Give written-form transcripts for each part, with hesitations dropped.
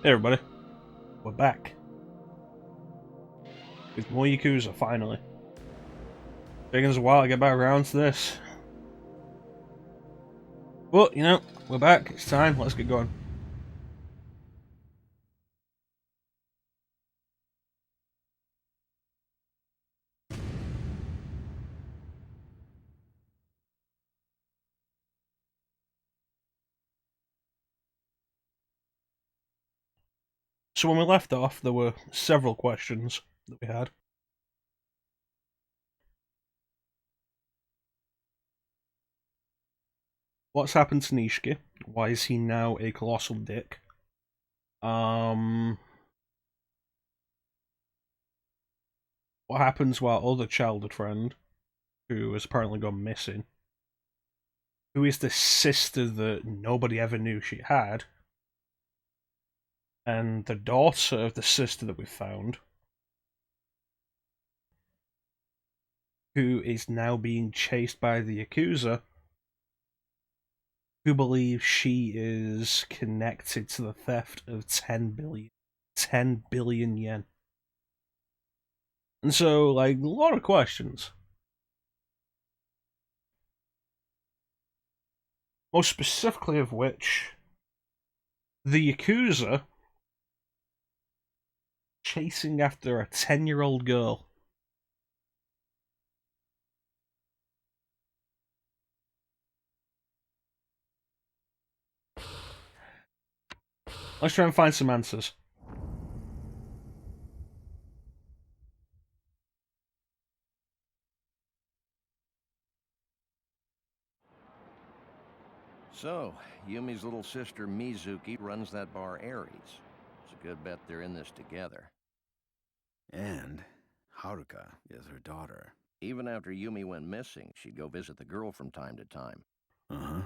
Hey everybody, we're back with more Yakuza, finally. Taking us a while to get back around to this. But, you know, we're back, it's time, let's get going. So when we left off, there were several questions that we had. What's happened to Nishiki? Why is he now a colossal dick? What happens to our other childhood friend, who has apparently gone missing? Who is the sister that nobody ever knew she had? And the daughter of the sister that we found, who is now being chased by the Yakuza, who believes she is connected to the theft of 10 billion yen. And so, like, a lot of questions. Most specifically of which, the Yakuza chasing after a 10-year-old girl. Let's try and find some answers. So, Yumi's little sister Mizuki runs that bar Aries. It's a good bet they're in this together. And Haruka is her daughter. Even after Yumi went missing, she'd go visit the girl from time to time. Uh-huh.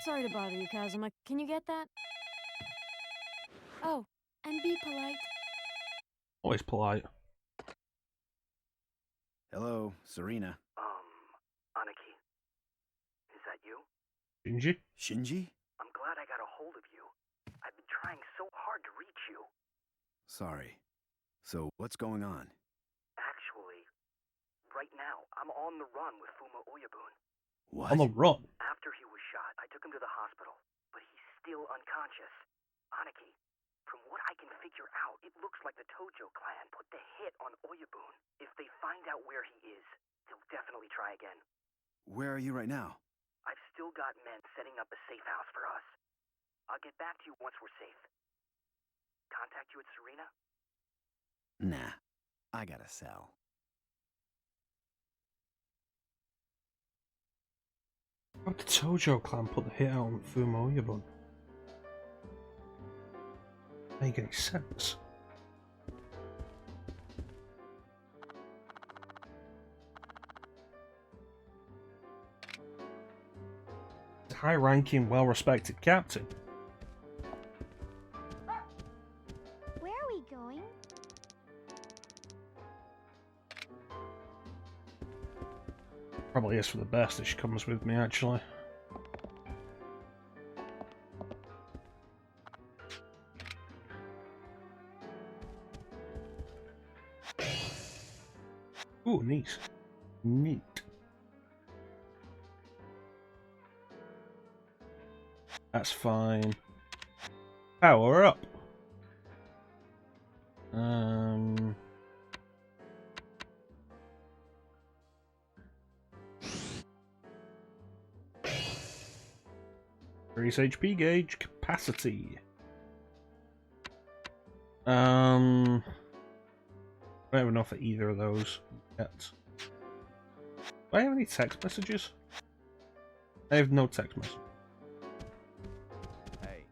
Sorry to bother you, Kazuma. Can you get that? Oh, and be polite. Always polite. Hello, Serena. Aniki, is that you? Shinji? Shinji? I'm glad I got a hold of you. I've been trying so hard to reach you. Sorry. So, what's going on? Actually, right now, I'm on the run with Fuma Oyabun. What? On the run. After he was shot, I took him to the hospital, but he's still unconscious. Aniki, from what I can figure out, it looks like the Tojo clan put the hit on Oyabun. If they find out where he is, they'll definitely try again. Where are you right now? I've still got men setting up a safe house for us. I'll get back to you once we're safe. Contact you at Serena? Nah. I gotta sell. How did the Tojo clan put the hit out on Fumoyabun? Make any sense? He's a high-ranking, well-respected captain. Where are we going? Probably is for the best that she comes with me, actually. Ooh, neat. Neat. That's fine. Power up. Increase HP gauge capacity. I don't have enough for either of those yet. Do I have any text messages? I have no text message. Hey.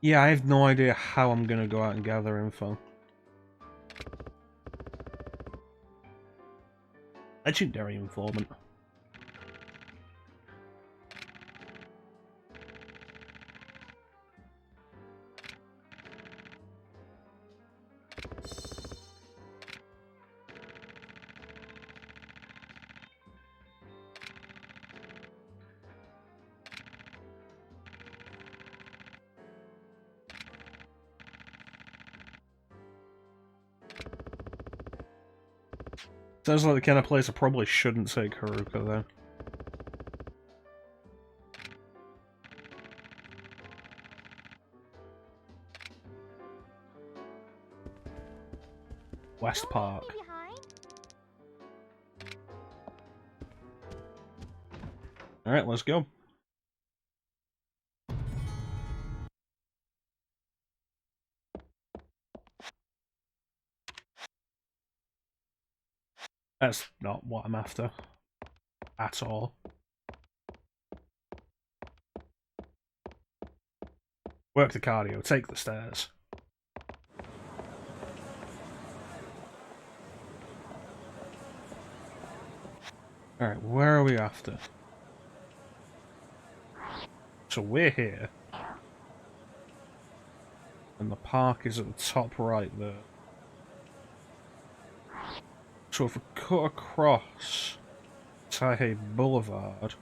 Yeah, I have no idea how I'm gonna go out and gather info. Legendary Informant. Sounds like the kind of place I probably shouldn't take Haruka then. West Don't Park. leave me behind. Alright, let's go. That's not what I'm after. At all. Work the cardio, take the stairs. Alright, where are we after? So we're here. And the park is at the top right there. So if we cut across Taihei Boulevard,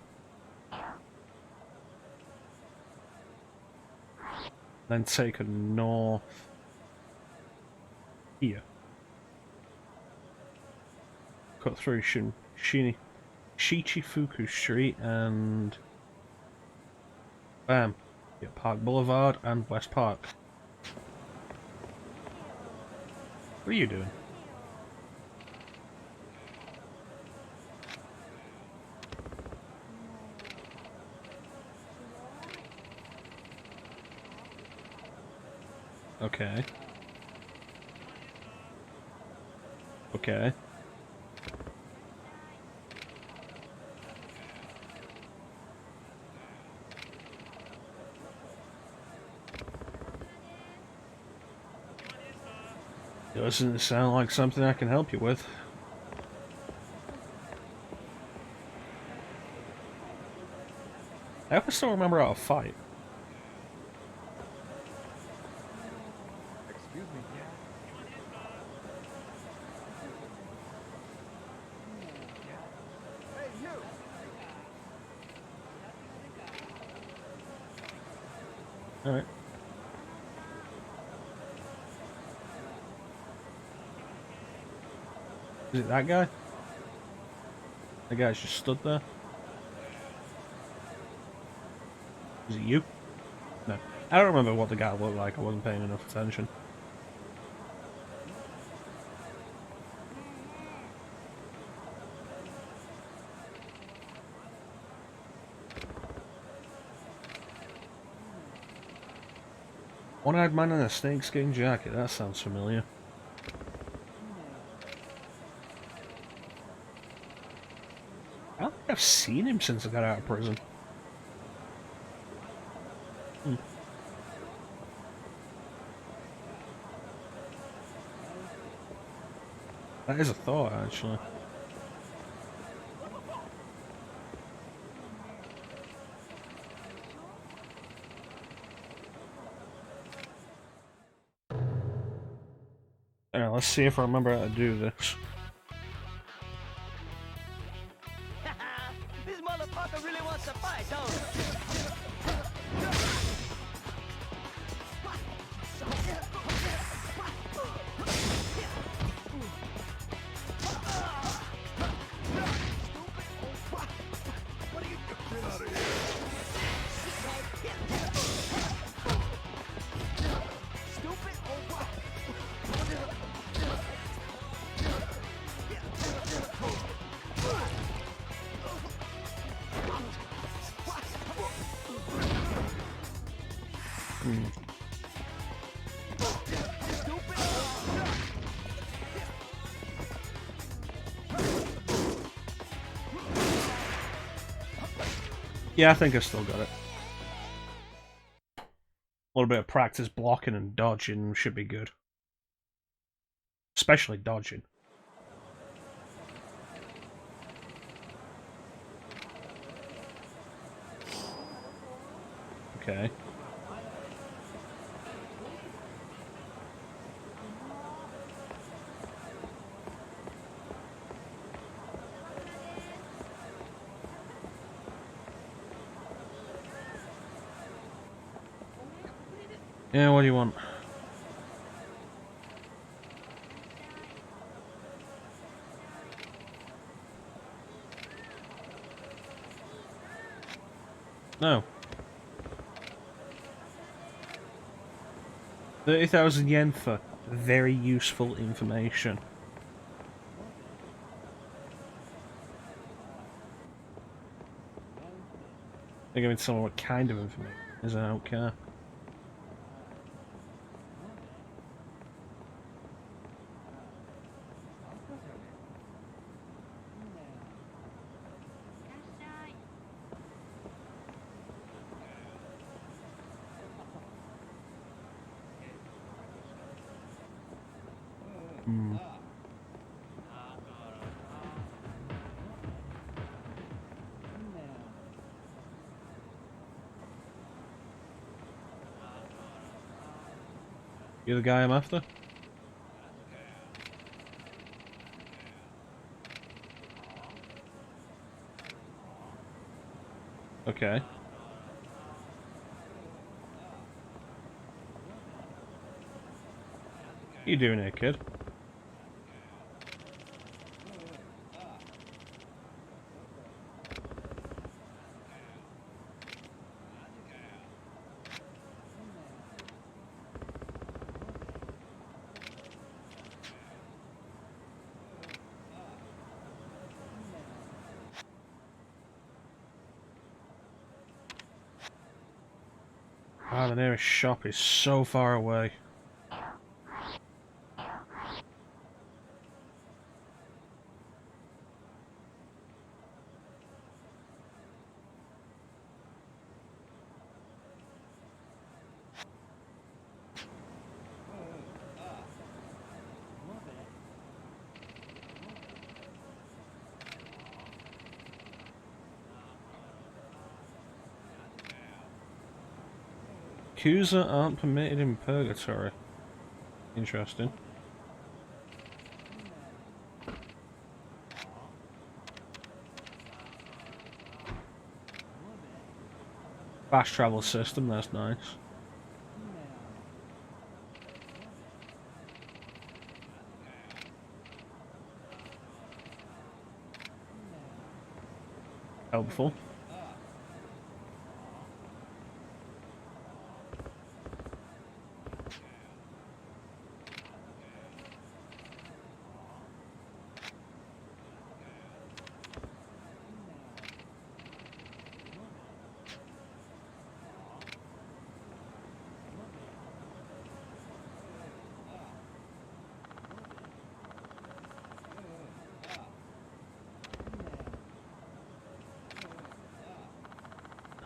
then take a north here. Cut through Shichifuku Street and bam. Get Park Boulevard and West Park. What are you doing? Okay. Okay. Doesn't sound like something I can help you with. I hope I still remember how to fight. Excuse me. Hey, you! Alright. Is it that guy? That guy's just stood there? Is it you? No. I don't remember what the guy looked like, I wasn't paying enough attention. One-eyed man in a snakeskin jacket, that sounds familiar. I don't think I've seen him since I got out of prison. That is a thought, actually. Alright, let's see if I remember how to do this. This motherfucker really wants to fight, don't he? Yeah, I think I still got it. A little bit of practice blocking and dodging should be good. Especially dodging. Okay. Yeah, what do you want? No. 30,000 yen for very useful information. They're giving someone what kind of information is, I don't care. Hmm. You're the guy I'm after? Okay. What you doing here, kid? Ah, the nearest shop is so far away. Yakuza aren't permitted in Purgatory. Interesting. Fast travel system, that's nice. Helpful.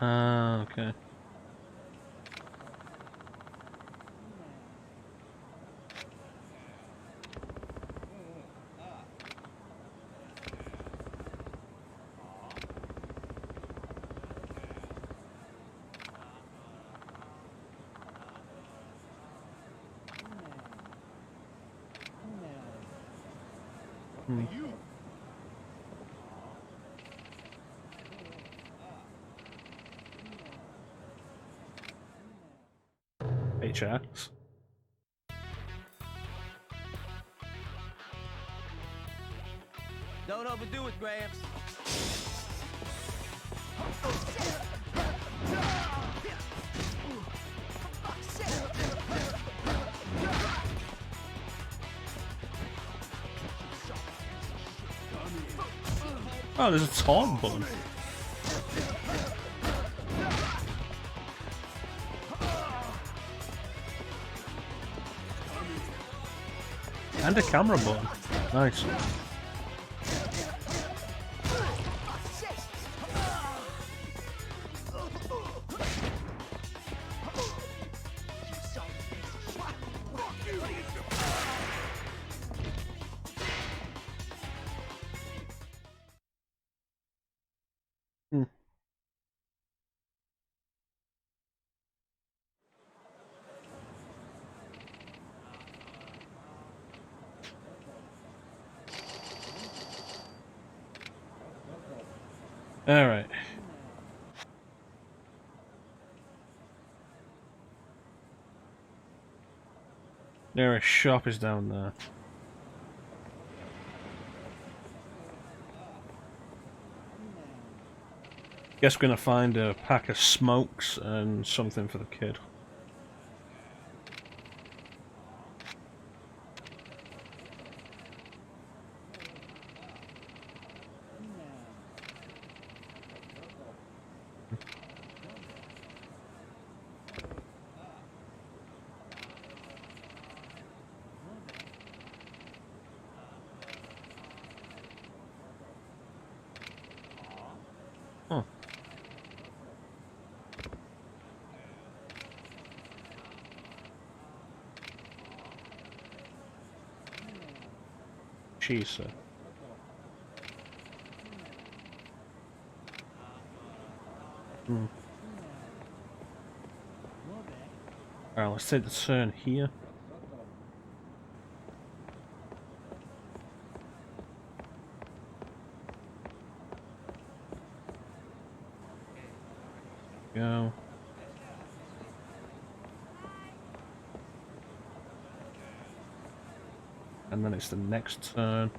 Ah, okay. Hmm. HX. Don't overdo it, Gramps. Oh, there's a taunt button. And a camera button. Nice. Hmm. All right. Nearest shop is down there. Guess we're gonna find a pack of smokes and something for the kid. Huh. Cheese. Hmm. Alright, let's take the turn here. Go. And then it's the next turn.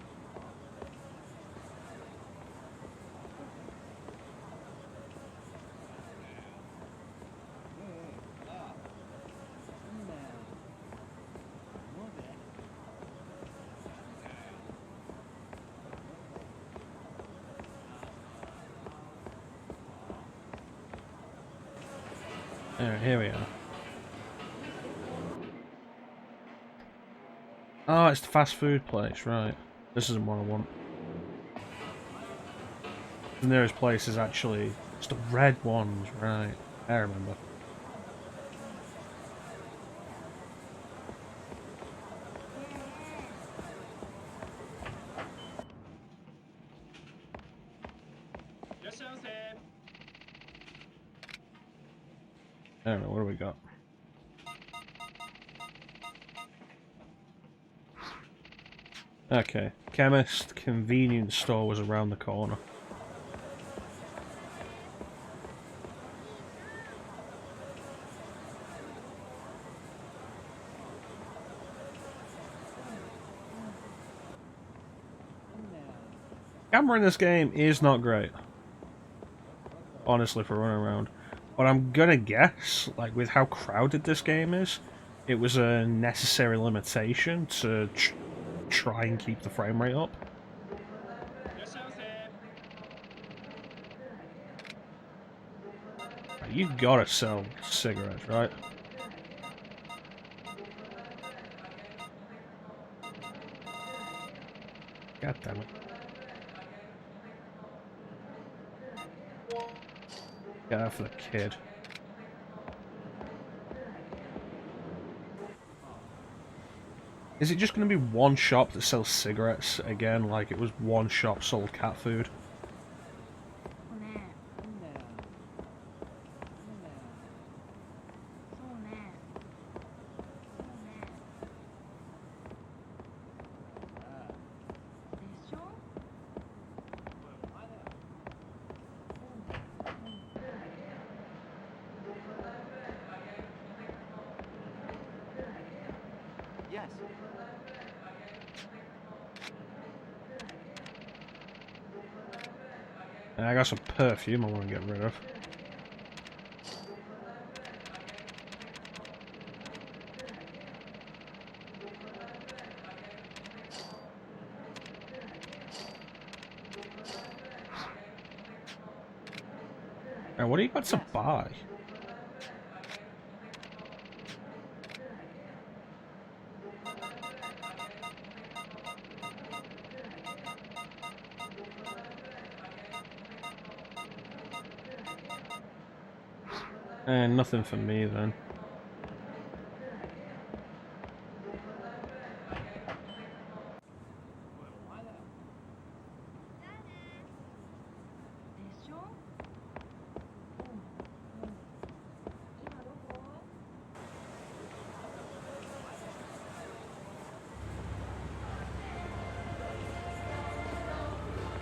Alright, here we are. Oh, it's the fast food place, right. This isn't what I want. The nearest place is actually... it's the red ones, right. I remember. I don't know, what do we got? Okay, chemist, convenience store was around the corner. Camera in this game is not great. Honestly, for running around. But I'm gonna guess, like, with how crowded this game is, it was a necessary limitation to try and keep the frame rate up. You gotta sell cigarettes, right? God damn it. Get out for the kid. Is it just going to be one shop that sells cigarettes again, like it was one shop sold cat food? Yes. And I got some perfume I want to get rid of. Alright, what do you got to buy? And nothing for me then.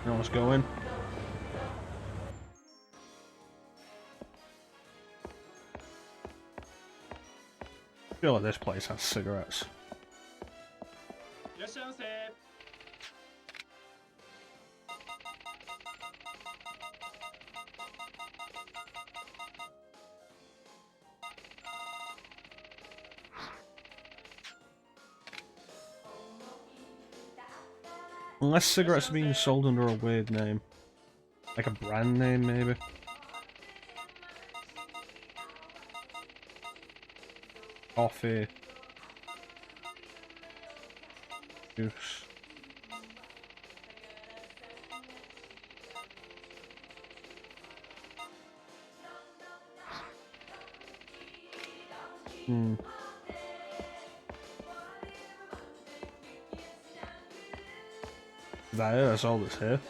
You know what's going? I feel like this place has cigarettes. Unless cigarettes are being sold under a weird name. Like a brand name, maybe. Coffee. Juice. Hmm. Is that it? That's all that's here.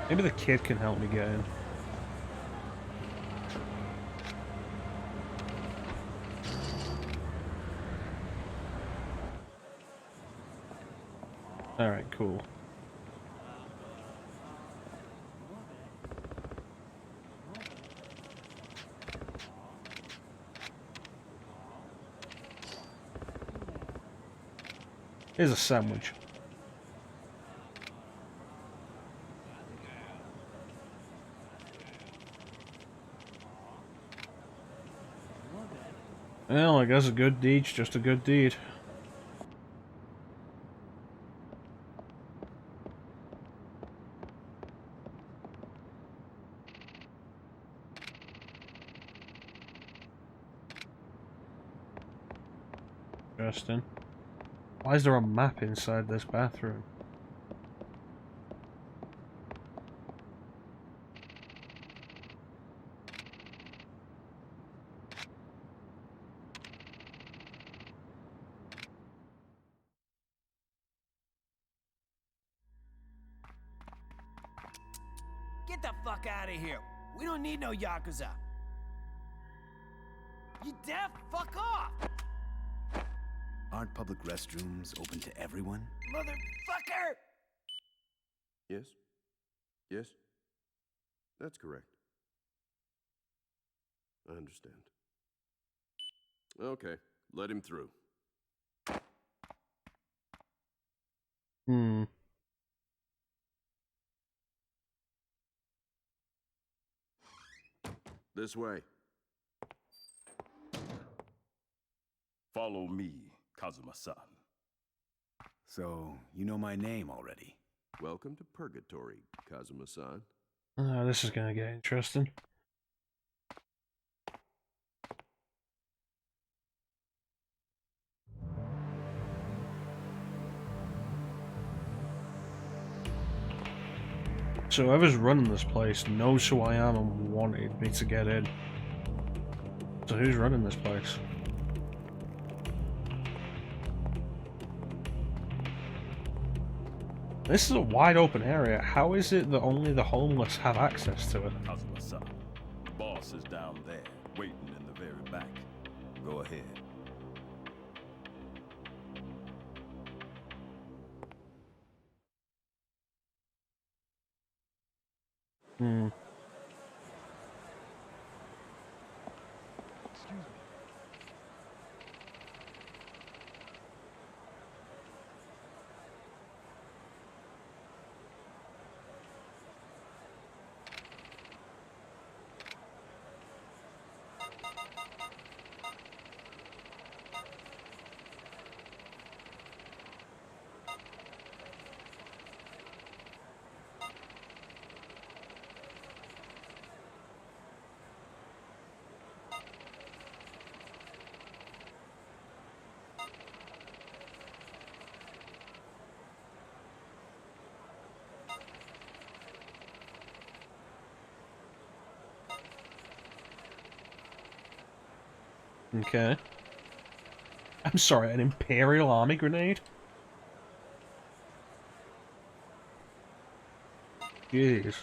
Maybe the kid can help me get in. Alright, cool. Here's a sandwich. Well, I guess a good deed's just a good deed. Interesting. Why is there a map inside this bathroom? Get the fuck out of here. We don't need no Yakuza. You deaf? Fuck off! Aren't public restrooms open to everyone? Motherfucker! Yes? Yes? That's correct. I understand. Okay, let him through. Hmm. This way. Follow me, Kazuma-san. So, you know my name already. Welcome to Purgatory, Kazuma-san. This is gonna get interesting. So whoever's running this place knows who I am and wanted me to get in. So who's running this place? This is a wide open area. How is it that only the homeless have access to it? Kazuma-san, the boss is down there, waiting in the very back. Go ahead. Hmm. Okay. I'm sorry, an Imperial Army grenade? Jeez.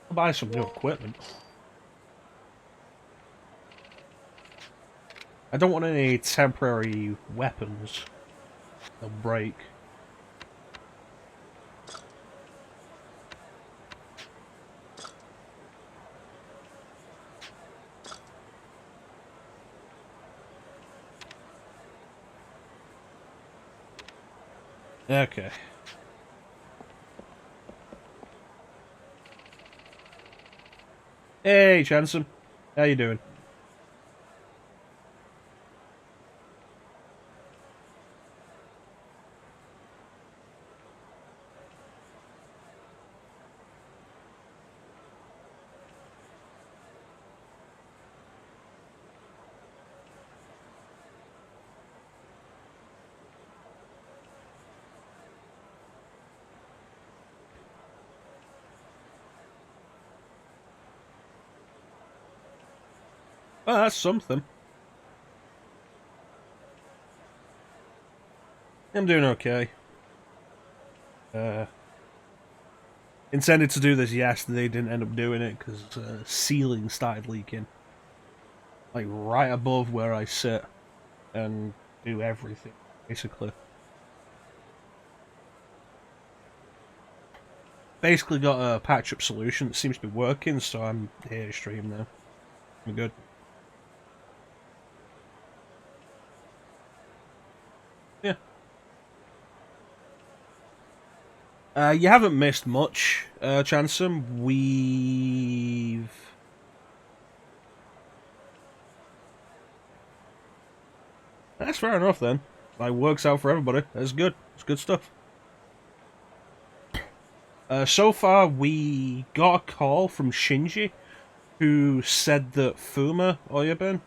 I'll buy some new equipment. I don't want any temporary weapons. They'll break. Okay. Hey, Chanson. How you doing? Well, that's something. I'm doing okay. Intended to do this yesterday, didn't end up doing it because ceiling started leaking. Like right above where I sit and do everything, basically. Basically got a patch-up solution that seems to be working, so I'm here to stream now. I'm good. Yeah. You haven't missed much, Chansom. We've... That's fair enough, then. Like, works out for everybody. That's good. It's good stuff. So far, we got a call from Shinji, who said that Fuma Oyabun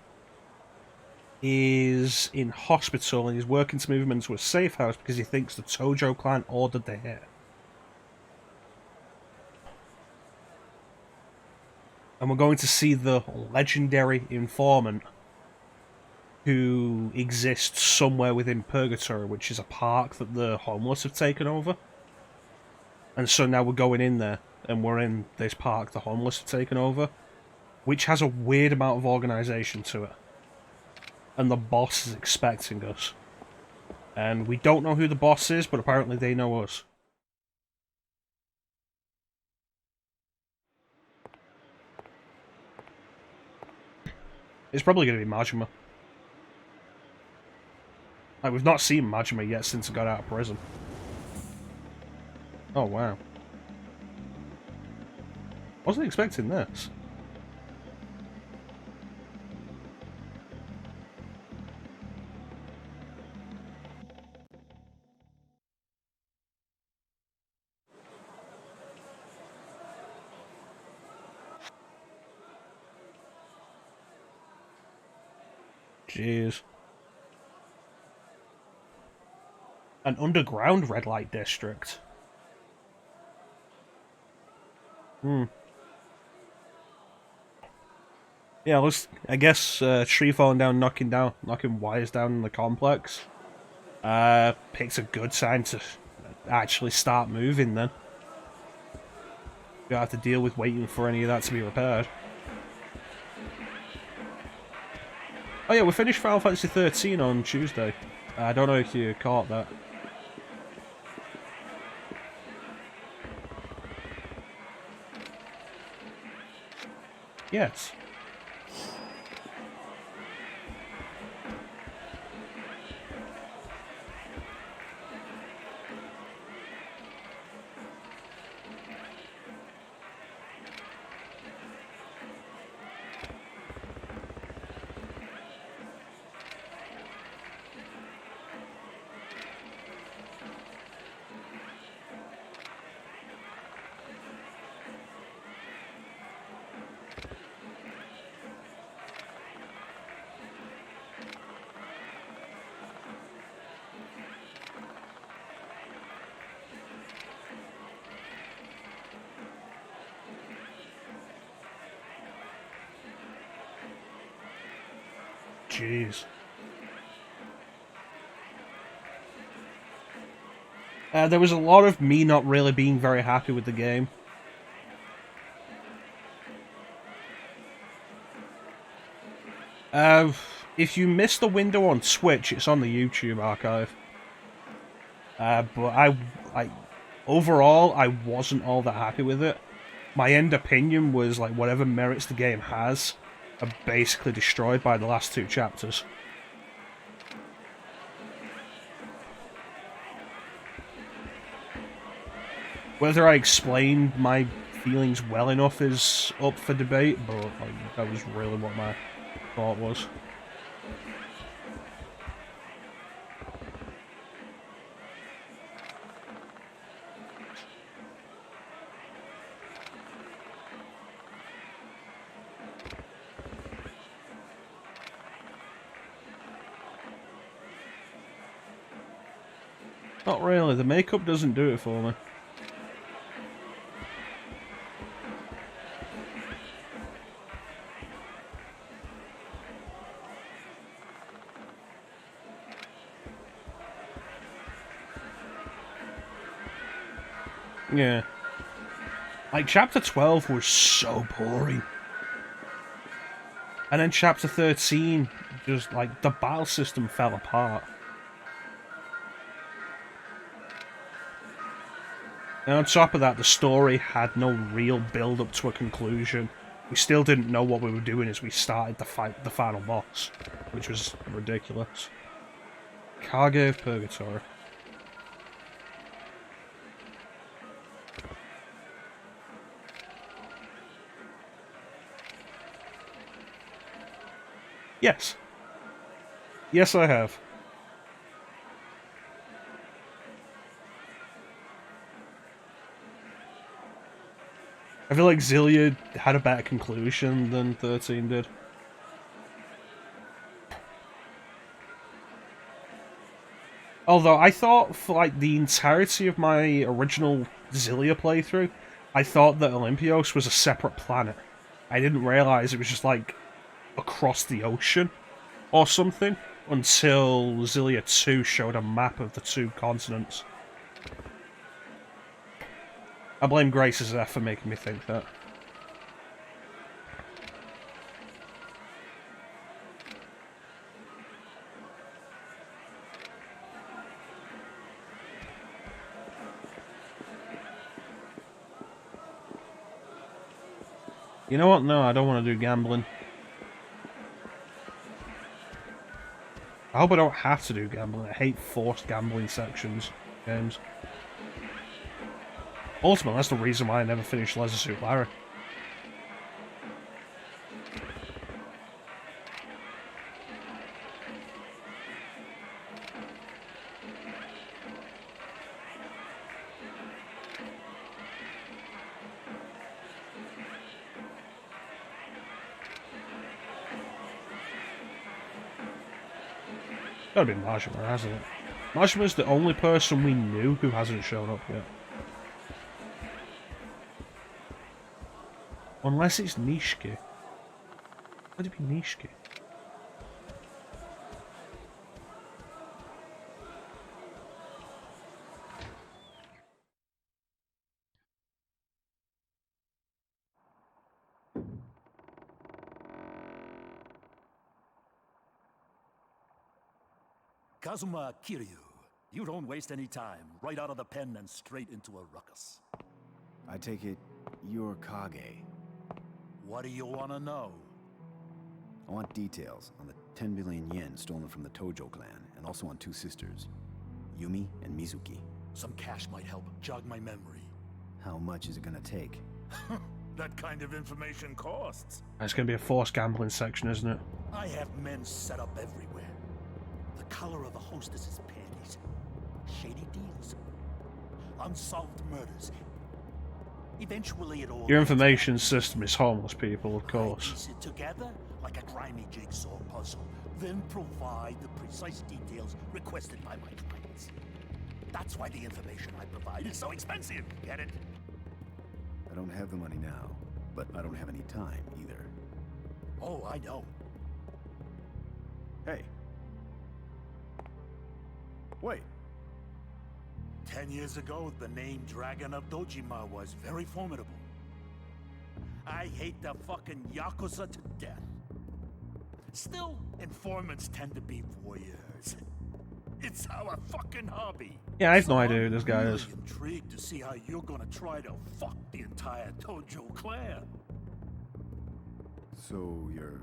is in hospital and he's working to move him into a safe house because he thinks the Tojo clan ordered the hit. And we're going to see the Legendary Informant, who exists somewhere within Purgatory, which is a park that the homeless have taken over. And so now we're going in there, and we're in this park the homeless have taken over, which has a weird amount of organisation to it. And the boss is expecting us. And we don't know who the boss is, but apparently they know us. It's probably going to be Majima. Like, we've not seen Majima yet since he got out of prison. Oh, wow. Wasn't expecting this. Jeez. An underground red light district. Yeah, I guess tree falling down, knocking wires down in the complex. Picks a good sign to actually start moving then. You don't have to deal with waiting for any of that to be repaired. Oh yeah, we finished Final Fantasy 13 on Tuesday. I don't know if you caught that. Yes. Jeez. There was a lot of me not really being very happy with the game. If you missed the window on Twitch, it's on the YouTube archive. But overall, I wasn't all that happy with it. My end opinion was, like, whatever merits the game has are basically destroyed by the last two chapters. Whether I explained my feelings well enough is up for debate, but like, that was really what my thought was. Not really, the makeup doesn't do it for me. Yeah. Like, Chapter 12 was so boring. And then Chapter 13, just, like, the battle system fell apart. And on top of that, the story had no real build-up to a conclusion. We still didn't know what we were doing as we started to fight the final boss, which was ridiculous. Kage of Purgatory. Yes. Yes, I have. I feel like Zillia had a better conclusion than 13 did. Although, I thought for like the entirety of my original Zillia playthrough, I thought that Olympios was a separate planet. I didn't realise it was just like across the ocean or something until Zillia 2 showed a map of the two continents. I blame Grace's F for making me think that. You know what? No, I don't want to do gambling. I hope I don't have to do gambling. I hate forced gambling sections games. Ultimately, that's the reason why I never finished Leisure Suit Larry. Gotta be Majima, hasn't it? Majima's the only person we knew who hasn't shown up yet. Unless it's Nishiki. Would it be Nishiki? Kazuma Kiryu, you don't waste any time. Right out of the pen and straight into a ruckus. I take it you're Kage. What do you want to know? I want details on the 10 billion yen stolen from the Tojo clan, and also on two sisters, Yumi and Mizuki. Some cash might help jog my memory. How much is it gonna take? That kind of information costs. It's gonna be a forced gambling section, isn't it? I have men set up everywhere. The color of the hostess's panties. Shady deals. Unsolved murders. Eventually it all... Your information system is homeless people, of course. I piece it together like a grimy jigsaw puzzle, then provide the precise details requested by my clients. That's why the information I provide is so expensive, get it? I don't have the money now, but I don't have any time either. Oh, I know. Hey. Wait. 10 years ago, the name Dragon of Dojima was very formidable. I hate the fucking Yakuza to death. Still, informants tend to be voyeurs. It's our fucking hobby. Yeah, I have no idea who this guy is. I'm intrigued to see how you're gonna try to fuck the entire Tojo clan. So you're...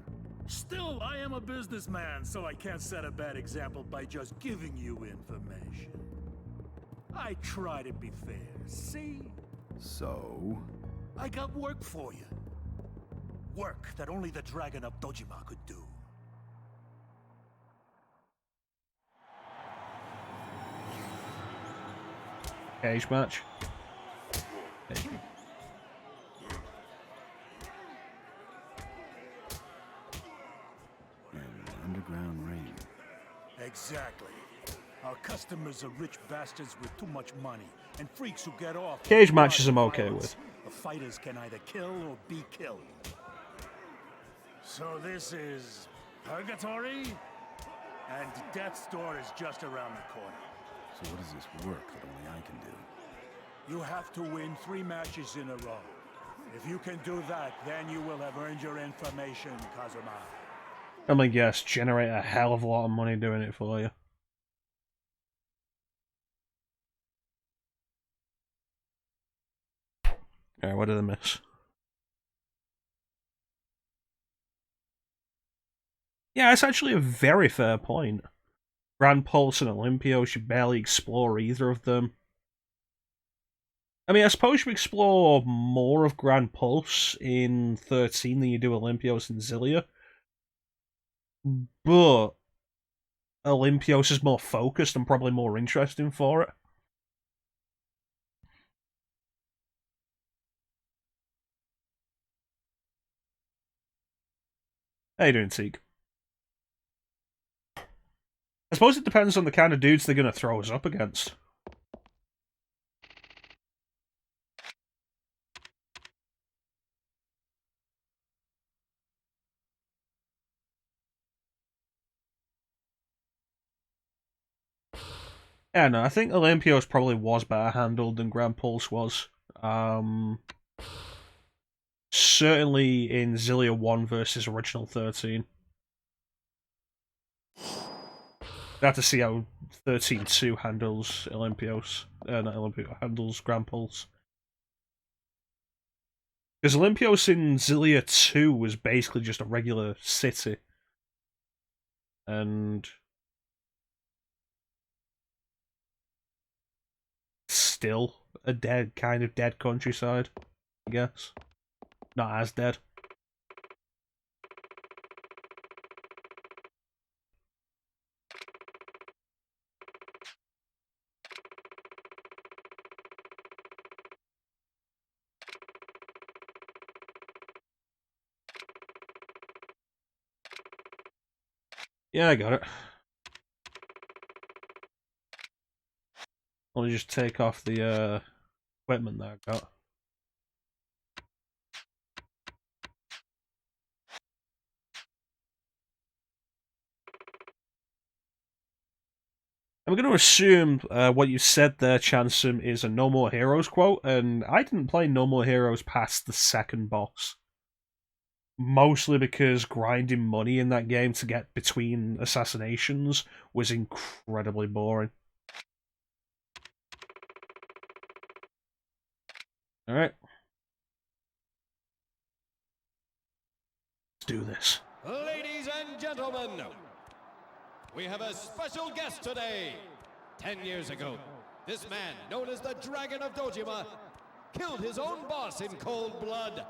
Still, I am a businessman, so I can't set a bad example by just giving you information. I try to be fair. See? So? I got work for you. Work that only the Dragon of Dojima could do. Cage match. An underground ring. Exactly. Our customers are rich bastards with too much money, and freaks who get off. Cage matches I'm okay with. The fighters can either kill or be killed. So this is purgatory? And death's door is just around the corner. So what is this work that only I can do? You have to win 3 matches in a row. If you can do that, then you will have earned your information, Kazuma. I mean, yes, generate a hell of a lot of money doing it for you. Alright, what did I miss? Yeah, it's actually a very fair point. Grand Pulse and Olympio, you barely explore either of them. I mean, I suppose you explore more of Grand Pulse in 13 than you do Olympios and Zillia. But Olympios is more focused and probably more interesting for it. How you doing, Teague? I suppose it depends on the kind of dudes they're going to throw us up against. Yeah, no, I think Olympios probably was better handled than Grand Pulse was. Certainly in Zillia 1 versus Original 13. I have to see how 13-2 handles Olympios. Not Olympio, handles Grand Pulse. Because Olympios in Zillia 2 was basically just a regular city. And still a kind of dead countryside, I guess. Not as dead. Yeah, I got it. I'll just take off the equipment that I got. I'm going to assume what you said there, Chansum, is a No More Heroes quote, and I didn't play No More Heroes past the second boss. Mostly because grinding money in that game to get between assassinations was incredibly boring. Alright. Let's do this. Ladies and gentlemen, we have a special guest today. 10 years ago, this man, known as the Dragon of Dojima, killed his own boss in cold blood.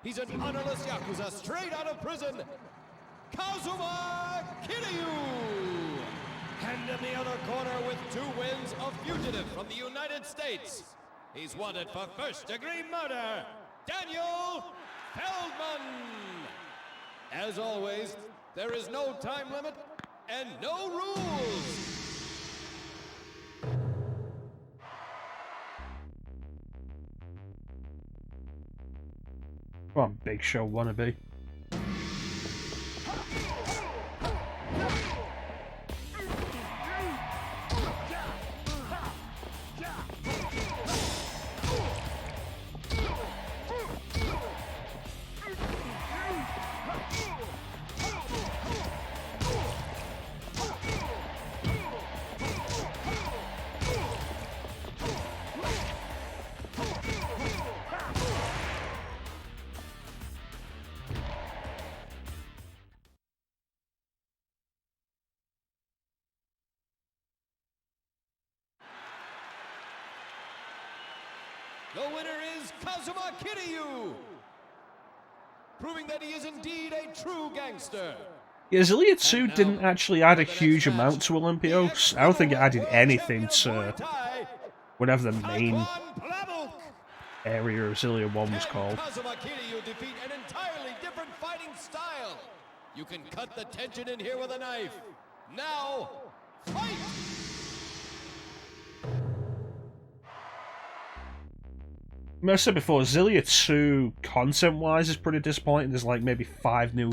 He's an honorless Yakuza straight out of prison, Kazuma Kiryu! And in the other corner with 2 wins, a fugitive from the United States. He's wanted for first-degree murder, Daniel Feldman! As always, there is no time limit and no rules! Come on, Big Show wannabe. The winner is Kazuma Kiryu, proving that he is indeed a true gangster. Yeah, Zillia 2 didn't actually add a huge amount to Olympios. I don't think it added anything to whatever the main area of Zillia 1 was called. Kazuma Kiryu defeat an entirely different fighting style. You can cut the tension in here with a knife. Now, fight! I mean, I said before, Zillia 2, content-wise, is pretty disappointing. There's like maybe 5 new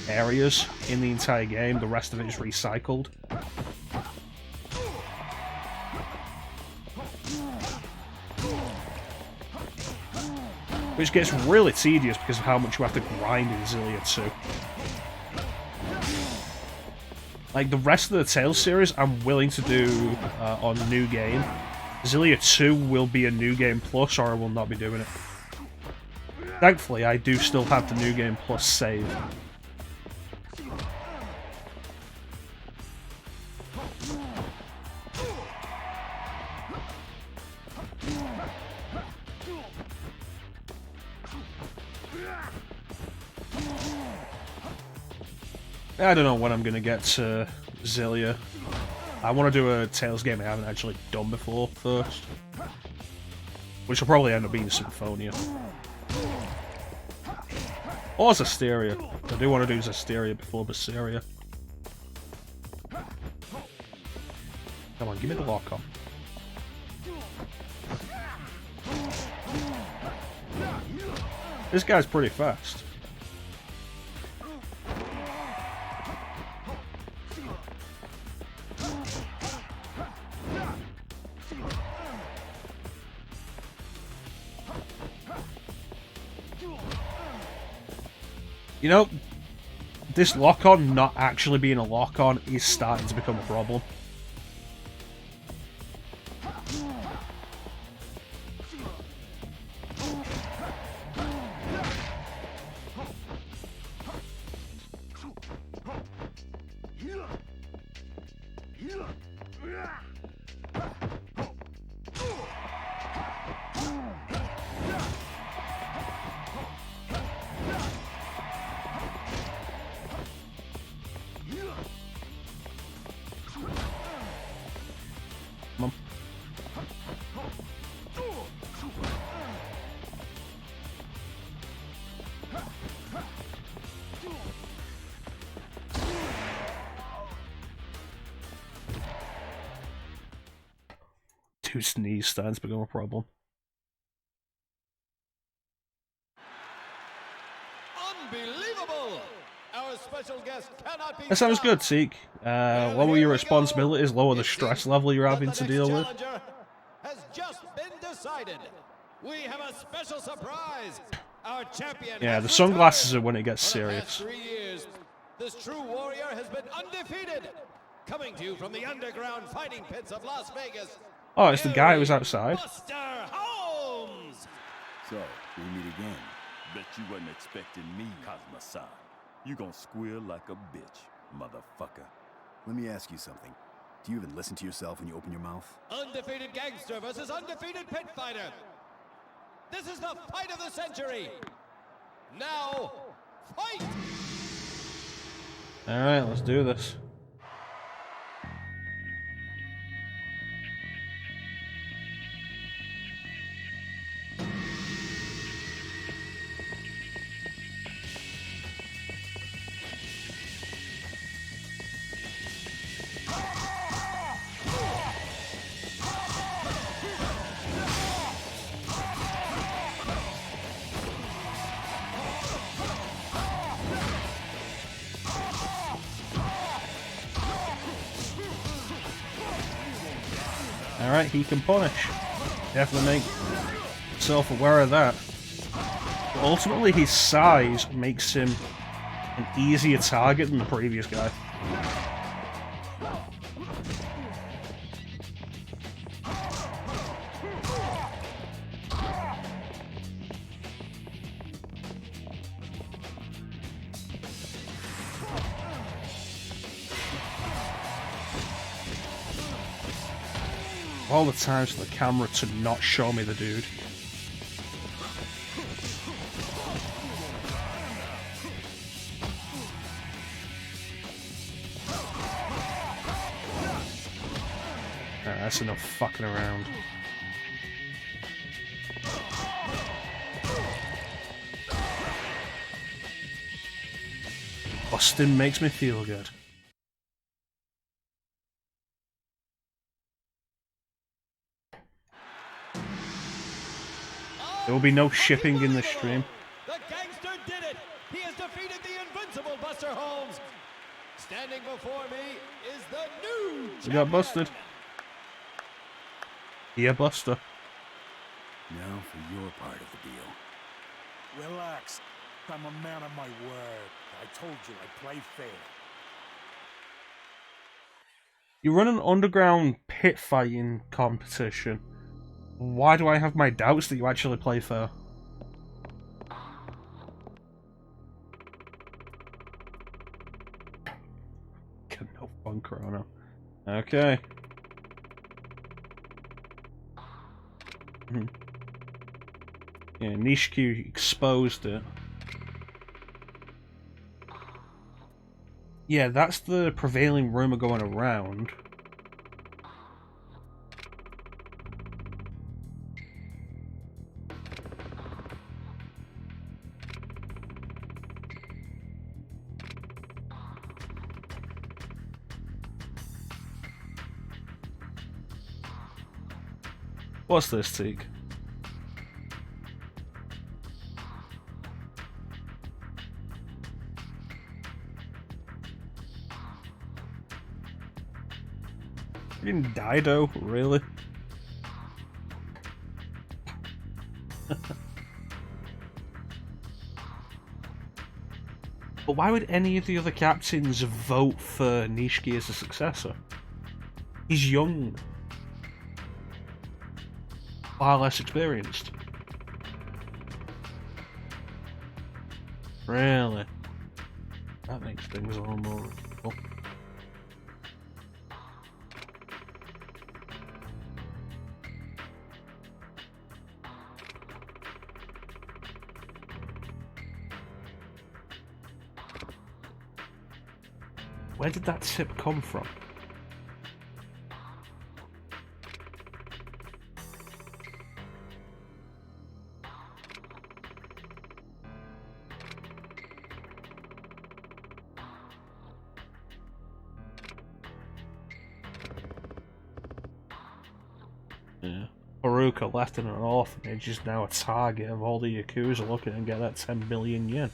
areas in the entire game. The rest of it is recycled. Which gets really tedious because of how much you have to grind in Zillia 2. Like, the rest of the Tales series, I'm willing to do on New Game. Zillia 2 will be a New Game Plus, or I will not be doing it. Thankfully, I do still have the New Game Plus save. I don't know when I'm going to get to Zillia. I want to do a Tales game I haven't actually done before first. Which will probably end up being Symphonia. Or Zestiria. I do want to do Zestiria before Berseria. Come on, give me the lock on. This guy's pretty fast. You know, this lock-on not actually being a lock-on is starting to become a problem. Dude's knees starting to become a problem. Unbelievable! Our special guest cannot be That sounds good, Seek. Lower your responsibilities, lower the stress level you're having to deal with. Has just been decided. We have a special surprise. Our champion. Yeah, the sunglasses are when it gets serious. 3 years, this true warrior has been undefeated. Coming to you from the underground fighting pits of Las Vegas. Oh, it's the guy who was outside. Buster Holmes. So, we meet again. Bet you wasn't expecting me, Kazuma-san. You gonna squeal like a bitch, motherfucker. Let me ask you something. Do you even listen to yourself when you open your mouth? Undefeated gangster versus undefeated pit fighter. This is the fight of the century. Now, fight! Alright, let's do this. Alright, he can punish. Definitely make himself aware of that. But ultimately, his size makes him an easier target than the previous guy. All the times for the camera to not show me the dude. That's enough fucking around. Busting makes me feel good. There will be no shipping in the stream. The gangster did it! He has defeated the invincible Buster Holmes! Standing before me is the new champion! We got busted. Yeah, Buster. Now for your part of the deal. Relax. I'm a man of my word. I told you I play fair. You run an underground pit fighting competition. Why do I have my doubts that you actually play fair? No fun, Chrono. Okay. Yeah, Nishiki exposed it. Yeah, that's the prevailing rumor going around. What's this, Teak? Fucking Dido, really? But why would any of the other captains vote for Nishiki as a successor? He's young. Far less experienced. Really? That makes things a little more cool. Where did that tip come from? Yeah. Haruka left in an orphanage is now a target of all the Yakuza looking to get that 10 billion yen.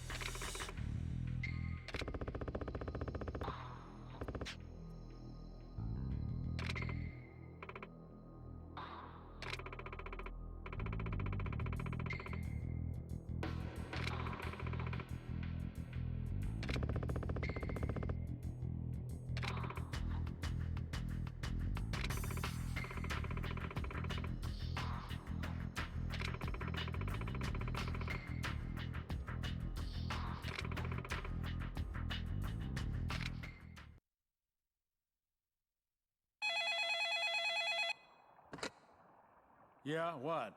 Yeah, what?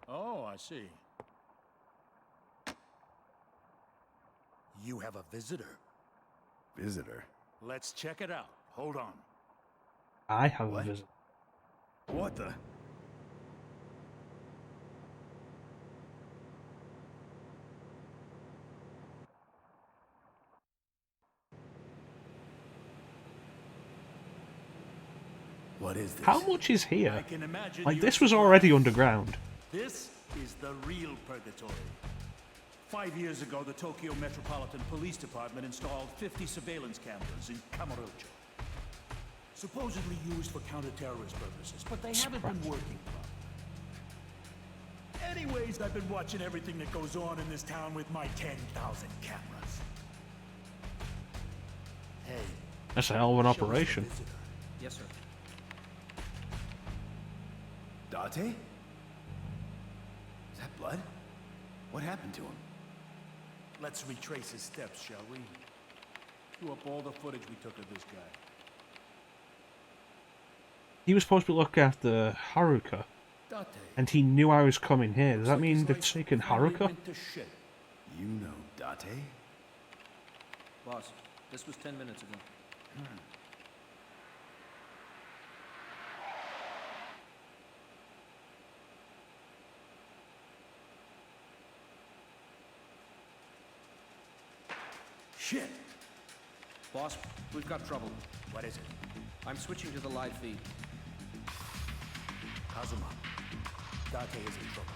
Oh, I see. You have a visitor. Visitor? Let's check it out. Hold on. I have What? a visit. What the? What is this? How much is I here? can imagine Like, you're this was already surprised. underground. This is the real purgatory. 5 years ago, the Tokyo Metropolitan Police Department installed 50 surveillance cameras in Kamurocho. Supposedly used for counter-terrorist purposes, but they haven't been working properly. Anyways, I've been watching everything that goes on in this town with my 10,000 cameras. Hey. That's a hell of an show us the operation. visitor. Yes, sir. Date? Is that blood? What happened to him? Let's retrace his steps, shall we? Threw up all the footage we took of this guy. He was supposed to be looking after Haruka, Date. and he knew I was coming here. Does that Looks like mean his they've life taken finally Haruka? went to shit. You know Date? Boss, this was 10 minutes ago. Shit! Boss, we've got trouble. What is it? I'm switching to the live feed. Kazuma. Date is in trouble.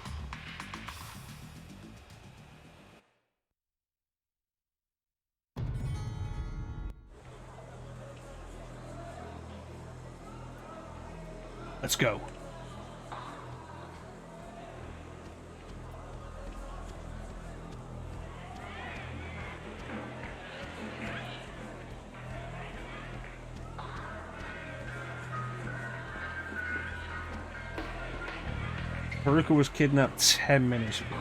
Let's go. Haruka was kidnapped 10 minutes ago.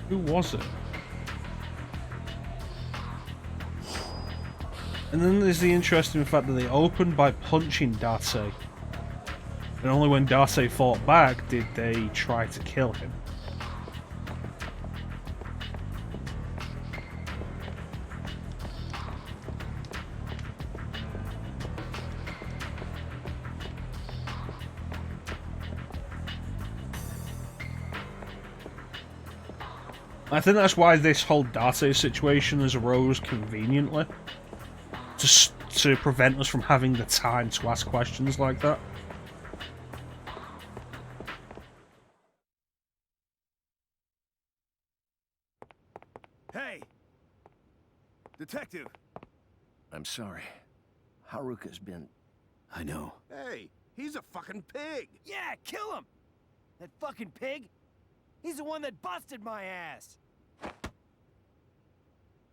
Who was it? And then there's the interesting fact that they opened by punching Date. And only when Date fought back did they try to kill him. I think that's why this whole Date situation has arose conveniently. Just to prevent us from having the time to ask questions like that. Hey! Detective! I'm sorry. Haruka's been... I know. Hey, he's a fucking pig! Yeah, kill him! That fucking pig? He's the one that busted my ass!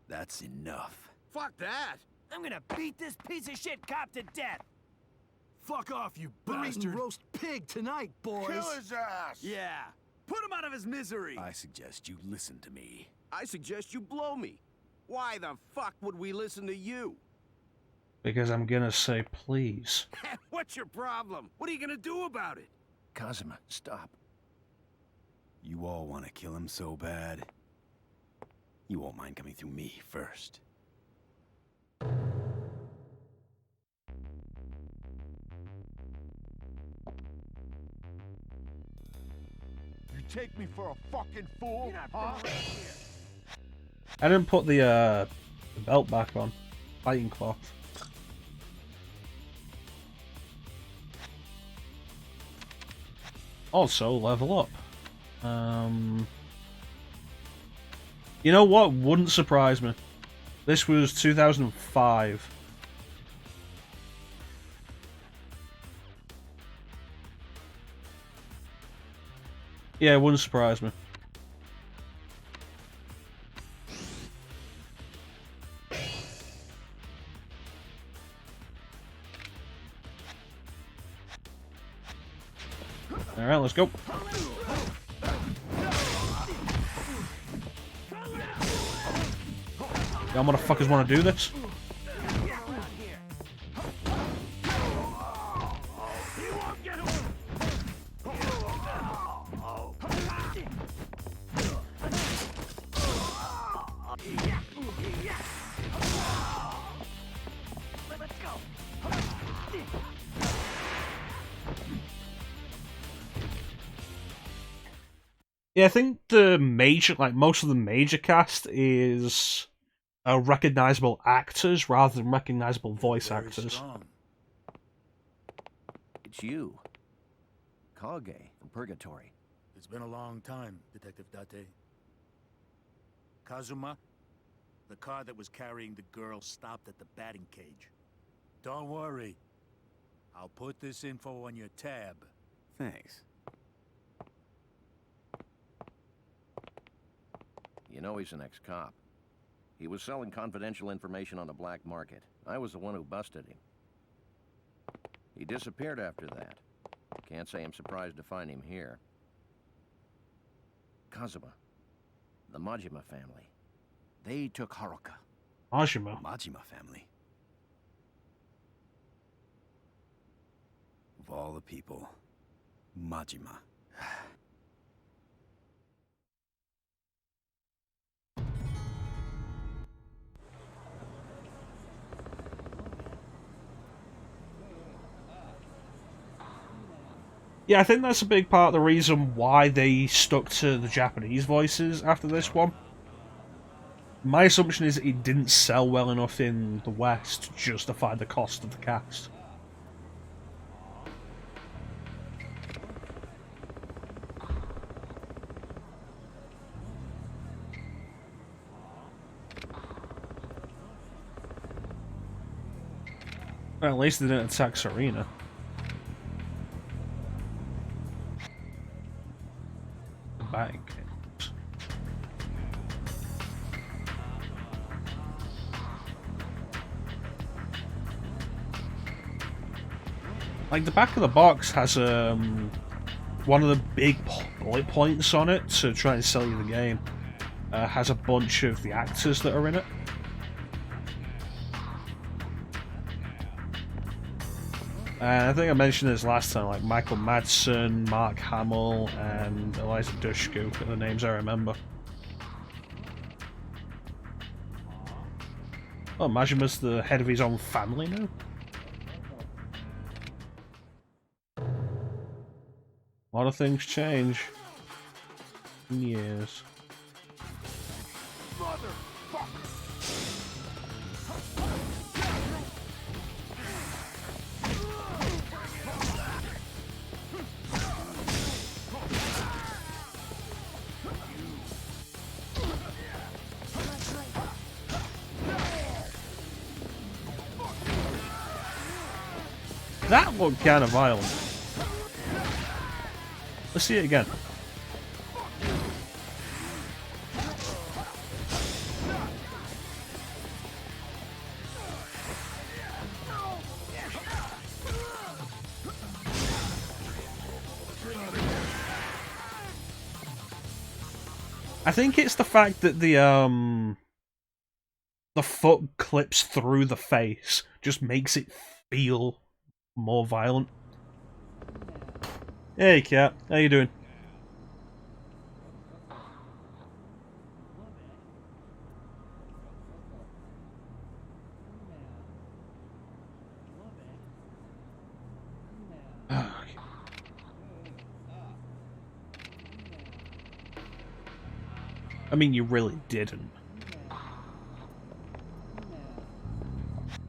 That's enough. Fuck that! I'm gonna beat this piece of shit cop to death! Fuck off, you We're eating bastard! roast pig tonight, boys. Kill his ass! Yeah! Put him out of his misery! I suggest you listen to me. I suggest you blow me. Why the fuck would we listen to you? Because I'm gonna say please. What's your problem? What are you gonna do about it? Kazuma, stop. You all want to kill him so bad? You won't mind coming through me first. You take me for a fucking fool, huh? I didn't put the belt back on. Fighting cloth. Also, level up. You know what? Wouldn't surprise me. This was 2005. Yeah, it wouldn't surprise me. Alright, let's go. Y'all motherfuckers want to do this? Yeah, I think the major, like most of the major cast is recognizable actors rather than recognizable voice Very actors. strong. It's you. Kage from Purgatory. It's been a long time, Detective Date. Kazuma, the car that was carrying the girl stopped at the batting cage. Don't worry. I'll put this info on your tab. Thanks. You know he's an ex-cop. He was selling confidential information on the black market. I was the one who busted him. He disappeared after that. Can't say I'm surprised to find him here. Kazuma, The Majima family. They took Haruka. Majima. Majima family. Of all the people, Majima. Yeah, I think that's a big part of the reason why they stuck to the Japanese voices after this one. My assumption is that it didn't sell well enough in the West to justify the cost of the cast. Well, at least they didn't attack Serena. Batting cables. Like, the back of the box has one of the big bullet points on it to try and sell you the game. Has a bunch of the actors that are in it. And I think I mentioned this last time, like Michael Madsen, Mark Hamill, and Eliza Dushku are the names I remember. Oh, Majima's the head of his own family now? A lot of things change in years. That looked kind of violent. Let's see it again. I think it's the fact that the foot clips through the face just makes it feel more violent. Hey, cat. How you doing? I mean, you really didn't.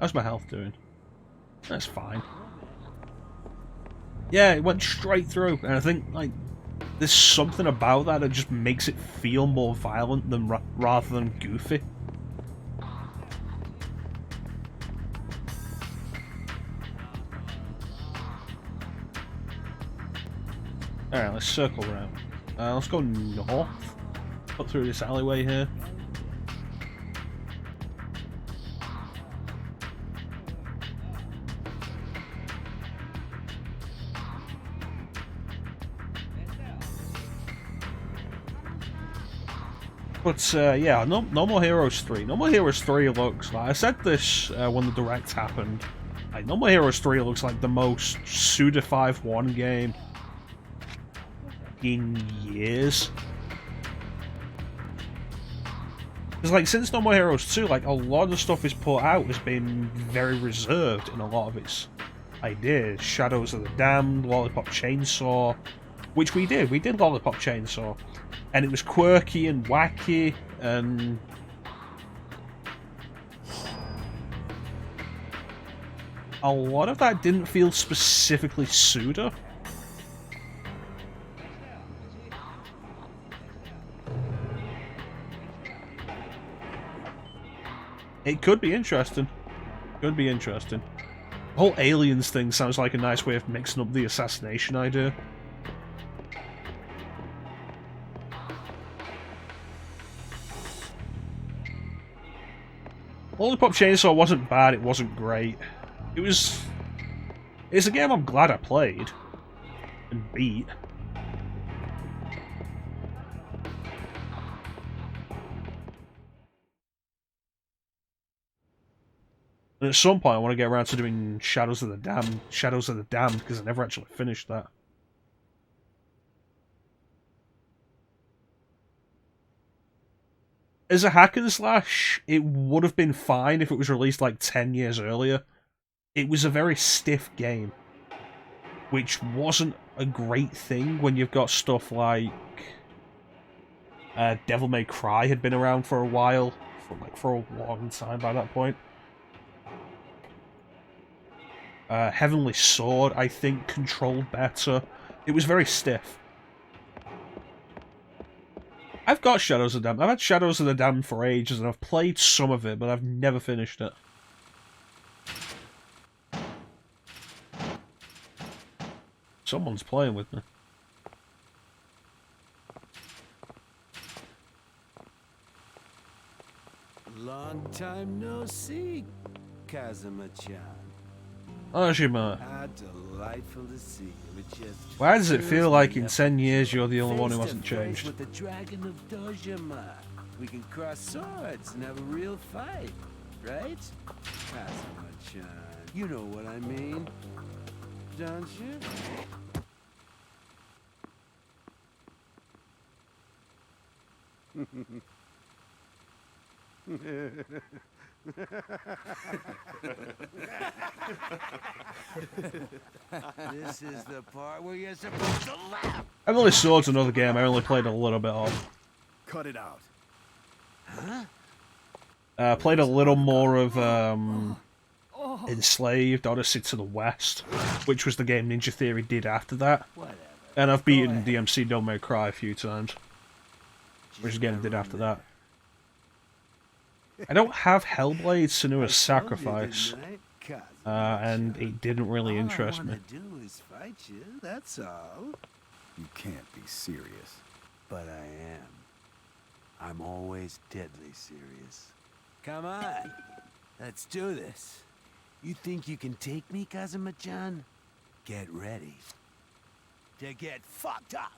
How's my health doing? That's fine. Yeah, it went straight through, and I think, like, there's something about that just makes it feel more violent than rather than goofy. Alright, let's circle around. Let's go north. Up through this alleyway here. But yeah, no More Heroes 3. No More Heroes 3 looks like, I said this when the Direct happened, like, No More Heroes 3 looks like the most Suda 5-1 game in years. Because, like, since No More Heroes 2, like, a lot of the stuff is put out has been very reserved in a lot of its ideas. Shadows of the Damned, Lollipop Chainsaw, which we did. We did Lollipop Chainsaw. And it was quirky and wacky, and a lot of that didn't feel specifically Suda. It could be interesting. Could be interesting. The whole aliens thing sounds like a nice way of mixing up the assassination idea. Lollipop Chainsaw wasn't bad, it wasn't great. It's a game I'm glad I played and beat. And at some point I want to get around to doing Shadows of the Damned, because I never actually finished that. As a hack and slash, it would have been fine if it was released like 10 years earlier. It was a very stiff game, which wasn't a great thing when you've got stuff like Devil May Cry had been around for a while, for a long time by that point. Heavenly Sword, I think, controlled better. It was very stiff. I've got Shadows of the Damned. I've had Shadows of the Damned for ages, and I've played some of it, but I've never finished it. Someone's playing with me. Long time no see, Kazuma-chan. Ajima. How delightful to see you. It just Why does it feel like in fills 10 me years up. you're the only one who Face hasn't to face changed? With the Dragon of Dojima. We can cross swords and have a real fight, right? Kazuma-chan, you know what I mean, don't you? This is the part where you're supposed to laugh. Heavenly Sword's another game I only played a little bit of. Cut it out. Played a little more of Enslaved, Odyssey to the West, which was the game Ninja Theory did after that. Whatever. And I've beaten DMC Devil May Cry a few times, which is the game I did after that. I don't have Hellblade Senua's Sacrifice, and it didn't really interest me. All I want to do is fight you, that's all. You can't be serious. But I am. I'm always deadly serious. Come on, let's do this. You think you can take me, Kazuma-chan? Get ready to get fucked up.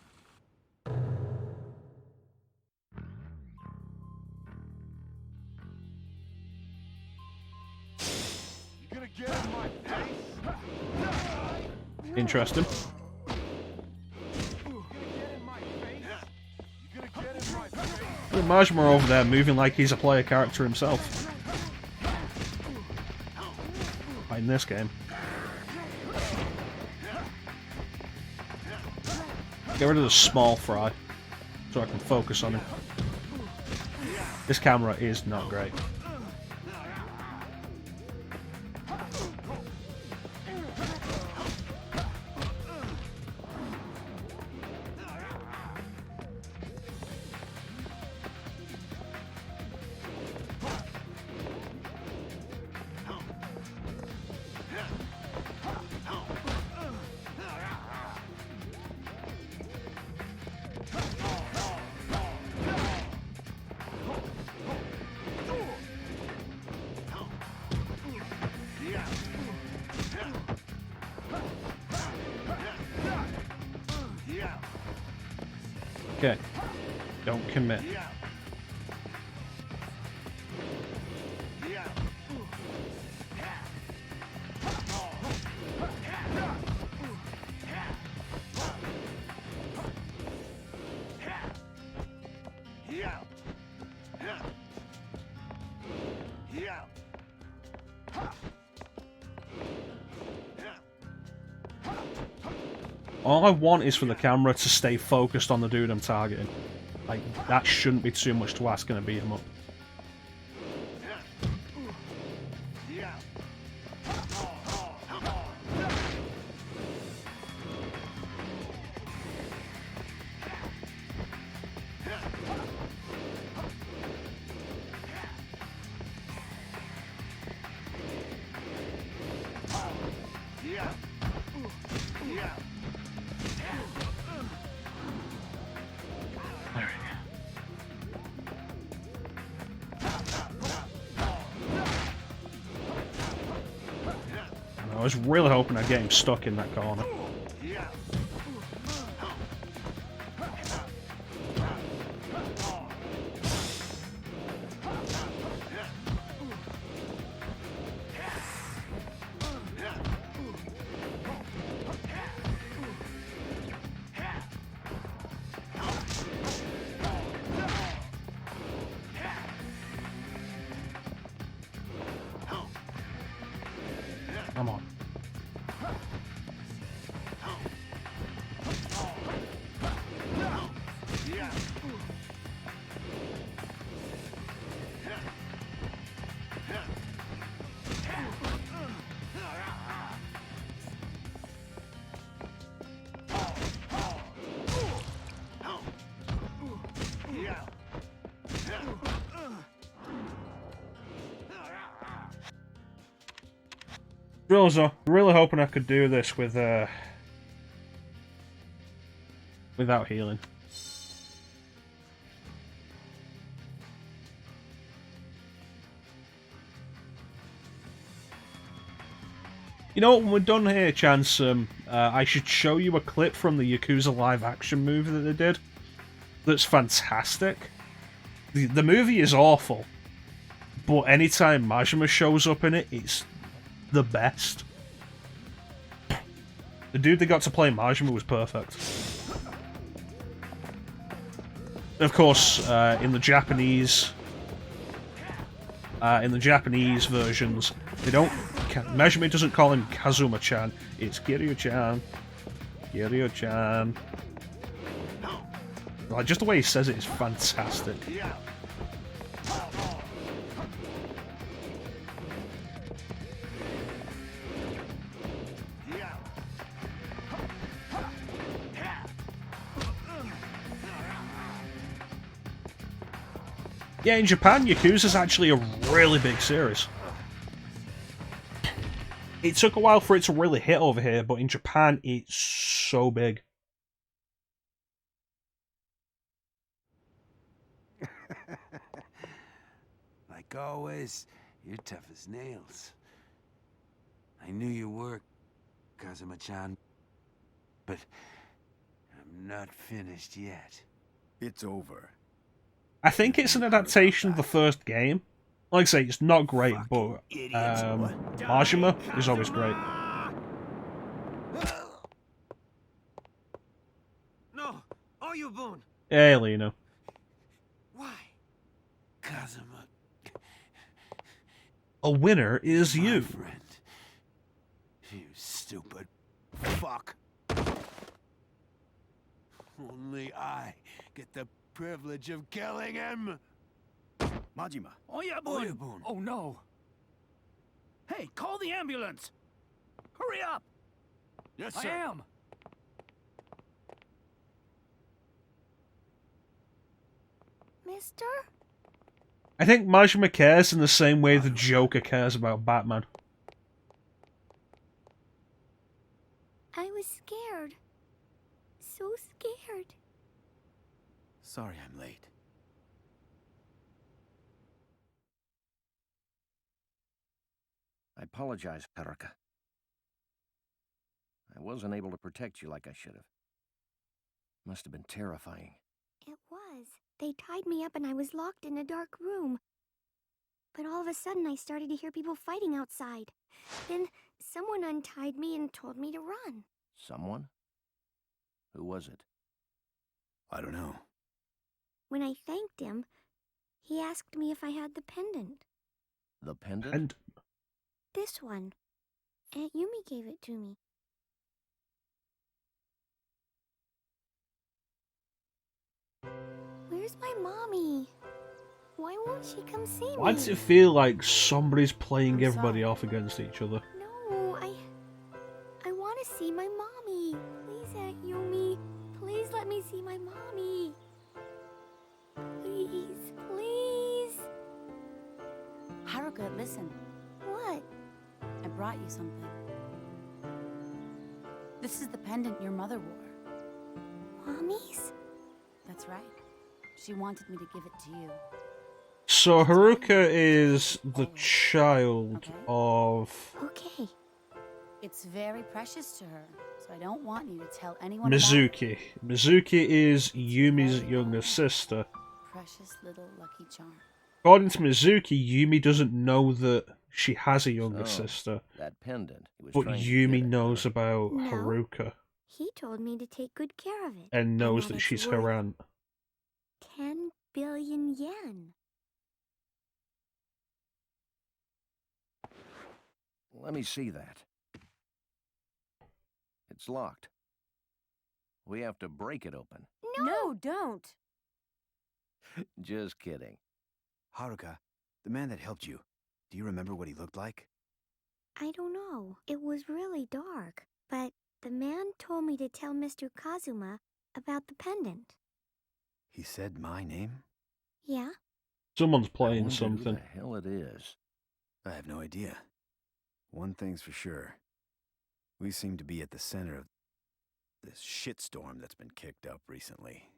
You gonna get in my face? Interesting. Majima over there moving like he's a player character himself. Like in this game. Get rid of the small fry so I can focus on him. This camera is not great. Okay. Don't commit. All I want is for the camera to stay focused on the dude I'm targeting. Like, that shouldn't be too much to ask and beat him up. I was really hoping I'd get him stuck in that corner. Come on. Rosa, really hoping I could do this with without healing. You know what, when we're done here, Chansum, I should show you a clip from the Yakuza live-action movie that they did. That's fantastic. The movie is awful, but anytime Majima shows up in it, it's the best. The dude that got to play Majima was perfect. Of course, in the Japanese versions, they don't. Majima doesn't call him Kazuma-chan. It's Kiryu-chan. Kiryu-chan. Like, just the way he says it is fantastic. Yeah, in Japan, Yakuza's actually a really big series. It took a while for it to really hit over here, but in Japan, it's so big. Like always, you're tough as nails. I knew you were, Kazuma-chan, but I'm not finished yet. It's over. I think it's an adaptation of the first game. Like I say, it's not great, but Majima is always great. No, Oyubun. Hey, Lena. Why? Kazuma. A winner is My you. friend. You stupid fuck. Only I get the privilege of killing him. Majima. Oyabun. Oh no. Hey, call the ambulance. Hurry up. Yes, sir. I am. Mister? I think Majima cares in the same way the Joker cares about Batman. I was scared. So scared. Sorry I'm late. I apologize, Haruka. I wasn't able to protect you like I should have. Must have been terrifying. It was. They tied me up and I was locked in a dark room. But all of a sudden I started to hear people fighting outside. Then someone untied me and told me to run. Someone? Who was it? I don't know. When I thanked him, he asked me if I had the pendant. The pendant? And This one. Aunt Yumi gave it to me. Where's my mommy? Why won't she come see me? why does it feel like somebody's playing I'm everybody sorry. off against each other? No, I want to see my mommy. Please, Aunt Yumi. Please let me see my mommy. Please, please. Haruka, listen. What? I brought you something. This is the pendant your mother wore. Mommy's? That's right. She wanted me to give it to you. So Haruka is the child of Okay. It's very precious to her, so I don't want you to tell anyone Mizuki. Mizuki is Yumi's younger sister. Precious little lucky charm. According to Mizuki, Yumi doesn't know that she has a younger So, sister, that pendant. He was but trying to Yumi get it, knows huh? about No. Haruka He told me to take good care of it. and knows know that it's she's worth her aunt. 10 billion yen. Let me see that. It's locked. We have to break it open. No, don't. Just kidding. Haruka, the man that helped you, do you remember what he looked like? I don't know. It was really dark. But the man told me to tell Mr. Kazuma about the pendant. He said my name? Yeah? Someone's I playing wonder something. who the hell it is. I have no idea. One thing's for sure. We seem to be at the center of this shitstorm that's been kicked up recently.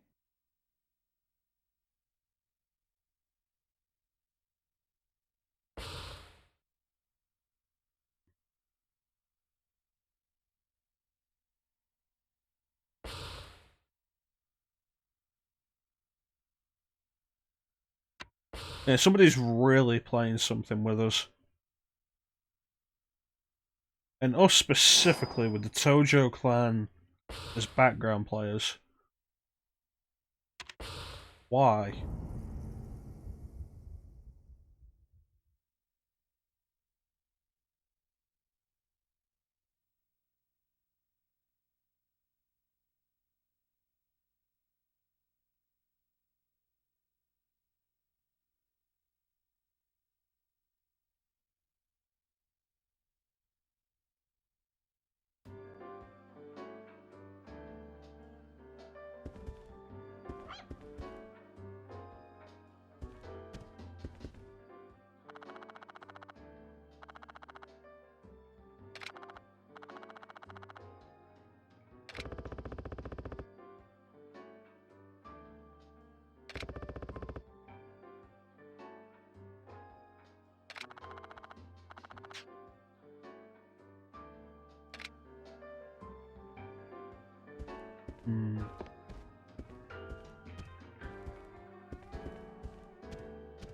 Yeah, somebody's really playing something with us. And us specifically with the Tojo clan as background players. Why?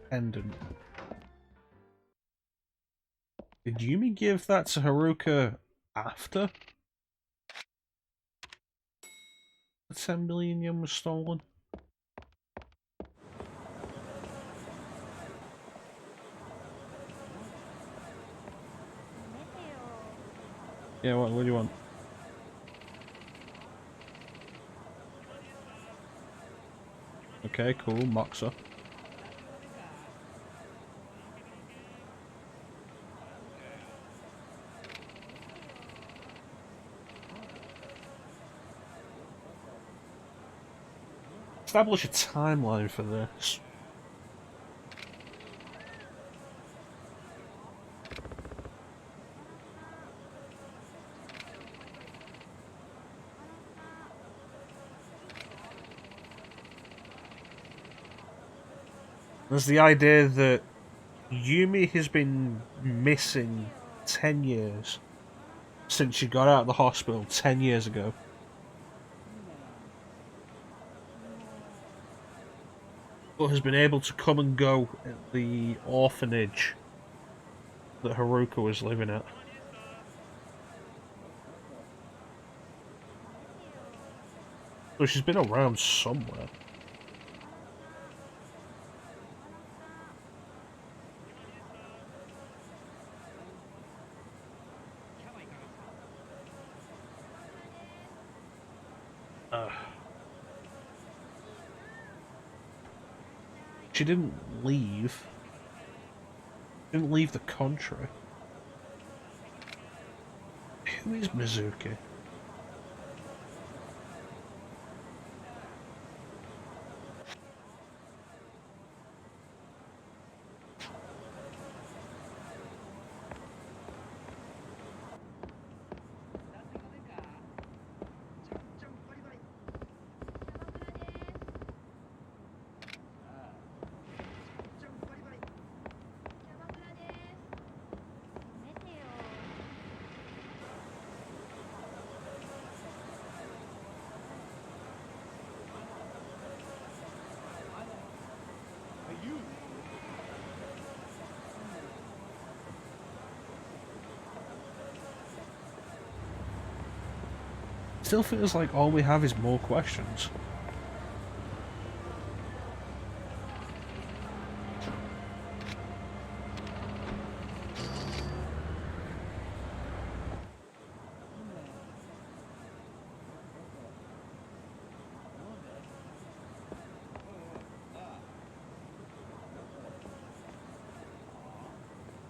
Pendant. Did Yumi give that to Haruka after the 10 million yen was stolen? Yeah, what do you want? Okay, cool, Moxa. Establish a timeline for this. There's the idea that Yumi has been missing 10 years since she got out of the hospital 10 years ago. But has been able to come and go at the orphanage that Haruka was living at. So she's been around somewhere. She didn't leave. Didn't leave the country. Who is Mizuki? Still feels like all we have is more questions.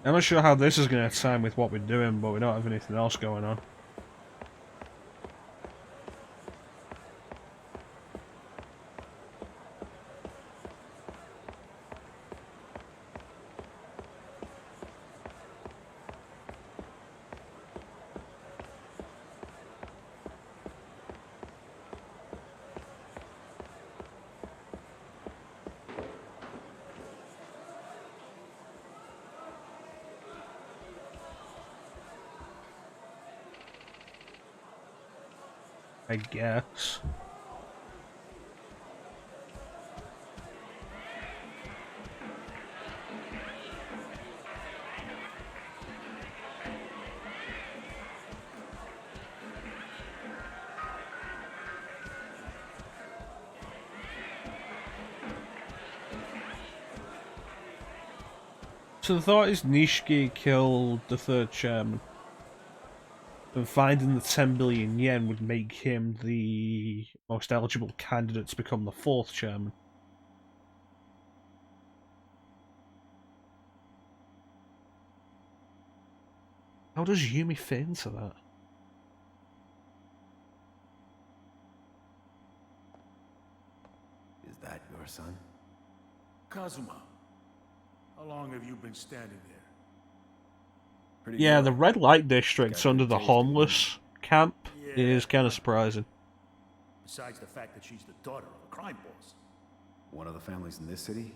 I'm not sure how this is going to time with what we're doing, but we don't have anything else going on. I guess. So the thought is Nishiki killed the third chairman. And finding the 10 billion yen would make him the most eligible candidate to become the fourth chairman. How does Yumi fit into that? Is that your son? Kazuma, how long have you been standing there? Pretty Yeah, good. the red light district's Got under good the taste, homeless camp Yeah. is kind of surprising. Besides the fact that she's the daughter of a crime boss. One of the families in this city?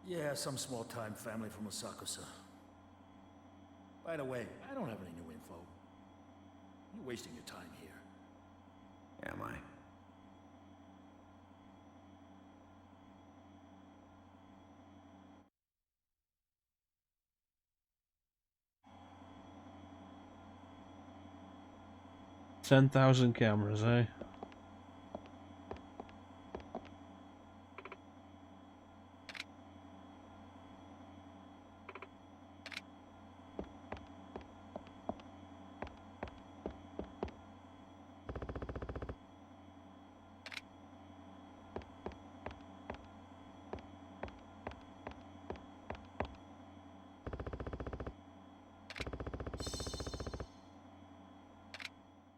Yeah, some small-time family from Asakusa. By the way, I don't have any new info. You're wasting your time here. Am I? $10,000 cameras, eh?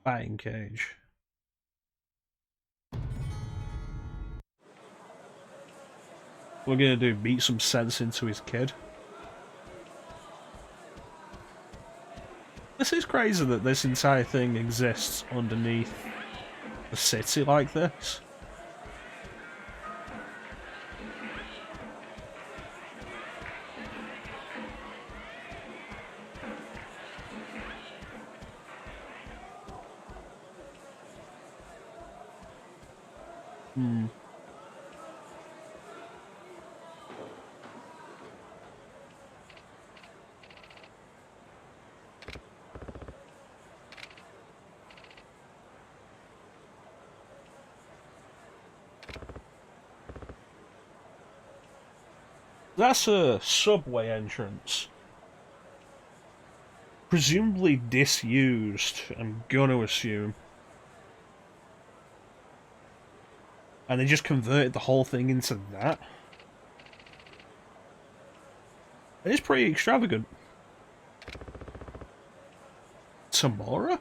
Batting cage. We're gonna do beat some sense into his kid. This is crazy that this entire thing exists underneath the city like this. That's a subway entrance. Presumably disused, I'm gonna assume. And they just converted the whole thing into that. It is pretty extravagant. Tamora?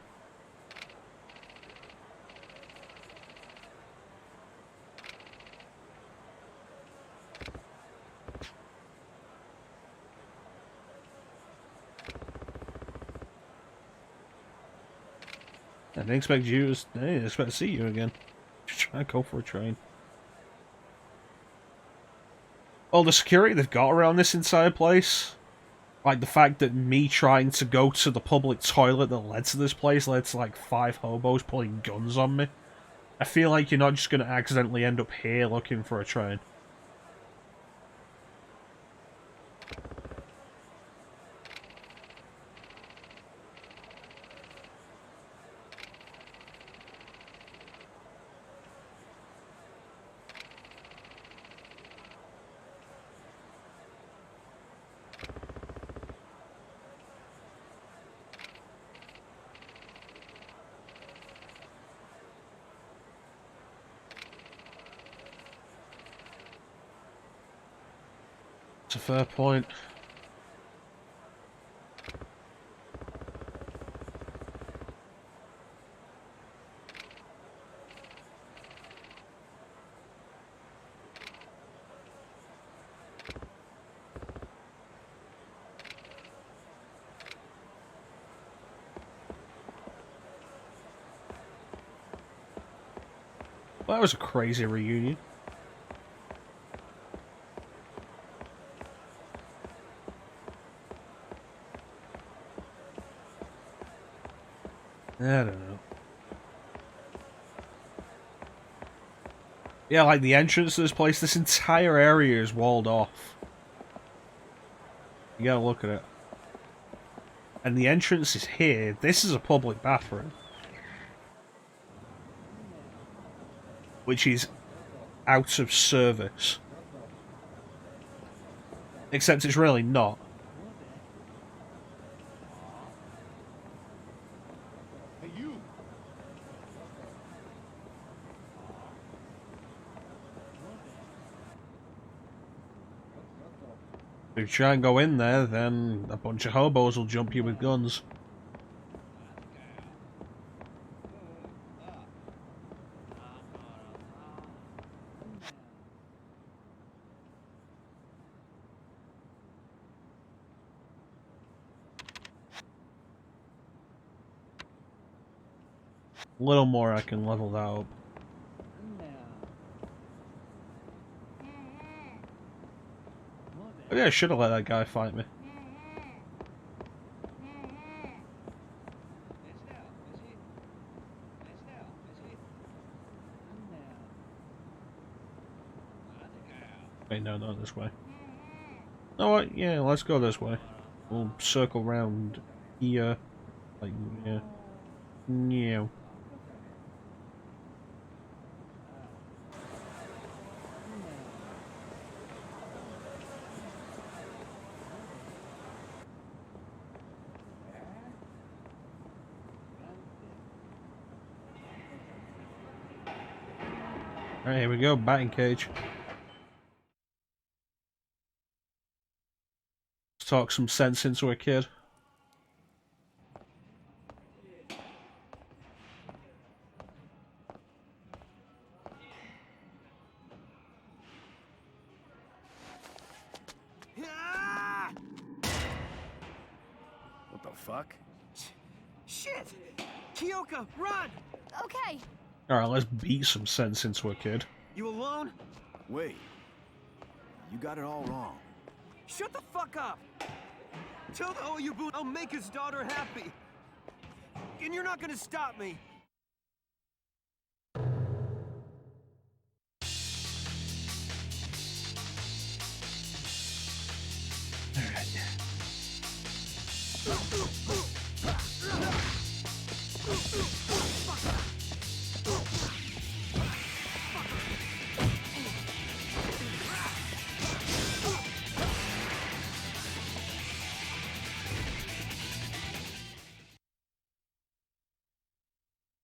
I didn't expect you to, I didn't expect to see you again. Just trying to go for a train. Oh, the security they've got around this entire place. Like the fact that me trying to go to the public toilet that led to this place led to like 5 hobos pulling guns on me. I feel like you're not just going to accidentally end up here looking for a train. It's a fair point. Well, that was a crazy reunion. I don't know. Yeah, like the entrance to this place, this entire area is walled off. You gotta look at it. And the entrance is here. This is a public bathroom. Which is out of service. Except it's really not. Hey, you! If you try and go in there, then a bunch of hobos will jump you with guns. A little more, I can level that up. Maybe I should have let that guy fight me. Wait, no, not this way. Oh, yeah, let's go this way. We'll circle round here. Like, yeah. Yeah. Alright, here we go, batting cage. Let's talk some sense into a kid. What the fuck? Shit! Kyoka, run! Okay. Alright, let's beat some sense into a kid. You alone? Wait. You got it all wrong. Shut the fuck up! Tell the Oyubu I'll make his daughter happy. And you're not gonna stop me.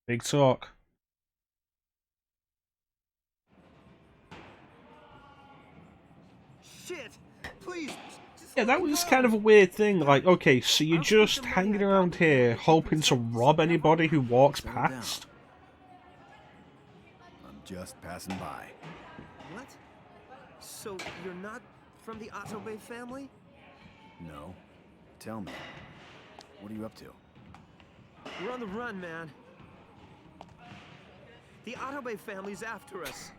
Big talk. Shit! Please! Yeah, that was kind of a weird thing. Like, okay, so you're just hanging around here hoping to rob anybody who walks past? I'm just passing by. What? So you're not from the Atabe family? No. Tell me. What are you up to? We're on the run, man. The Atabe family's after us.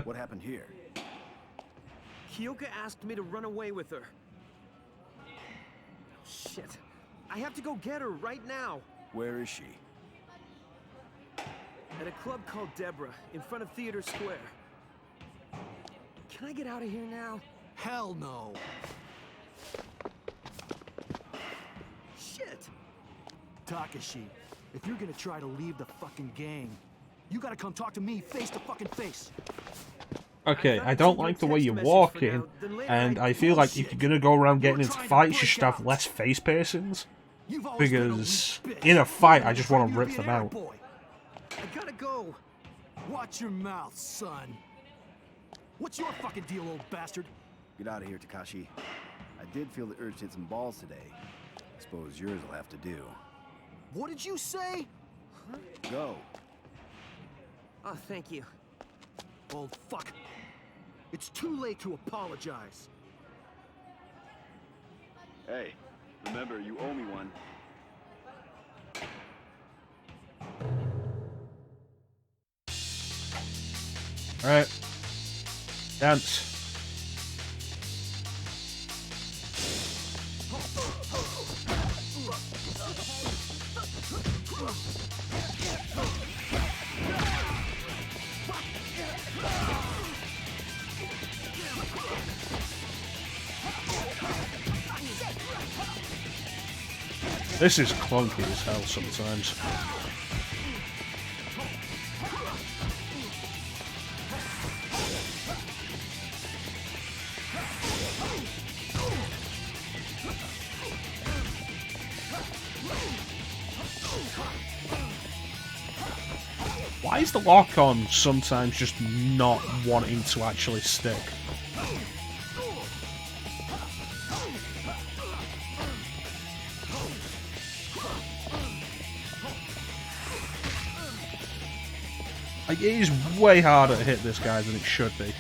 What happened here? Kyoka asked me to run away with her. Shit. I have to go get her right now. Where is she? At a club called Deborah, in front of Theater Square. Can I get out of here now? Hell no! Shit! Takashi, if you're gonna try to leave the fucking gang, you gotta come talk to me face to fucking face. Okay, I don't like the way you're walking, and I feel like if you're gonna go around getting into fights, you should have less face piercings. Because in a fight, I just want to rip them out. I gotta go. Watch your mouth, son. What's your fucking deal, old bastard? Get out of here, Takashi. I did feel the urge to hit some balls today. Suppose yours will have to do. What did you say? Go. Oh, thank you. Old fuck. It's too late to apologize. Hey, remember, you owe me one. Alright. Dance. This is clunky as hell sometimes. Why is the lock-on sometimes just not wanting to actually stick? Like, it is way harder to hit this guy than it should be.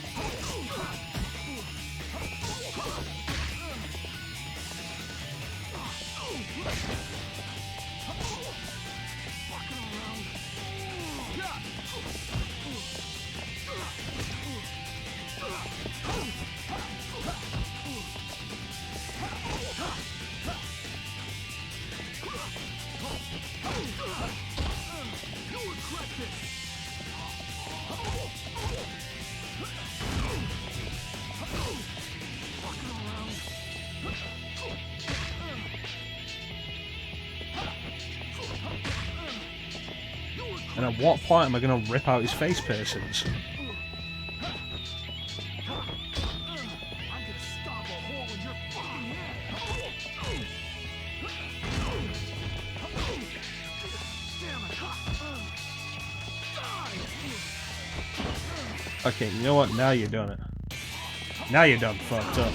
And at what point am I going to rip out his face piercings? Okay, you know what? Now you're done it. Now you're done fucked up.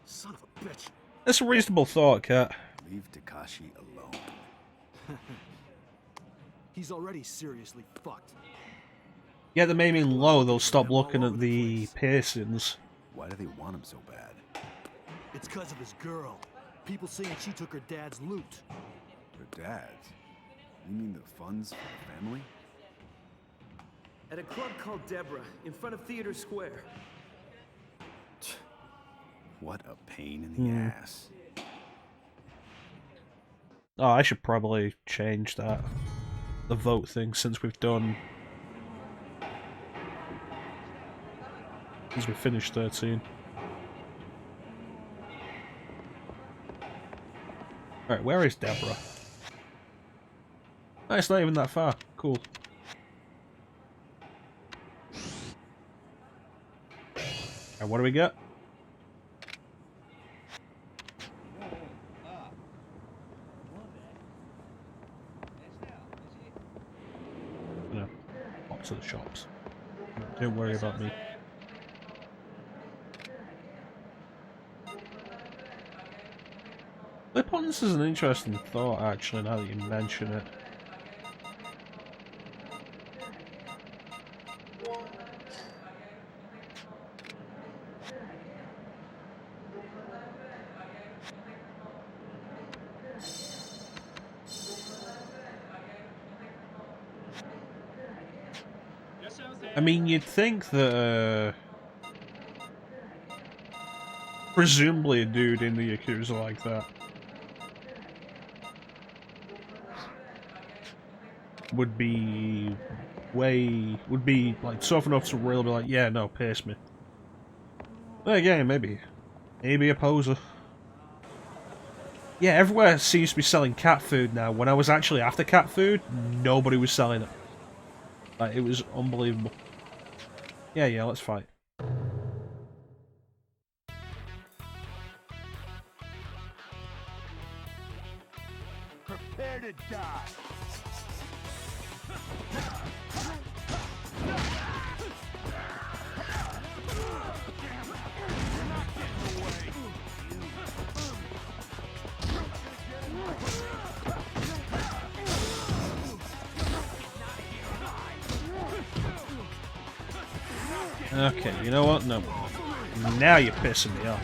Son of a bitch. That's a reasonable thought, Kat. Leave Takashi alone. He's already seriously fucked. Get them aiming low, they'll stop looking at the piercings. Why do they want him so bad? It's because of his girl. People saying she took her dad's loot. Her dad's? You mean the funds for the family? At a club called Deborah, in front of Theater Square. What a pain in the ass. Oh, I should probably change that. The vote thing, since we've done... Since we finished 13. Alright, where is Deborah? Oh, it's not even that far. Cool. And what do we get? No. Lots of the shops. Don't worry about me. This is an interesting thought, actually, now that you mention it. I mean, you'd think that, presumably a dude in the Yakuza like that would be like tough enough to really be like, yeah, no, pierce me. But again, maybe a poser. Yeah, everywhere seems to be selling cat food now. When I was actually after cat food, nobody was selling it. Like, it was unbelievable. Yeah, let's fight. Prepare to die. Okay, you know what? No. Now you're pissing me off.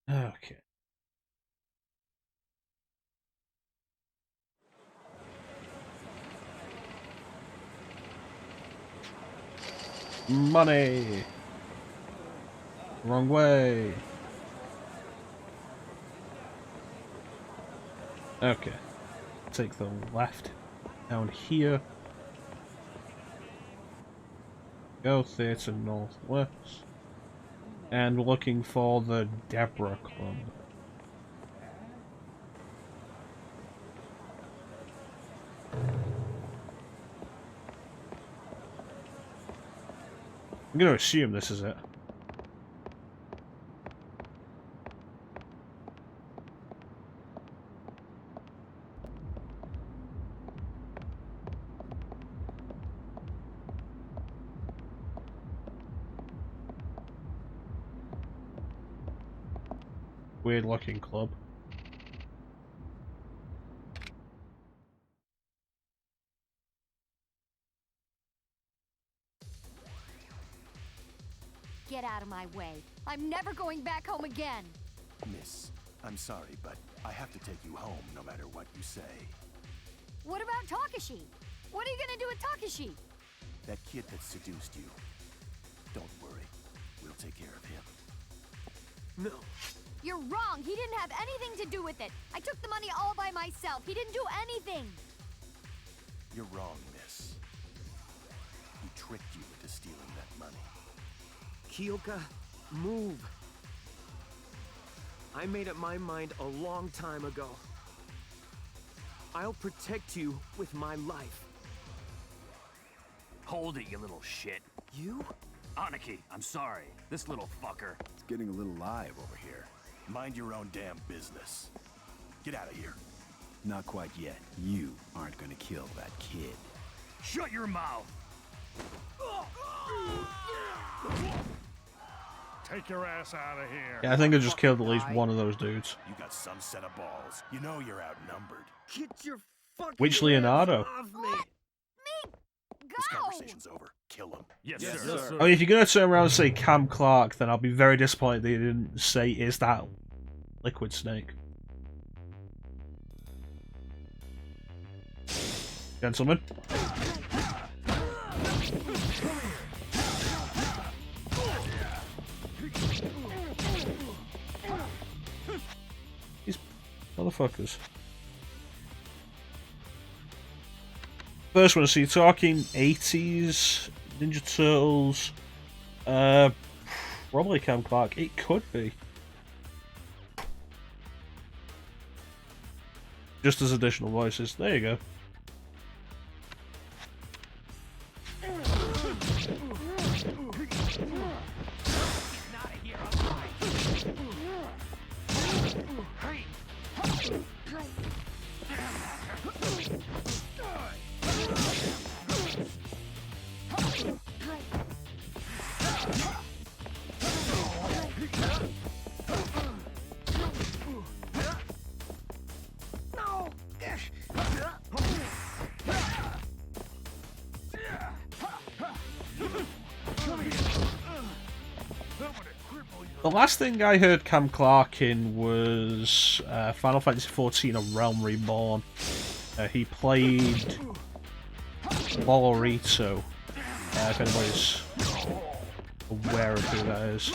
Okay. Money! Wrong way! Okay. Take the left down here. Go theatre northwest. And looking for the Deborah Club. I'm gonna assume this is it. Weird looking club. Get out of my way. I'm never going back home again. Miss, I'm sorry, but I have to take you home no matter what you say. What about Takashi? What are you gonna do with Takashi? That kid that seduced you. Don't worry. We'll take care of him. No. You're wrong. He didn't have anything to do with it. I took the money all by myself. He didn't do anything. You're wrong, miss. He tricked you into stealing that money. Kyoka, move. I made up my mind a long time ago. I'll protect you with my life. Hold it, you little shit. You? Aniki, I'm sorry. This little fucker. It's getting a little live over here. Mind your own damn business. Get out of here. Not quite yet. You aren't gonna kill that kid. Shut your mouth! Take your ass out of here. Yeah, I think I just killed at least one of those dudes. You got some set of balls. You know you're outnumbered. Get your fucking Which Leonardo? hands off me. This conversation's over. Kill him. Yes, sir. I mean, if you're gonna turn around and say Cam Clark, then I'll be very disappointed that you didn't say, is that Liquid Snake? Gentlemen. These motherfuckers. First one, so you're talking 80s Ninja Turtles, probably Cam Clark. It could be. Just as additional voices. There you go. The last thing I heard Cam Clark in was Final Fantasy XIV: A Realm Reborn. He played Lolorito, if anybody's aware of who that is.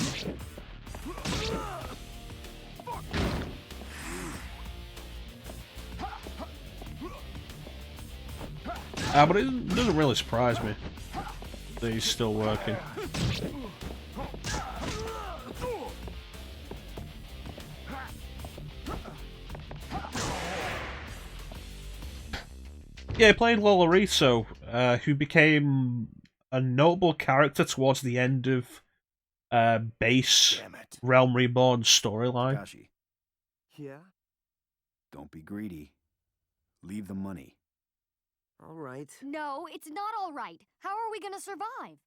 But it doesn't really surprise me that he's still working. Yeah, he played Lolorito, who became a notable character towards the end of base Realm Reborn storyline. Kakashi, Yeah? don't be greedy. Leave the money. All right. No, it's not all right. How are we gonna survive?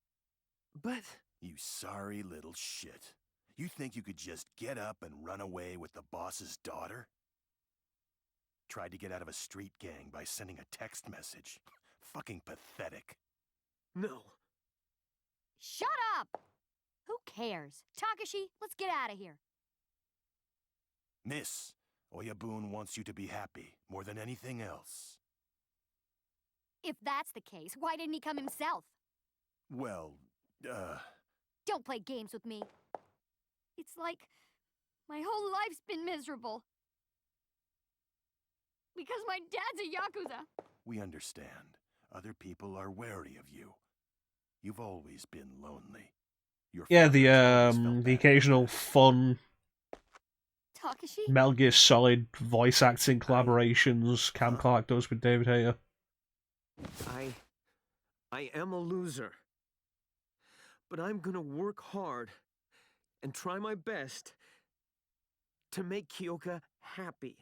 But... You sorry little shit. You think you could just get up and run away with the boss's daughter? Tried to get out of a street gang by sending a text message. Fucking pathetic. No. Shut up! Who cares? Takashi, let's get out of here. Miss, Oyabun wants you to be happy more than anything else. If that's the case, why didn't he come himself? Well, Don't play games with me. It's like my whole life's been miserable. Because my dad's a Yakuza. we understand. Other people are wary of you. You've always been lonely. Your Yeah, father has always felt the occasional fun Takashi? Metal Gear Solid voice acting collaborations Cam Clark does with David Hayter. I am a loser. But I'm gonna work hard and try my best to make Kyoka happy.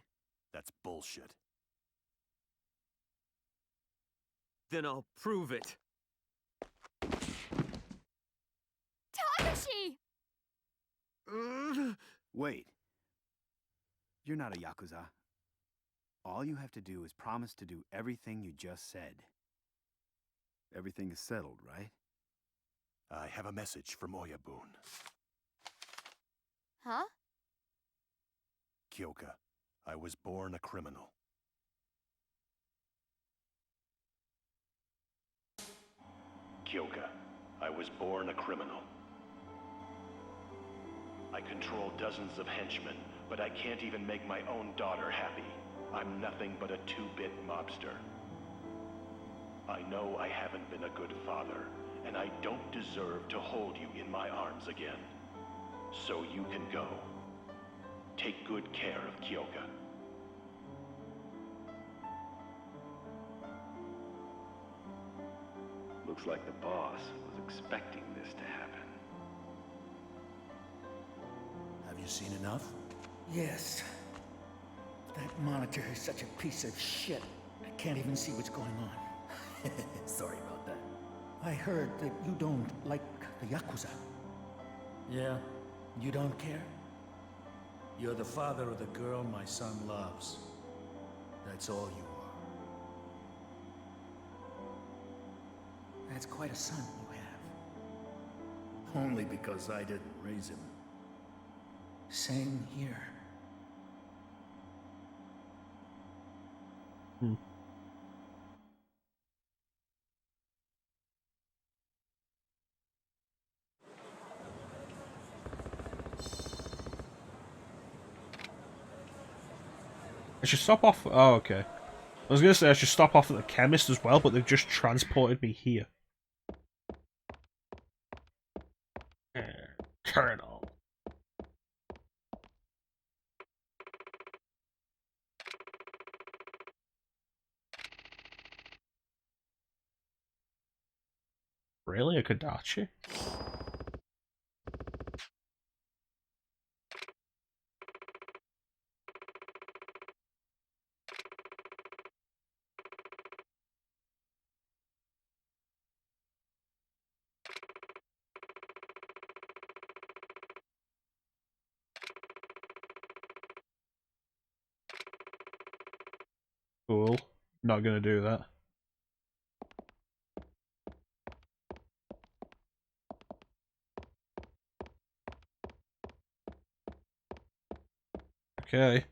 That's bullshit. Then I'll prove it. Takashi! Wait. You're not a Yakuza. All you have to do is promise to do everything you just said. Everything is settled, right? I have a message from Oyabun. Huh? Kyoka, I was born a criminal. Kyoka, I was born a criminal. I control dozens of henchmen, but I can't even make my own daughter happy. I'm nothing but a two-bit mobster. I know I haven't been a good father, and I don't deserve to hold you in my arms again. So you can go. Take good care of Kyoka. Looks like the boss was expecting this to happen. Have you seen enough? Yes. That monitor is such a piece of shit. I can't even see what's going on. Sorry about that. I heard that you don't like the Yakuza. Yeah? You don't care? You're the father of the girl my son loves. That's all you are. That's quite a son you have. Only because I didn't raise him. Same here. I should stop off. Oh, okay. I was gonna say I should stop off at the chemist as well, but they've just transported me here. Colonel. Really, a Kodachi? Cool. Not gonna do that. Okay.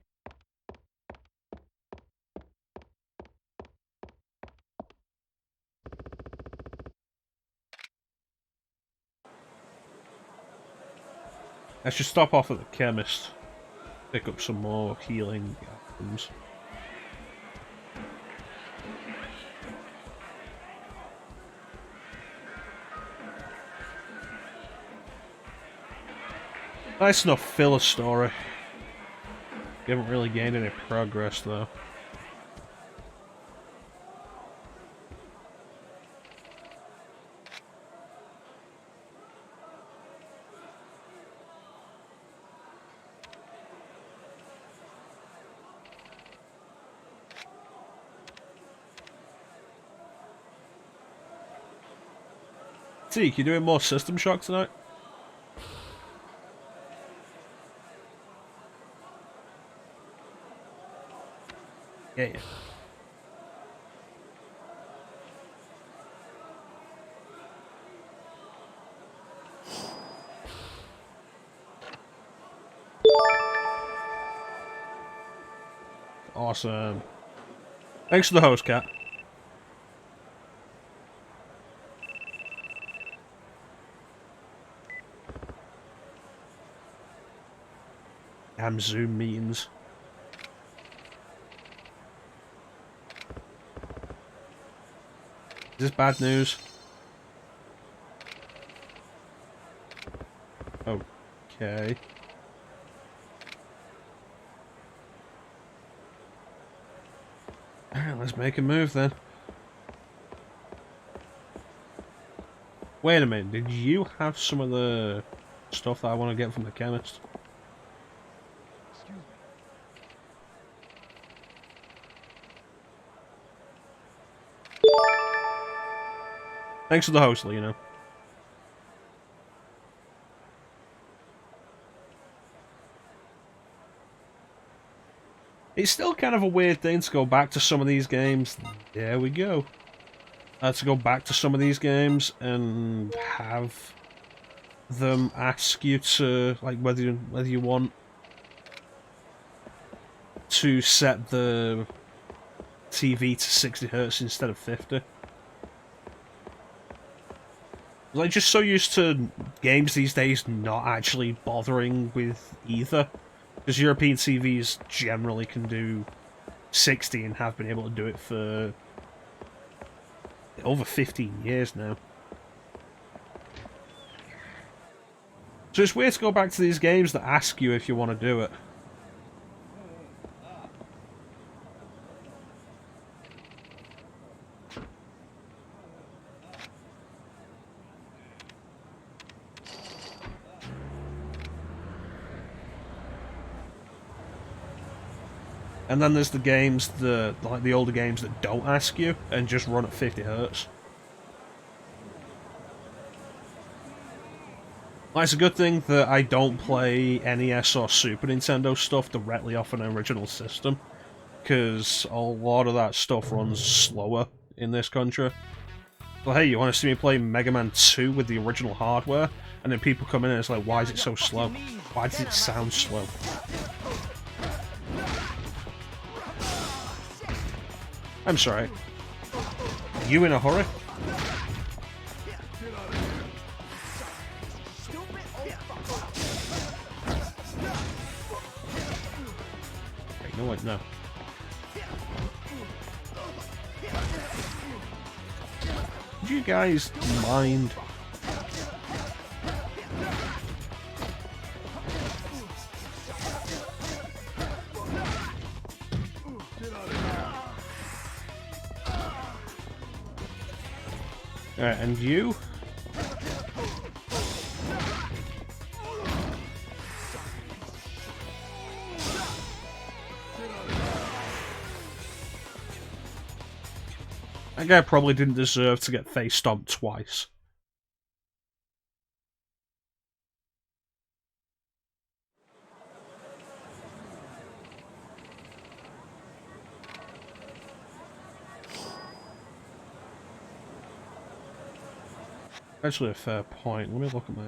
I should stop off at the chemist. Pick up some more healing items. Nice enough filler story. You haven't really gained any progress though. Teak, you doing more System Shock tonight? Yeah. Awesome. Thanks for the host, Cat. Damn Zoom meetings. Is this bad news? Okay. Alright, let's make a move then. Wait a minute, did you have some of the stuff that I want to get from the chemist? Thanks for the host, Lino. It's still kind of a weird thing to go back to some of these games. There we go. To go back to some of these games and have them ask you to, like, whether you want to set the TV to 60 Hz instead of 50. Like, just so used to games these days not actually bothering with either. Because European TVs generally can do 60 and have been able to do it for over 15 years now. So it's weird to go back to these games that ask you if you want to do it. And then there's the games, like the older games that don't ask you and just run at 50 Hz. Like, it's a good thing that I don't play NES or Super Nintendo stuff directly off an original system, because a lot of that stuff runs slower in this country. Well, hey, you want to see me play Mega Man 2 with the original hardware? And then people come in and it's like, why is it so slow? Why does it sound slow? I'm sorry. You in a hurry? Okay, no, wait, no. Do you guys mind? Alright, and you? That guy probably didn't deserve to get face stomped twice. Actually, a fair point. Let me look at my...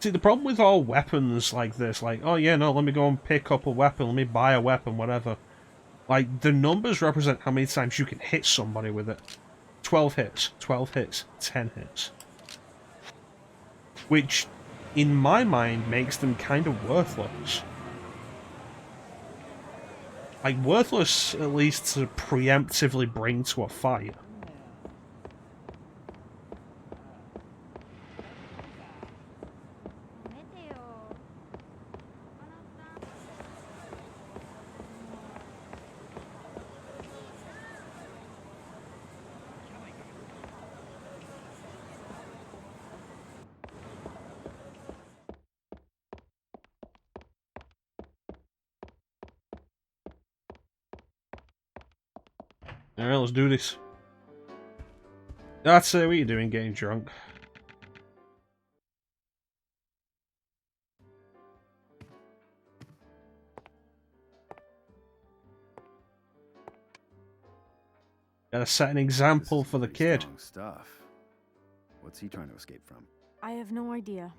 See, the problem with all weapons like this, like, oh yeah, no, let me go and pick up a weapon, let me buy a weapon, whatever. Like, the numbers represent how many times you can hit somebody with it. 12 hits, 12 hits, 10 hits. Which, in my mind, makes them kind of worthless. Like, worthless, at least, to preemptively bring to a fight. Alright, let's do this. That's what you doing, getting drunk. Gotta set an example for the kid. Strong stuff. What's he trying to escape from? I have no idea.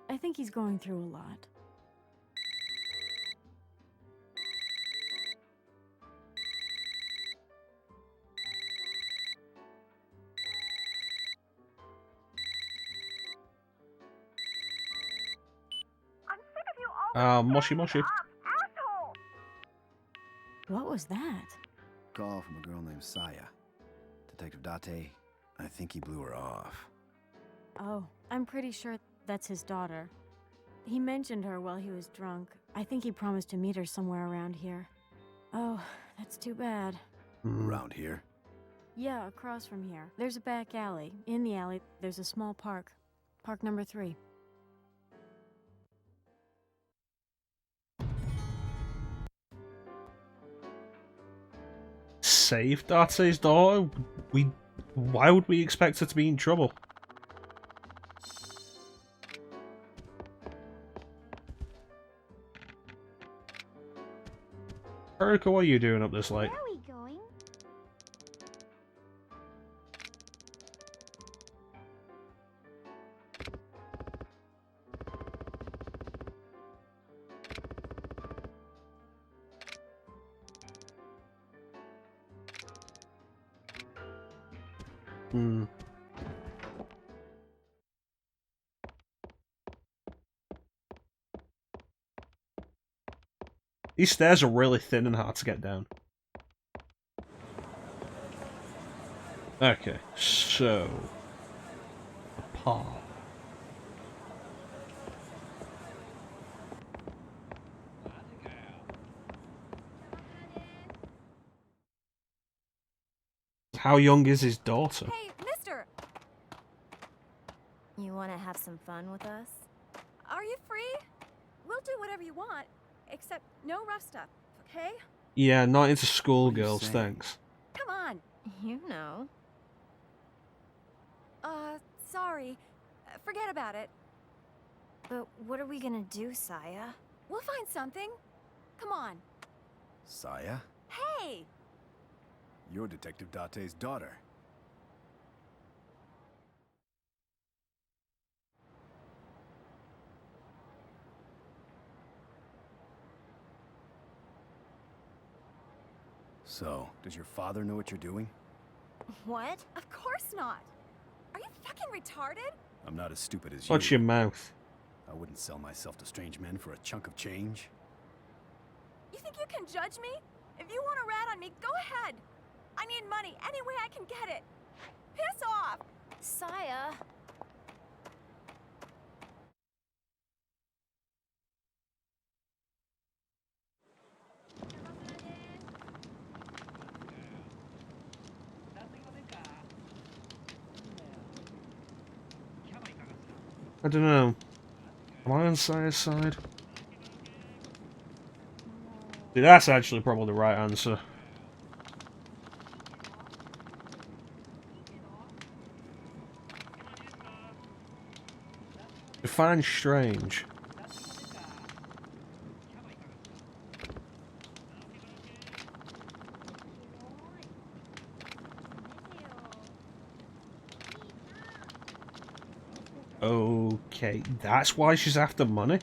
I think he's going through a lot. Moshi Moshi. What was that? Call from a girl named Saya. Detective Date, I think he blew her off. Oh, I'm pretty sure that's his daughter. He mentioned her while he was drunk. I think he promised to meet her somewhere around here. Oh, that's too bad. Around here? Yeah, across from here. There's a back alley. In the alley, there's a small park. Park number 3. Save Date's daughter? Why would we expect her to be in trouble? Haruka, what are you doing up this late? Where are we going? These stairs are really thin and hard to get down. Okay, so... a path. How young is his daughter? Hey, mister! You want to have some fun with us? Are you free? We'll do whatever you want, except no rough stuff, okay? Yeah, not into schoolgirls, thanks. Come on. You know. Sorry. Forget about it. But what are we gonna do, Saya? We'll find something. Come on. Saya? Hey! You're Detective Date's daughter. So, does your father know what you're doing? What? Of course not. Are you fucking retarded? I'm not as stupid as you. Watch your mouth. I wouldn't sell myself to strange men for a chunk of change. You think you can judge me? If you want to rat on me, go ahead. I need money any way I can get it. Piss off! Saya. I don't know. Am I on Saya's side? Dude, that's actually probably the right answer. Define strange. Okay, that's why she's after money?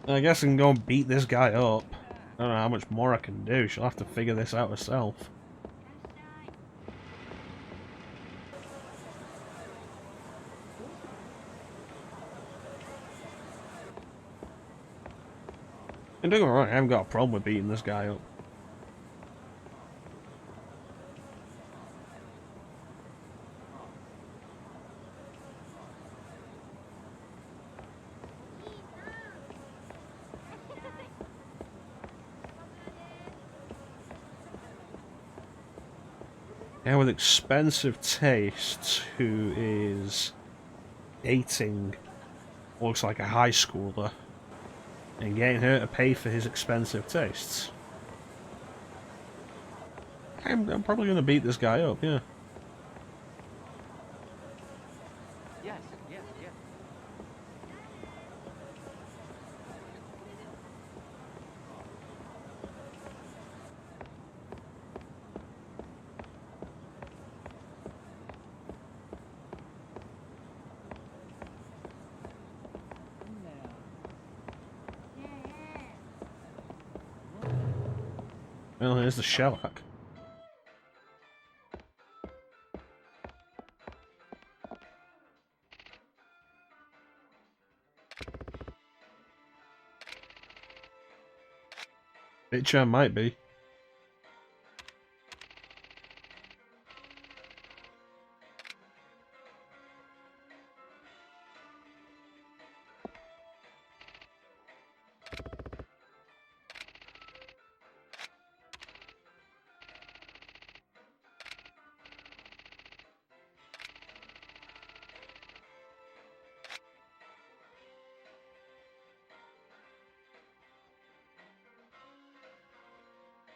I guess I can go and beat this guy up. I don't know how much more I can do. She'll have to figure this out herself. And don't get me wrong, I haven't got a problem with beating this guy up. Now with expensive taste, who is dating, looks like a high schooler, and getting her to pay for his expensive tastes. I'm probably going to beat this guy up, yeah. Yes, yes, yes. Well, here's the shellac. Bitch, I might be.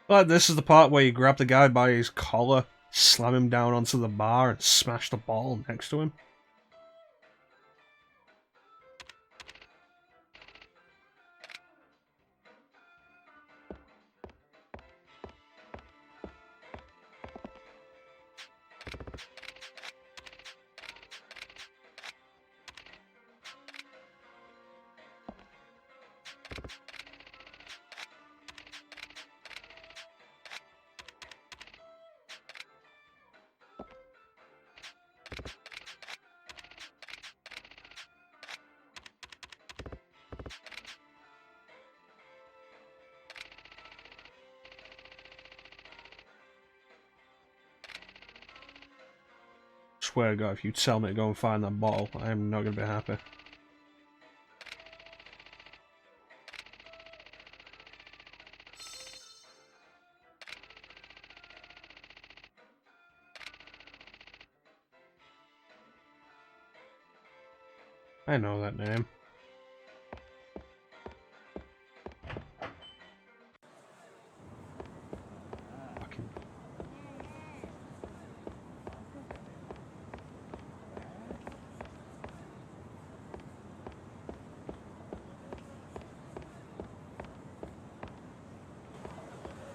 But this is the part where you grab the guy by his collar, slam him down onto the bar, and smash the bottle next to him. Swear to God, if you tell me to go and find that bottle, I am not going to be happy. I know that name. Fucking...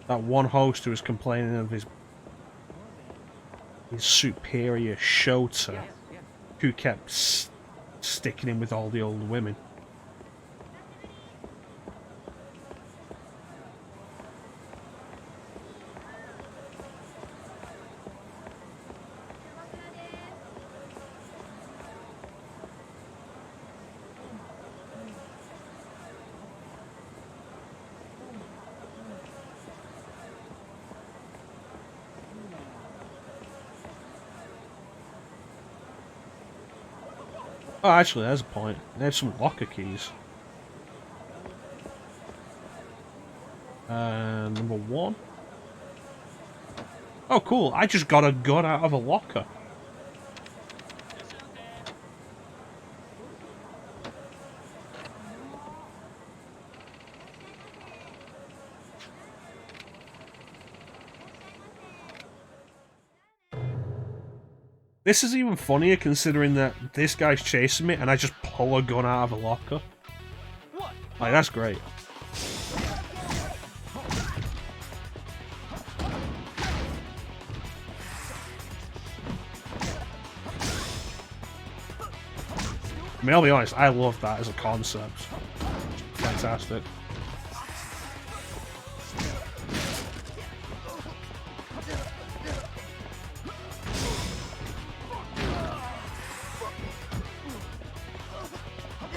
That one host who was complaining of his superior Shota, who kept sticking in with all the old women. Oh, actually, there's a point. They have some locker keys. Number 1. Oh, cool. I just got a gun out of a locker. This is even funnier considering that this guy's chasing me and I just pull a gun out of a locker. Like, that's great. I mean, I'll be honest, I love that as a concept. Fantastic.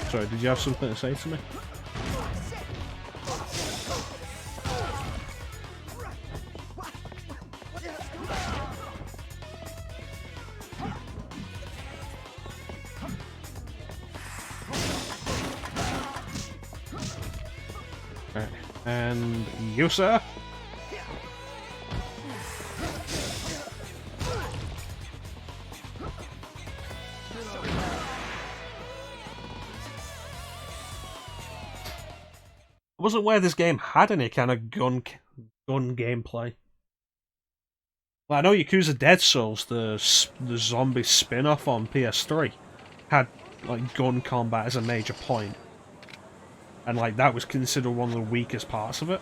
Sorry, did you have something to say to me? Right. And you, sir? wasn't aware this game had any kind of gun gameplay. Well, I know Yakuza Dead Souls, the zombie spin-off on PS3, had like gun combat as a major point, and like that was considered one of the weakest parts of it.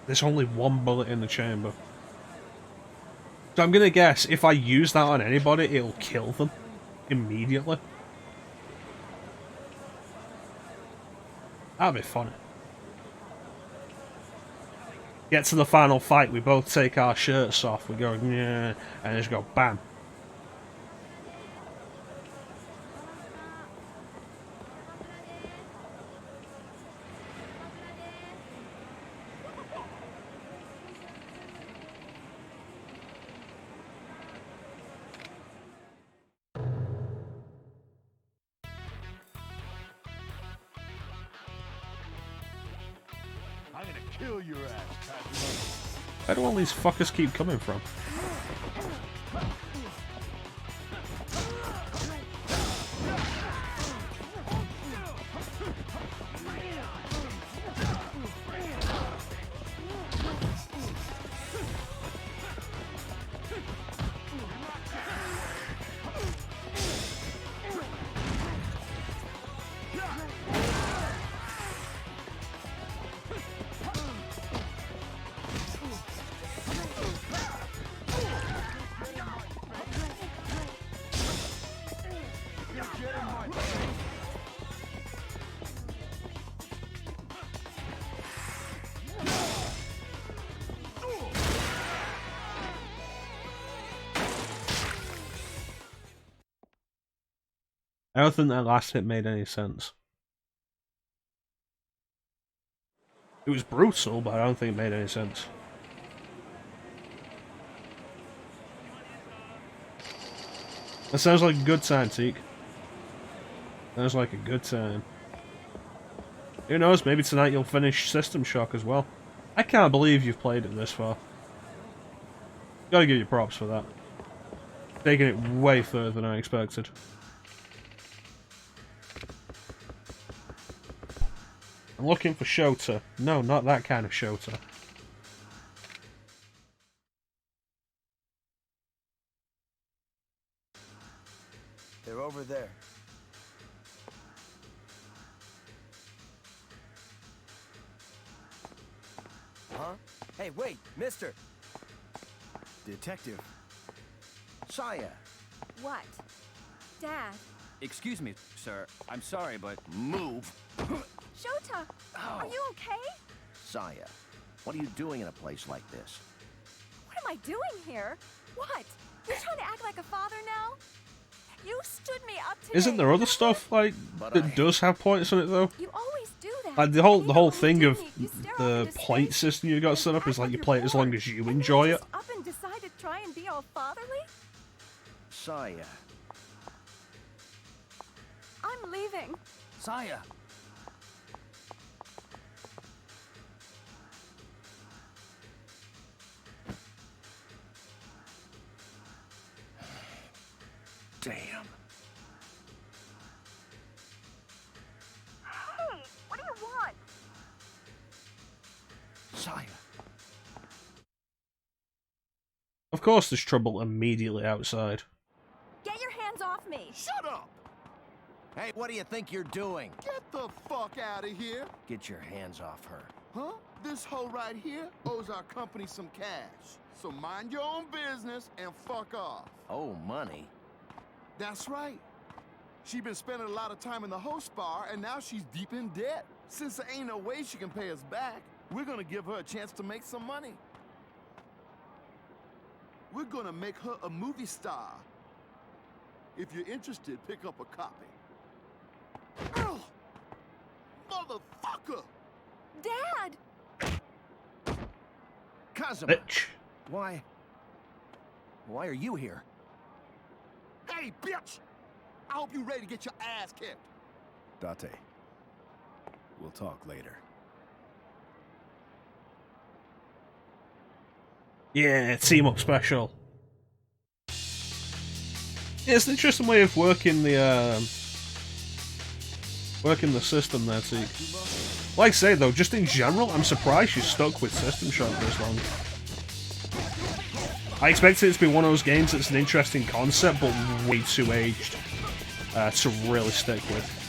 There's only one bullet in the chamber. So I'm gonna guess if I use that on anybody, it'll kill them immediately. That'd be funny. Get to the final fight, we both take our shirts off, we go, yeah, and just go, bam. I'm gonna kill your ass, Kazuma. Where do all these fuckers keep coming from? I don't think that last hit made any sense. It was brutal, but I don't think it made any sense. That sounds like a good time, Teak. Sounds like a good time. Who knows, maybe tonight you'll finish System Shock as well. I can't believe you've played it this far. Gotta give you props for that. Taking it way further than I expected. I'm looking for Shota. No, not that kind of Shota. They're over there. Huh? Hey, wait, mister! Detective. Saya! What? Dad. Excuse me, sir. I'm sorry, but... Move! Shota! Are you okay? Saya, what are you doing in a place like this? What am I doing here? What? You're trying to act like a father now? You stood me up today. Isn't there other stuff like that does have points on it though? You always do that. Like the whole thing of the point system you got set up is like you play it as long as you enjoy it. Up and decide to try and be all fatherly? Saya. I'm leaving. Saya! Damn. Hey, what do you want? Saya. Of course there's trouble immediately outside. Get your hands off me. Shut up! Hey, what do you think you're doing? Get the fuck out of here! Get your hands off her. Huh? This hoe right here owes our company some cash. So mind your own business and fuck off. Oh, money? That's right. She been spending a lot of time in the host bar, and now she's deep in debt. Since there ain't no way she can pay us back, we're gonna give her a chance to make some money. We're gonna make her a movie star. If you're interested, pick up a copy. Ugh! Motherfucker! Dad! Kazuma! Bitch. Why are you here? Hey, bitch! I hope you're ready to get your ass kicked. Date. We'll talk later. Yeah, team up special. Yeah, it's an interesting way of working the system there, Teak. Like I say though, just in general, I'm surprised you stuck with System Shock this long. I expected it to be one of those games that's an interesting concept, but way too aged to really stick with.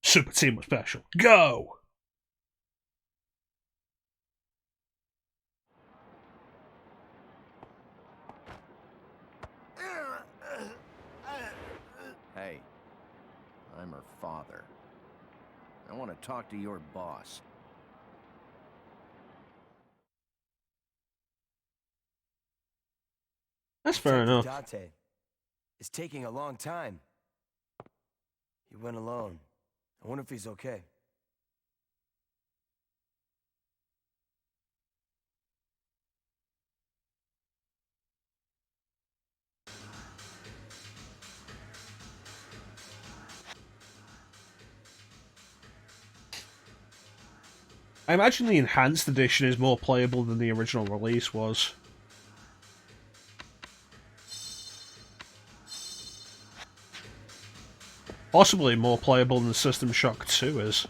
Super Team Special. Go! Hey, I'm her father. I want to talk to your boss. That's fair enough. Date. It's taking a long time. He went alone. I wonder if he's okay. I imagine the enhanced edition is more playable than the original release was. Possibly more playable than System Shock 2 is.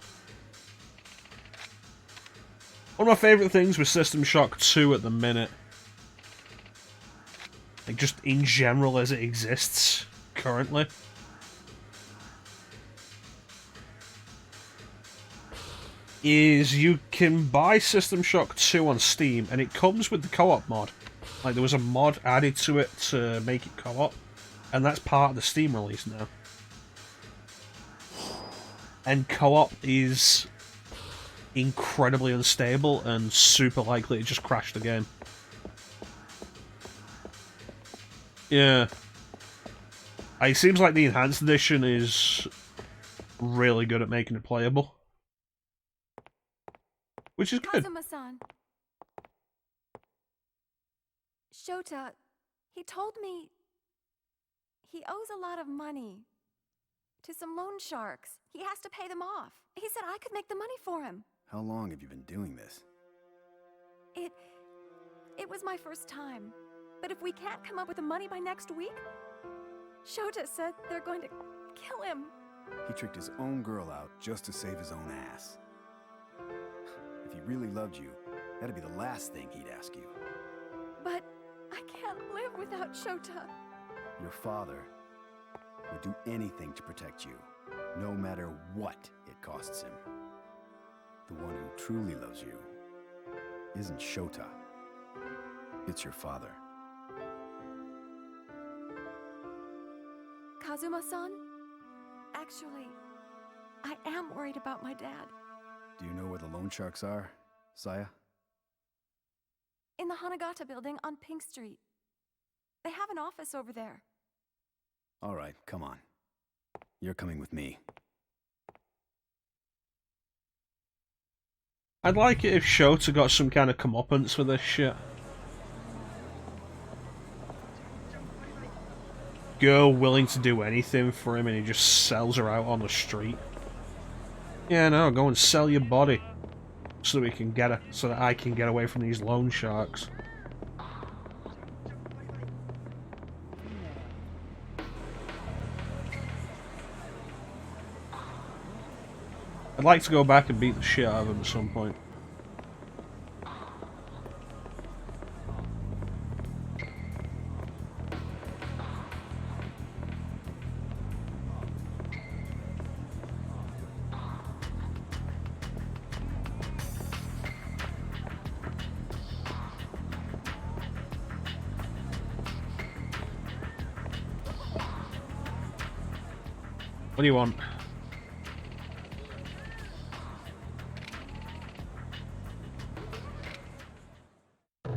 One of my favourite things with System Shock 2 at the minute, like just in general as it exists currently, is you can buy System Shock 2 on Steam and it comes with the co-op mod. Like there was a mod added to it to make it co-op, and that's part of the Steam release now. And co-op is incredibly unstable and super likely to just crash the game. Yeah. It seems like the enhanced edition is really good at making it playable. Which is good. Kazuma-san. Shota, he told me he owes a lot of money to some loan sharks. He has to pay them off. He said I could make the money for him. How long have you been doing this? It was my first time. But if we can't come up with the money by next week, Shota said they're going to kill him. He tricked his own girl out just to save his own ass. If he really loved you, that'd be the last thing he'd ask you. But I can't live without Shota. Your father would do anything to protect you, no matter what it costs him. The one who truly loves you isn't Shota. It's your father. Kazuma-san? Actually, I am worried about my dad. Do you know where the loan sharks are, Saya? In the Hanagata building on Pink Street. They have an office over there. All right, come on. You're coming with me. I'd like it if Shota got some kind of comeuppance for this shit. Girl willing to do anything for him and he just sells her out on the street. Yeah, no, go and sell your body so that we can get her, so that I can get away from these loan sharks. I'd like to go back and beat the shit out of him at some point. What do you want?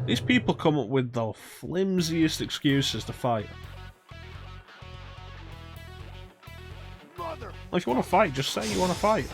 These people come up with the flimsiest excuses to fight. Well, if you want to fight, just say you want to fight.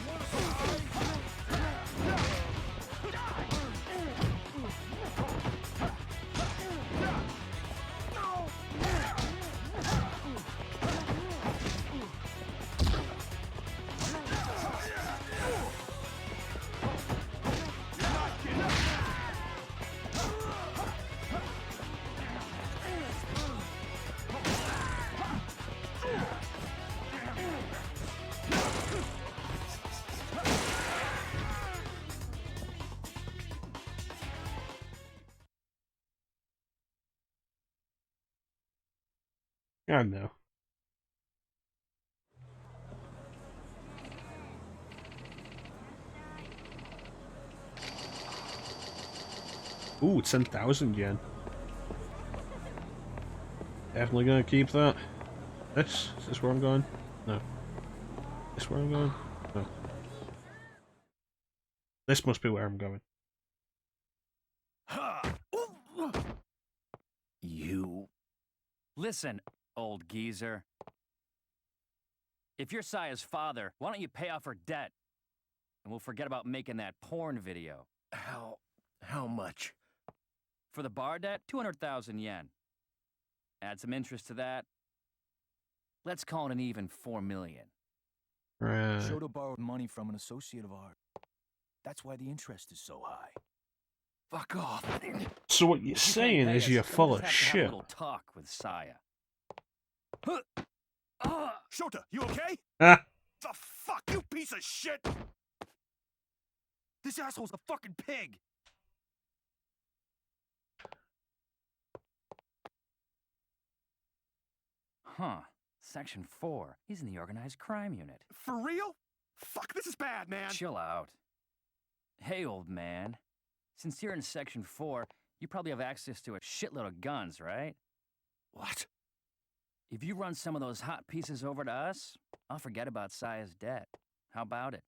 I know. Ooh, 10,000 yen. Definitely gonna keep that. This? Is this where I'm going? No. This where I'm going? No. This must be where I'm going. You. Listen, old geezer. If you're Saya's father, why don't you pay off her debt? And we'll forget about making that porn video. How much? For the bar debt, 200,000 yen. Add some interest to that. Let's call it an even 4 million. Right. Shota borrowed money from an associate of ours. That's why the interest is so high. Fuck off. So what you're saying is you're full of shit. Have a little talk with Saya. Shota, you okay? Ah. The fuck, you piece of shit! This asshole's a fucking pig! Huh. Section 4. He's in the organized crime unit. For real? Fuck, this is bad, man! Chill out. Hey, old man. Since you're in Section 4, you probably have access to a shitload of guns, right? What? If you run some of those hot pieces over to us, I'll forget about Saya's debt. How about it?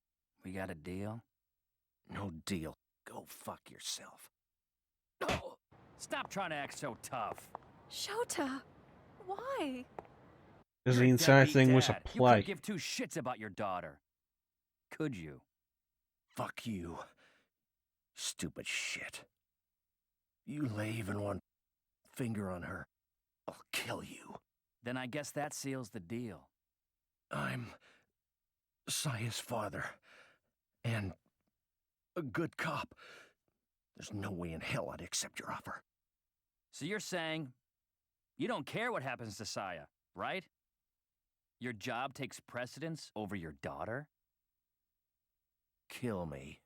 We got a deal? No deal. Go fuck yourself. Oh, stop trying to act so tough. Shota, why? Because the entire thing was a You play. couldn't give two shits about your daughter. Could you? Fuck you. Stupid shit. You lay even one finger on her, I'll kill you. Then I guess that seals the deal. I'm Saya's father. And a good cop. There's no way in hell I'd accept your offer. So you're saying you don't care what happens to Saya, right? Your job takes precedence over your daughter? Kill me.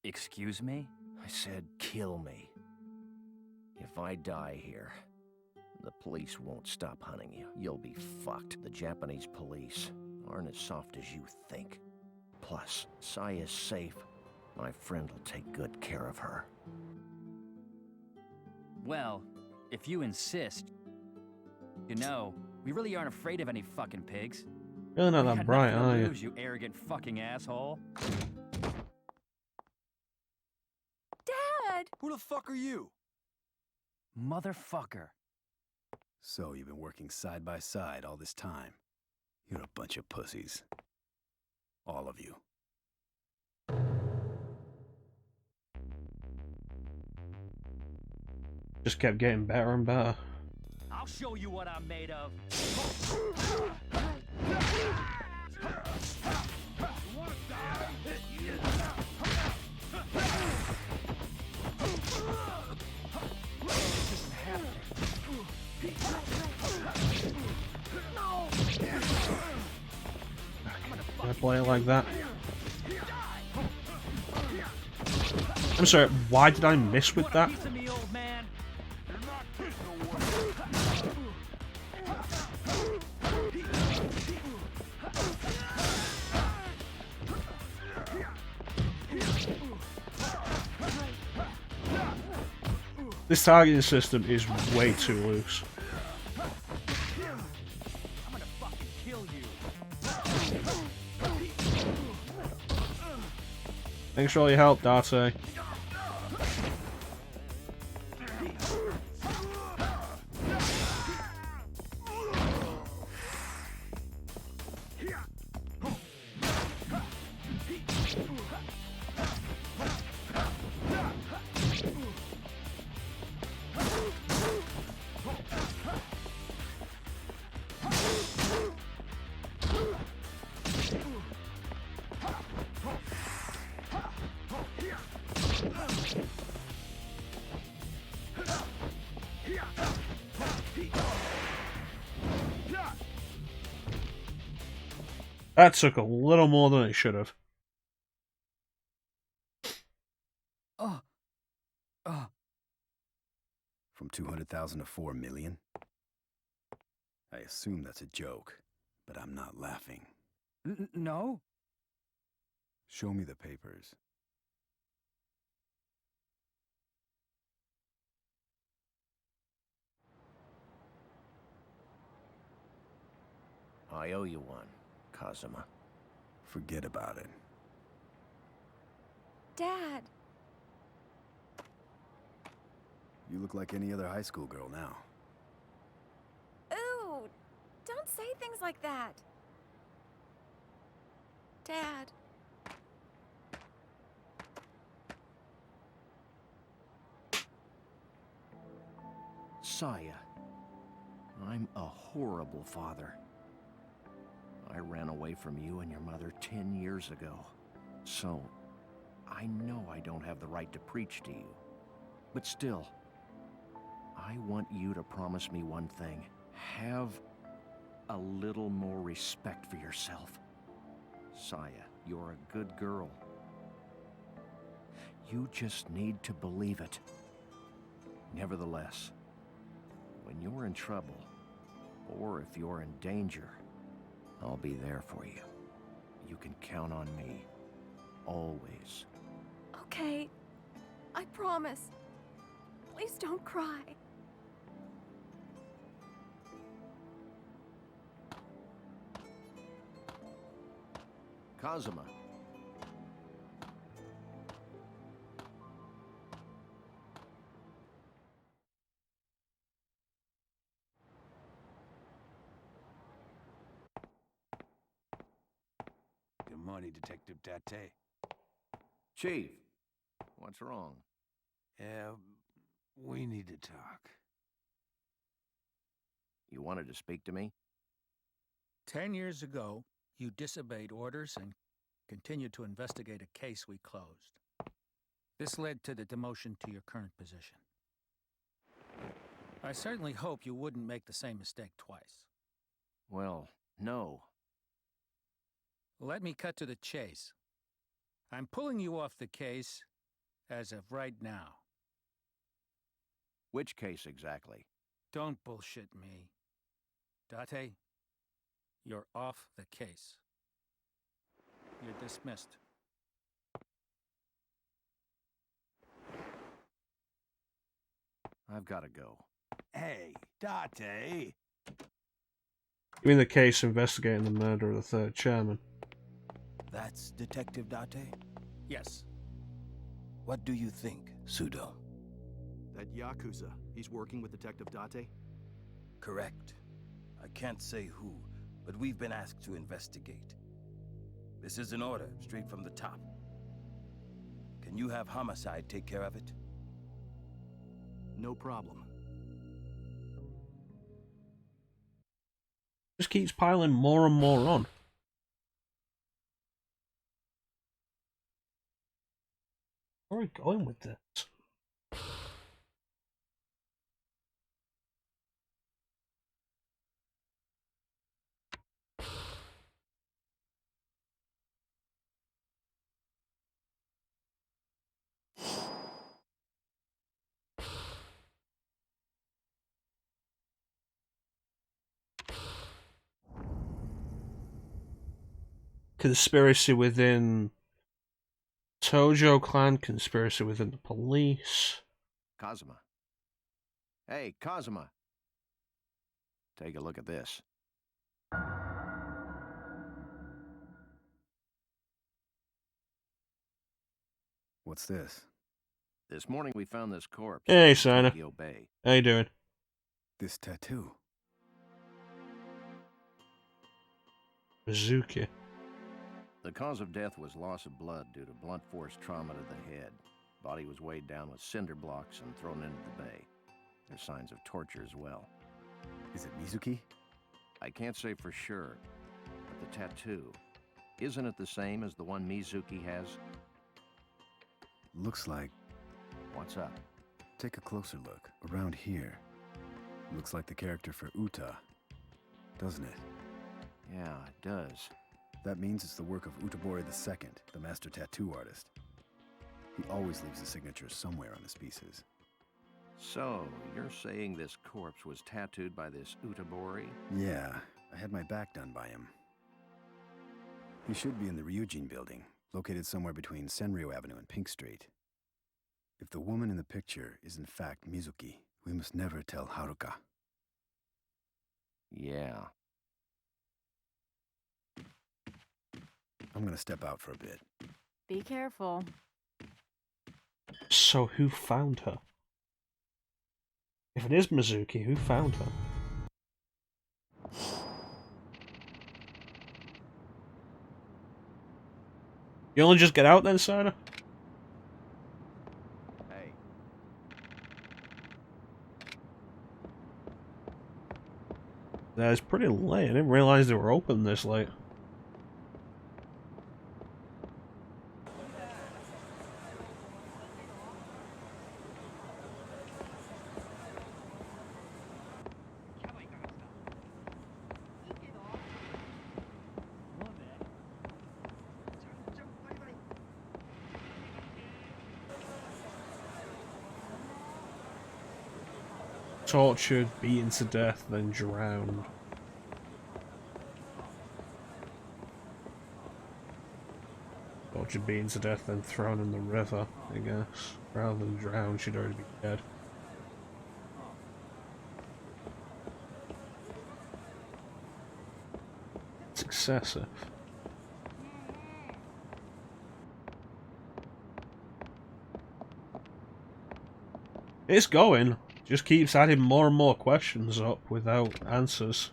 Excuse me? I said kill me. If I die here, the police won't stop hunting you. You'll be fucked. The Japanese police aren't as soft as you think. Plus, Saya's safe. My friend will take good care of her. Well, if you insist. You know, we really aren't afraid of any fucking pigs. Really not We that got bright, nothing to are you? lose, you arrogant fucking asshole. Dad! Who the fuck are you? Motherfucker. So you've been working side by side all this time. You're a bunch of pussies. All of you. Just kept getting better and better. I'll show you what I'm made of. Can I play it like that? I'm sorry, why did I miss with that? This targeting system is way too loose. I'm gonna fucking kill you. Thanks for all your help, Date. That took a little more than it should have. From 200,000 to 4 million? I assume that's a joke, but I'm not laughing. No? Show me the papers. I owe you one, Kazuma. Forget about it. Dad. You look like any other high school girl now. Ooh, don't say things like that. Dad. Saya, I'm a horrible father. I ran away from you and your mother 10 years ago. So, I know I don't have the right to preach to you. But still, I want you to promise me one thing. Have a little more respect for yourself. Saya, you're a good girl. You just need to believe it. Nevertheless, when you're in trouble, or if you're in danger, I'll be there for you. You can count on me. Always. Okay. I promise. Please don't cry. Kazuma. Good morning, Detective Date. Chief, what's wrong? Yeah, we need to talk. You wanted to speak to me? 10 years ago, you disobeyed orders and continued to investigate a case we closed. This led to the demotion to your current position. I certainly hope you wouldn't make the same mistake twice. Well, no. Let me cut to the chase. I'm pulling you off the case as of right now. Which case exactly? Don't bullshit me. Date, you're off the case. You're dismissed. I've got to go. Hey, Date! You mean the case investigating the murder of the third chairman? That's Detective Date? Yes. What do you think, Pseudo? That Yakuza, he's working with Detective Date? Correct. I can't say who, but we've been asked to investigate. This is an order, straight from the top. Can you have Homicide take care of it? No problem. Just keeps piling more and more on. Where are we going with this? Conspiracy within Tojo clan, conspiracy within the police. Kazuma. Hey, Kazuma. Take a look at this. What's this? This morning we found this corpse. Hey, in Sana. Tokyo Bay. How you doing? This tattoo. Mizuki. The cause of death was loss of blood due to blunt force trauma to the head. Body was weighed down with cinder blocks and thrown into the bay. There's signs of torture as well. Is it Mizuki? I can't say for sure, but the tattoo, isn't it the same as the one Mizuki has? Looks like... What's up? Take a closer look. Around here. Looks like the character for Uta, doesn't it? Yeah, it does. That means it's the work of Utabori II, the master tattoo artist. He always leaves a signature somewhere on his pieces. So, you're saying this corpse was tattooed by this Utabori? Yeah, I had my back done by him. He should be in the Ryujin building, located somewhere between Senryo Avenue and Pink Street. If the woman in the picture is in fact Mizuki, we must never tell Haruka. Yeah. I'm gonna step out for a bit. Be careful. So who found her? If it is Mizuki, who found her? You only just get out then, Sana? Hey. That's pretty late. I didn't realize they were open this late. Tortured, beaten to death, then drowned. Tortured, beaten to death, then thrown in the river, I guess. Rather than drowned, she'd already be dead. It's excessive. It's going. Just keeps adding more and more questions up without answers.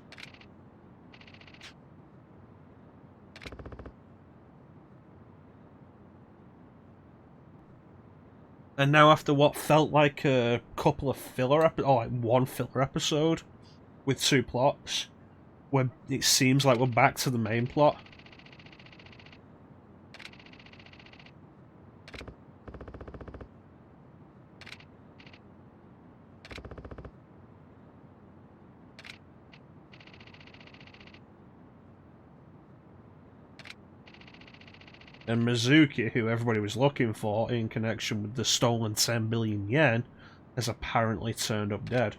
And now after what felt like a couple of filler or like one filler episode with 2 plots, where it seems like we're back to the main plot. And Mizuki, who everybody was looking for in connection with the stolen 10 billion yen, has apparently turned up dead.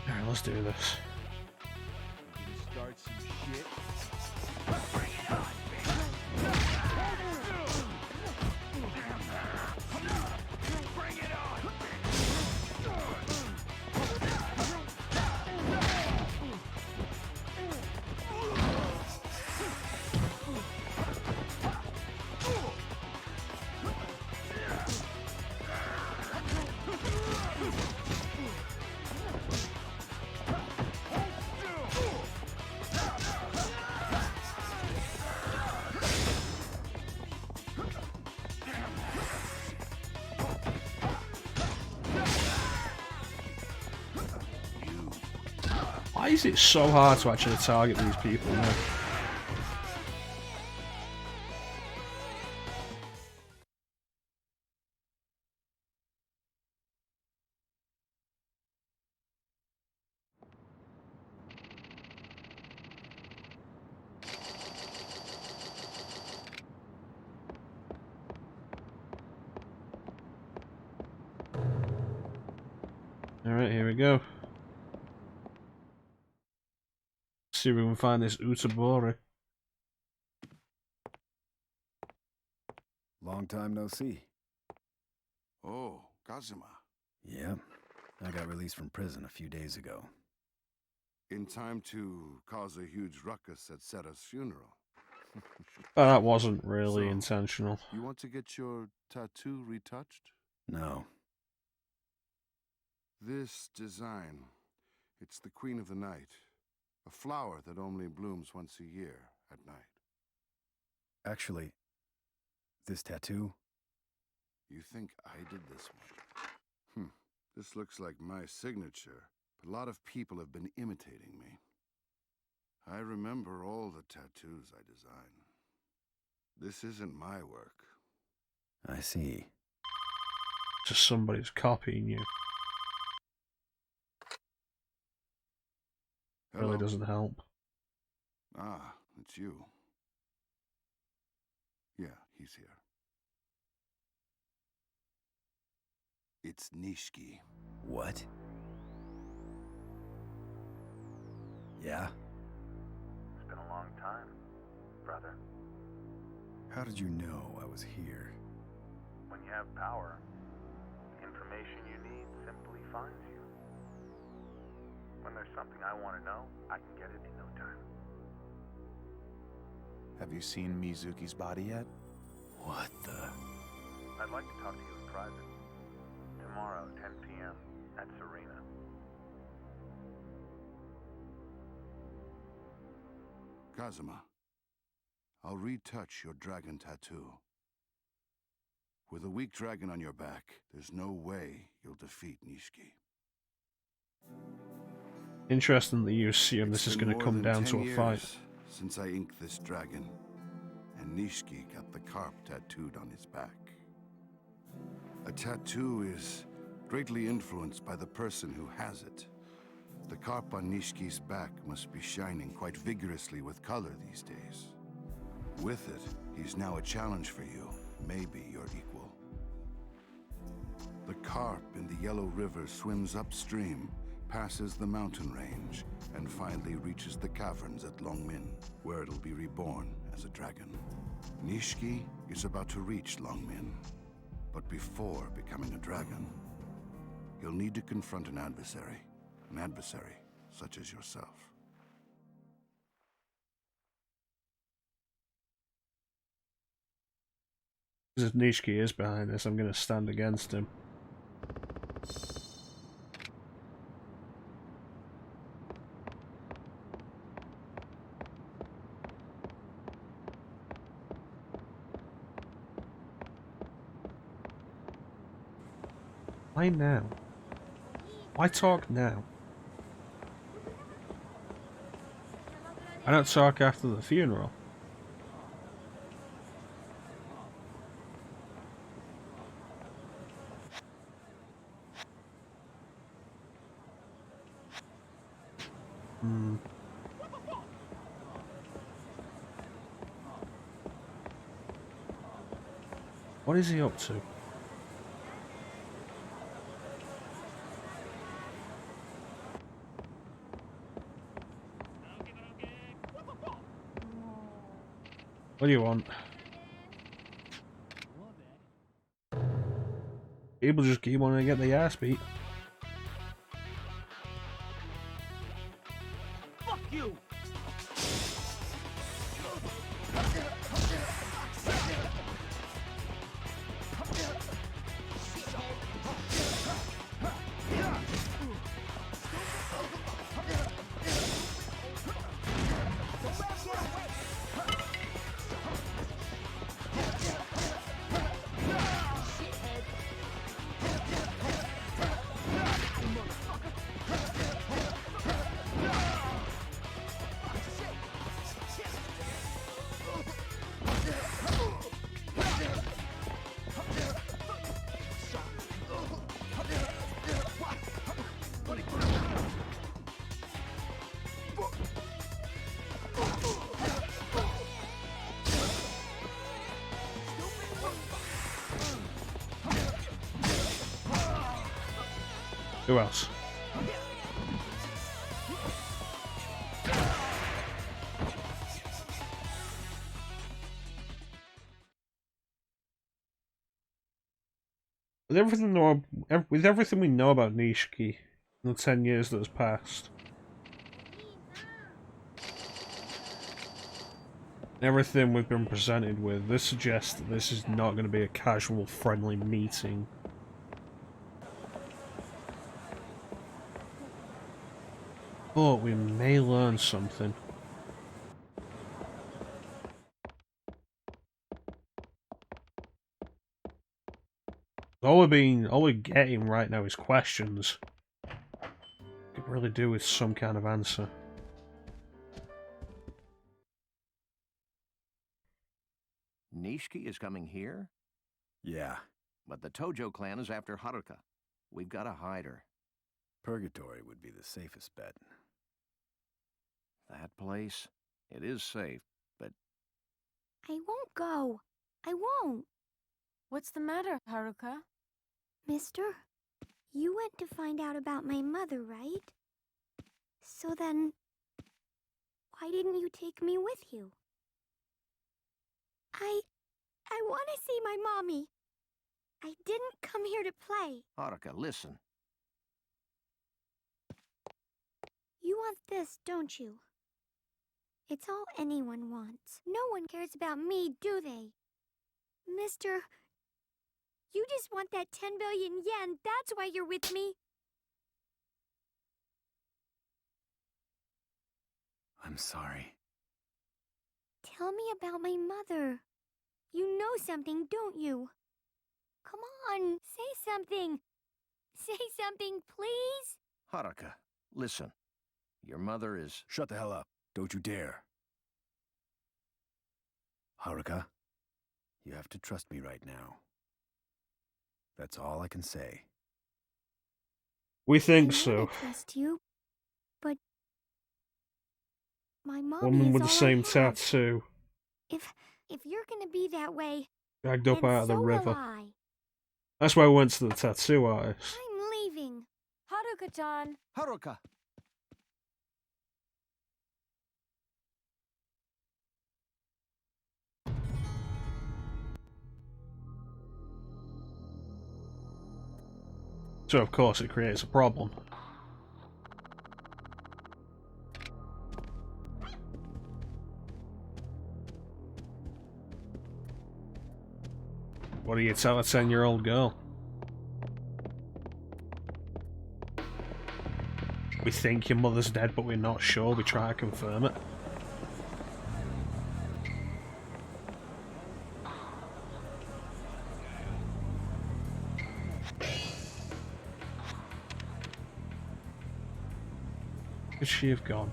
Alright, let's do this. Start some shit. Why is it so hard to actually target these people now? Alright, here we go. See if we can find this Utabori. Long time no see. Oh, Kazuma. Yeah, I got released from prison a few days ago. In time to cause a huge ruckus at Sera's funeral. But that wasn't really So, intentional. You want to get your tattoo retouched? No. This design, it's the Queen of the Night. A flower that only blooms once a year at night. Actually, this tattoo? You think I did this one? This looks like my signature, but a lot of people have been imitating me. I remember all the tattoos I designed. This isn't my work. I see. Just somebody's copying you. Hello? Really doesn't help. Ah, it's you. Yeah, he's here. It's Nishiki. What? Yeah? It's been a long time, brother. How did you know I was here? When you have power, the information you need simply finds you. When there's something I want to know, I can get it in no time. Have you seen Mizuki's body yet? What the? I'd like to talk to you in private. Tomorrow, 10 p.m. at Serena. Kazuma, I'll retouch your dragon tattoo. With a weak dragon on your back, there's no way you'll defeat Nishiki. Interesting that you assume this is going to come down to a fight. Since I inked this dragon, and Nishiki got the carp tattooed on his back. A tattoo is greatly influenced by the person who has it. The carp on Nishiki's back must be shining quite vigorously with color these days. With it, he's now a challenge for you, maybe your equal. The carp in the Yellow River swims upstream, passes the mountain range, and finally reaches the caverns at Longmin, where it'll be reborn as a dragon. Nishiki is about to reach Longmin, but before becoming a dragon, he'll need to confront an adversary such as yourself. If Nishiki is behind this, I'm going to stand against him. Why now? Why talk now? I don't talk after the funeral. What is he up to? What do you want? People just keep wanting to get their ass beat. Fuck you! Who else? With everything we know about Nishiki in the 10 years that has passed, everything we've been presented with, this suggests that this is not going to be a casual, friendly meeting. But we may learn something. All we're getting right now is questions. Could really do with some kind of answer. Nishiki is coming here? Yeah. But the Tojo clan is after Haruka. We've got to hide her. Purgatory would be the safest bet. That place? It is safe, but... I won't go. I won't. What's the matter, Haruka? Mister, you went to find out about my mother, right? So then, why didn't you take me with you? I want to see my mommy. I didn't come here to play. Haruka, listen. You want this, don't you? It's all anyone wants. No one cares about me, do they? Mister, you just want that 10 billion yen. That's why you're with me. I'm sorry. Tell me about my mother. You know something, don't you? Come on, say something. Say something, please. Haruka, listen. Your mother is... Shut the hell up. Don't you dare. Haruka, you have to trust me right now. That's all I can say. We think I so. trust you, but my mommy Woman is with the all same I have. tattoo. If you're gonna be that way, Dragged up then out of the so river. will I. That's why we went to the tattoo artist. I'm leaving. Haruka-chan. Haruka! So of course it creates a problem. What do you tell a 10-year-old girl? We think your mother's dead, but we're not sure. We try to confirm it. Could she have gone?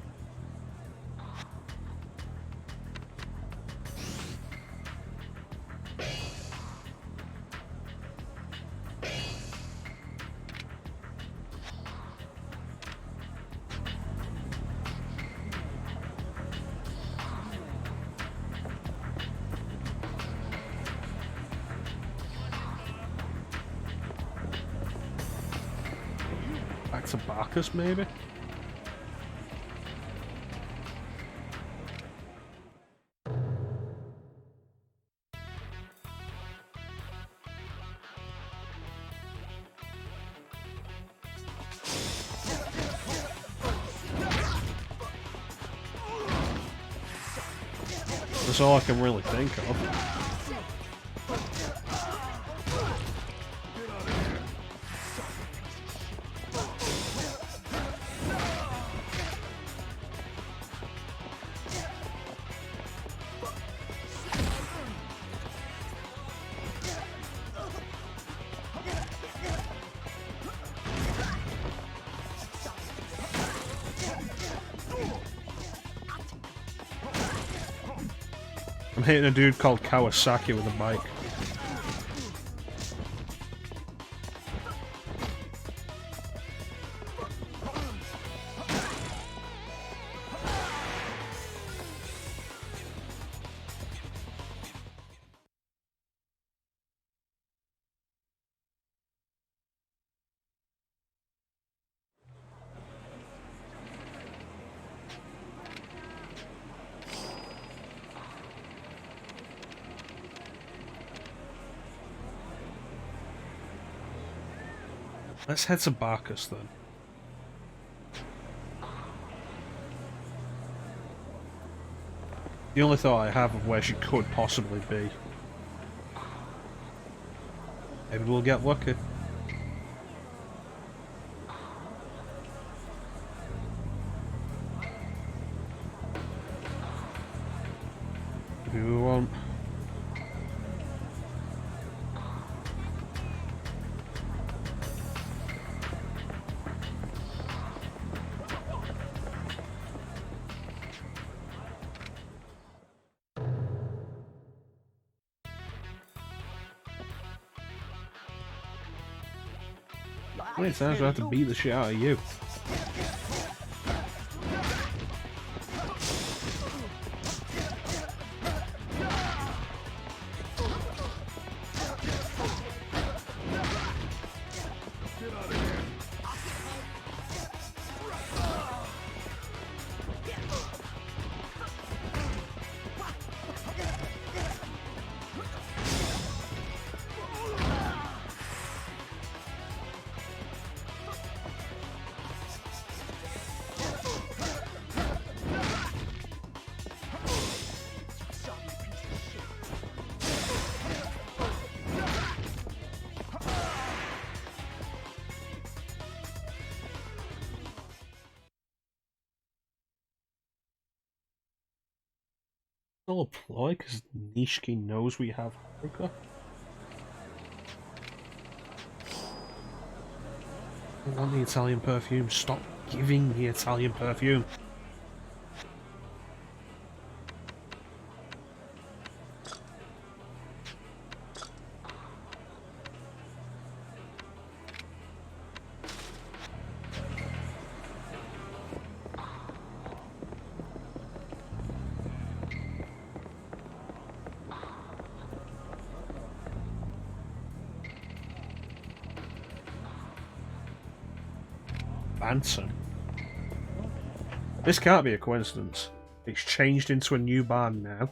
Back to Bacchus, maybe? That's all I can really think of. I'm hitting a dude called Kawasaki with a bike. Let's head to Barkus then. The only thought I have of where she could possibly be. Maybe we'll get lucky. Maybe we won't. How many times do I have to beat the shit out of you? Still a ploy because Nishiki knows we have Haruka. I want the Italian perfume. Stop giving the Italian perfume. Banter. This can't be a coincidence. It's changed into a new barn now.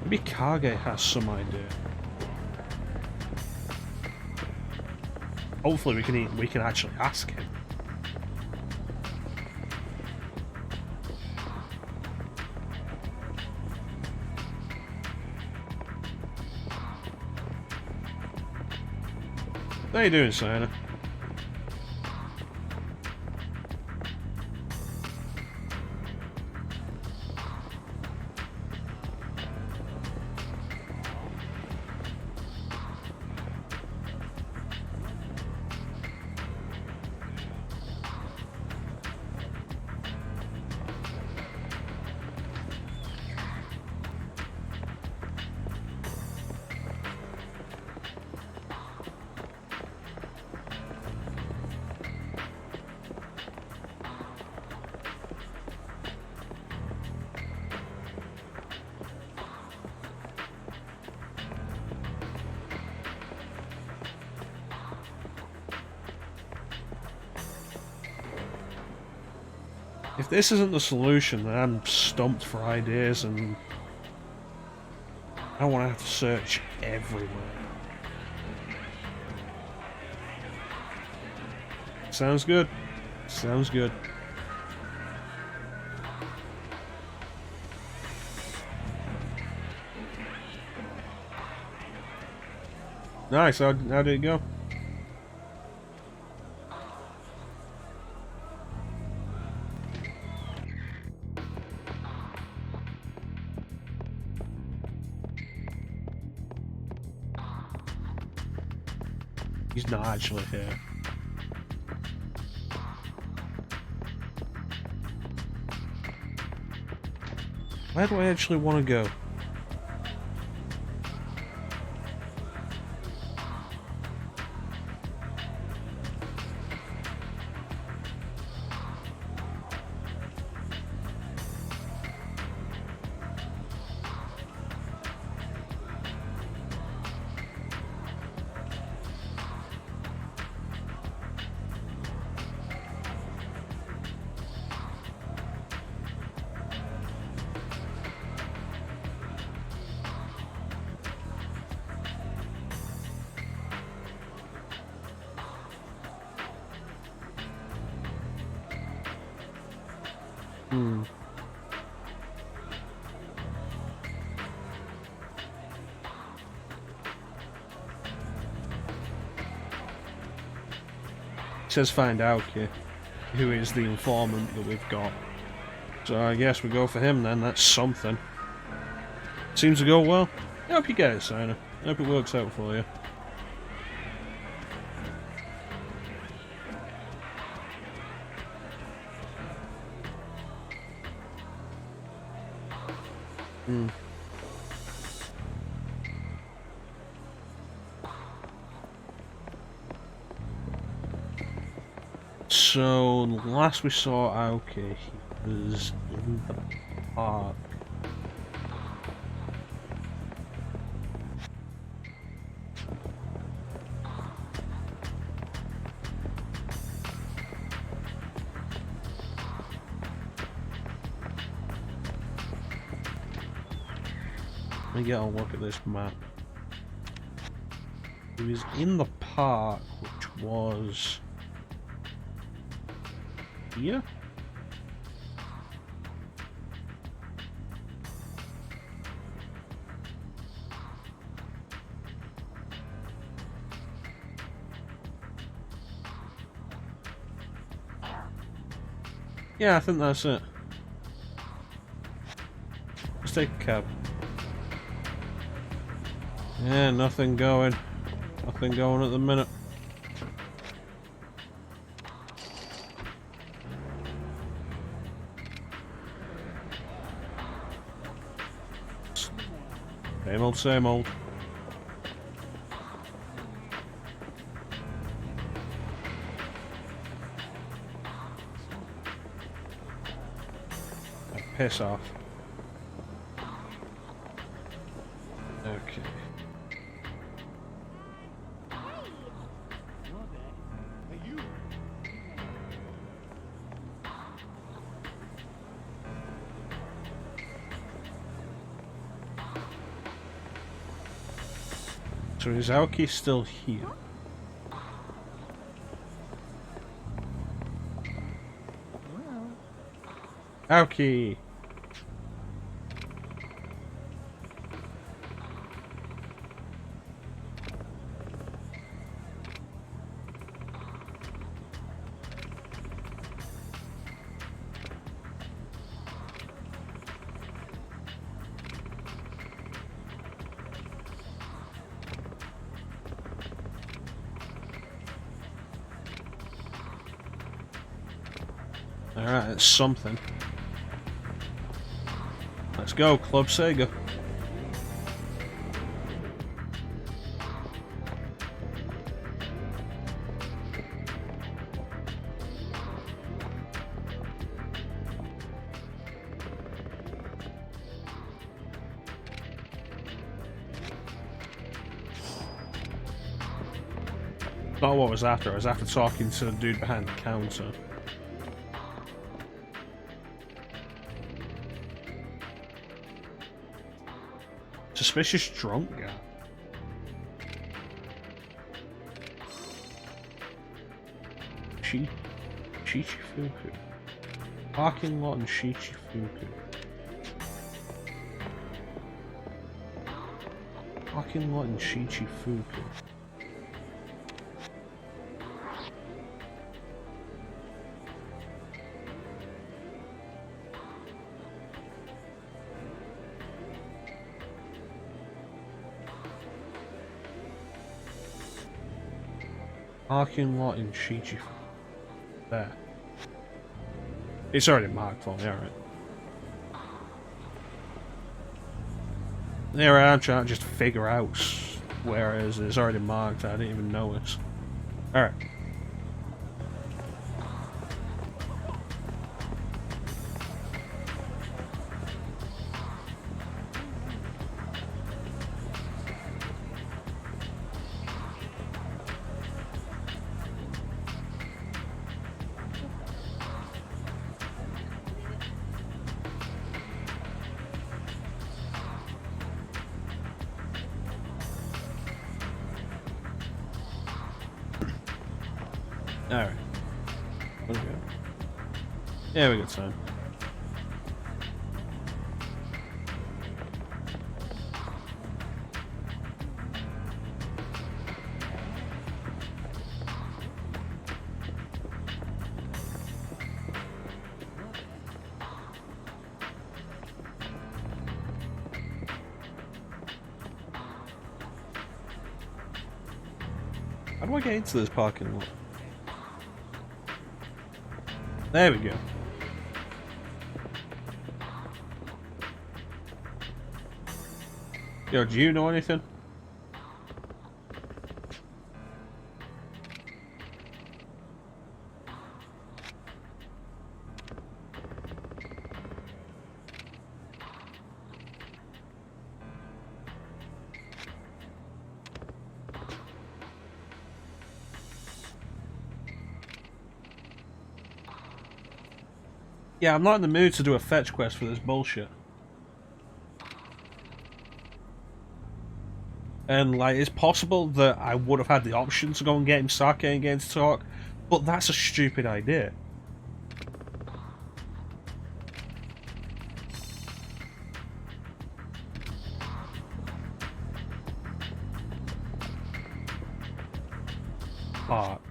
Maybe Kage has some idea. Hopefully we can actually ask him. How you doing, Sienna? If this isn't the solution, then I'm stumped for ideas and I don't want to have to search everywhere. Sounds good. Sounds good. Nice, how did it go? He's not actually here. Where do I actually want to go? It says find Aoki, who is the informant that we've got. So I guess we go for him then, that's something. Seems to go well. I hope you get it, Sina. I hope it works out for you. So, last we saw Aoki, he was in the park. Let me get a look at this map. He was in the park, which was here? Yeah, I think that's it. Let's take a cab. Yeah, nothing going. Nothing going at the minute. Same old, same old. Oh, piss off. Okay. So is Aoki still here? Aoki! Alright, it's something. Let's go, Club Sega. Not what I was after. I was after talking to the dude behind the counter. Suspicious drunk guy. Shichifuku. Parking lot in Shichifuku. Parking lot in Shichifuku. Parking lot in Shichi. There. It's already marked for me, alright. There I am trying to just figure out where it is. It's already marked, I didn't even notice. Alright. Alright. What do we got? Yeah, we got time. How do I get into this parking lot? There we go. Yo, do you know anything? Yeah, I'm not in the mood to do a fetch quest for this bullshit. And, like, it's possible that I would have had the option to go and get him sake and get him to talk, but that's a stupid idea. Park.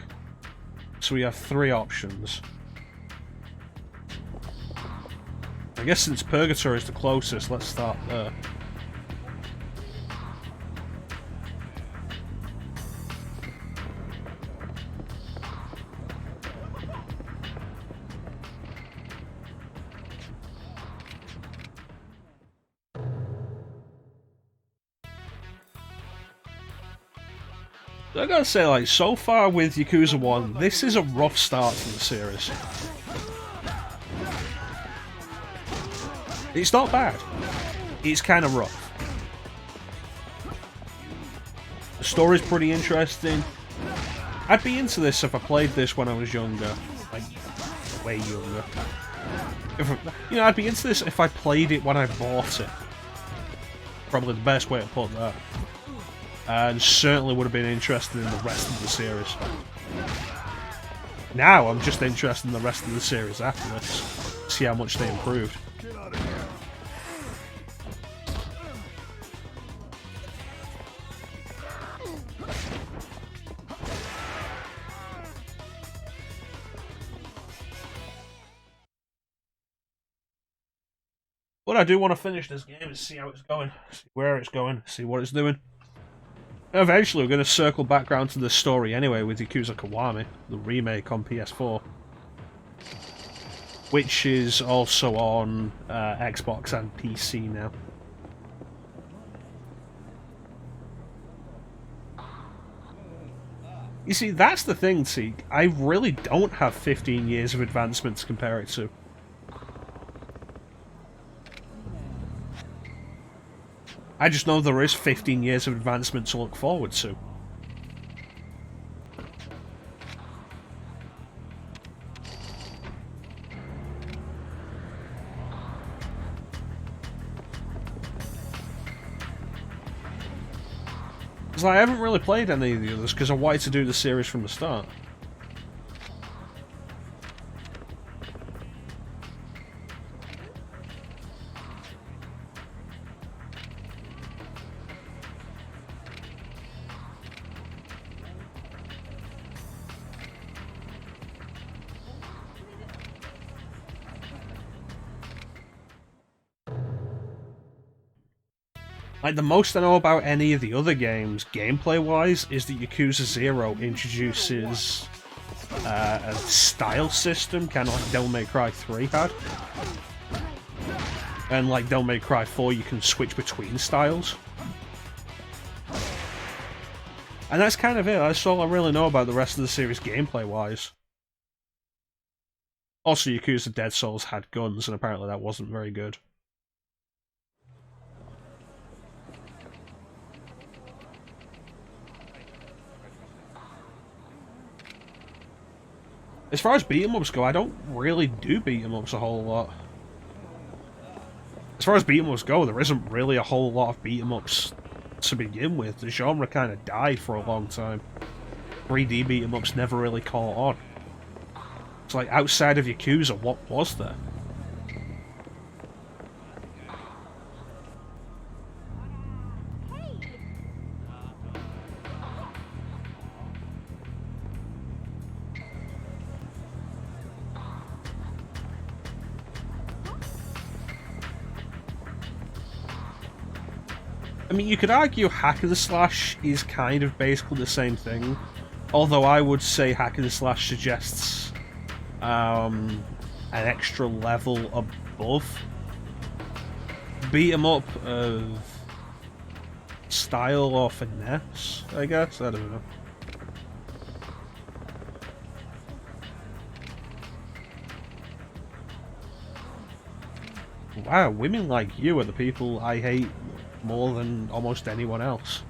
So we have 3 options. I guess since Purgatory is the closest, let's start there. I gotta say, like, so far with Yakuza 1, this is a rough start to the series. It's not bad. It's kind of rough. The story's pretty interesting. I'd be into this if I played this when I was younger. Like, way younger. I'd be into this if I played it when I bought it. Probably the best way to put that. And certainly would have been interested in the rest of the series. Now I'm just interested in the rest of the series after this. See how much they improved. But I do want to finish this game and see how it's going, see where it's going, see what it's doing. Eventually we're going to circle back around to the story anyway with Yakuza Kiwami, the remake on PS4. Which is also on Xbox and PC now. You see, that's the thing, Teak. I really don't have 15 years of advancement to compare it to. I just know there is 15 years of advancement to look forward to. Because I haven't really played any of the others because I wanted to do the series from the start. Like, the most I know about any of the other games, gameplay-wise, is that Yakuza 0 introduces a style system, kind of like Devil May Cry 3 had. And like Devil May Cry 4, you can switch between styles. And that's kind of it, that's all I really know about the rest of the series gameplay-wise. Also, Yakuza Dead Souls had guns, and apparently that wasn't very good. As far as beat-em-ups go, I don't really do beat-em-ups a whole lot. As far as beat-em-ups go, there isn't really a whole lot of beat-em-ups to begin with. The genre kind of died for a long time. 3D beat-em-ups never really caught on. It's like, outside of Yakuza, what was there? I mean, you could argue hack and slash is kind of basically the same thing, although I would say hack and slash suggests an extra level above beat 'em up of style or finesse, I guess. I don't know. Wow, women like you are the people I hate more than almost anyone else.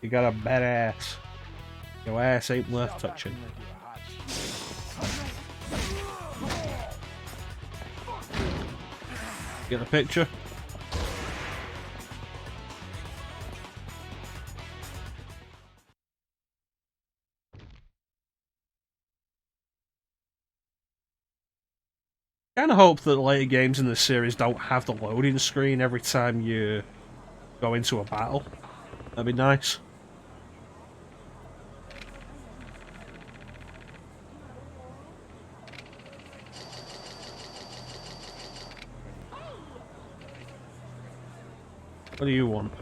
You got a bad ass. Your ass ain't worth touching. Get the picture? Kind of hope that later games in the series don't have the loading screen every time you go into a battle. That'd be nice. What do you want?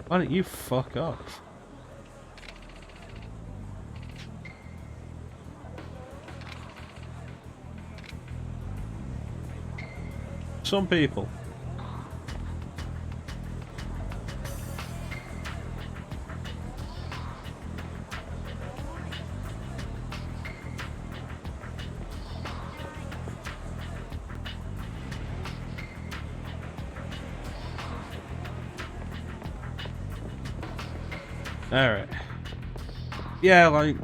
Why don't you fuck off? Some people. Alright. Yeah, like,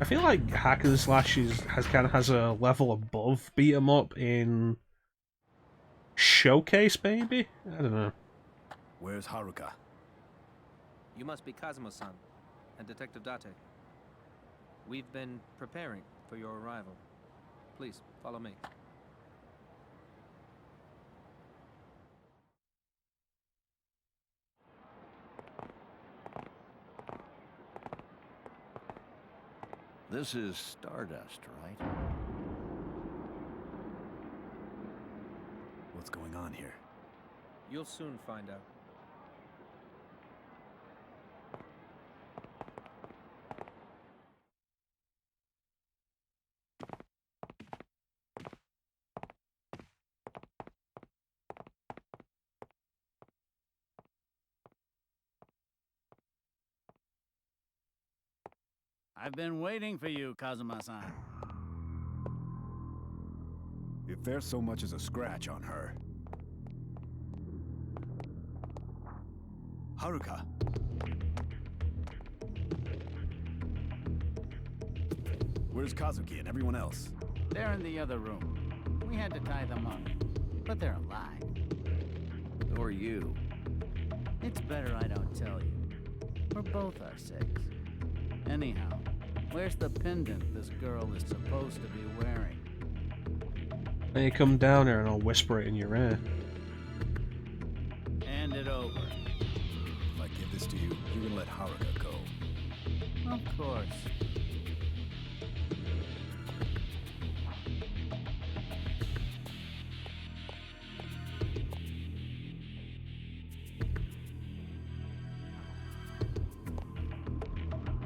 I feel like hack and slash has a level above beat 'em up in Showcase, maybe? I don't know. Where's Haruka? You must be Kazuma-san and Detective Date. We've been preparing for your arrival. Please, follow me. This is Stardust, right? What's going on here? You'll soon find out. I've been waiting for you, Kazuma-san. If there's so much as a scratch on her... Haruka! Where's Kazuki and everyone else? They're in the other room. We had to tie them up, but they're alive. Who are you? It's better I don't tell you. We're both our sakes. Anyhow, where's the pendant this girl is supposed to be wearing? Then you come down here and I'll whisper it in your ear. Hand it over. If I give this to you, you're gonna let Haruka go. Of course.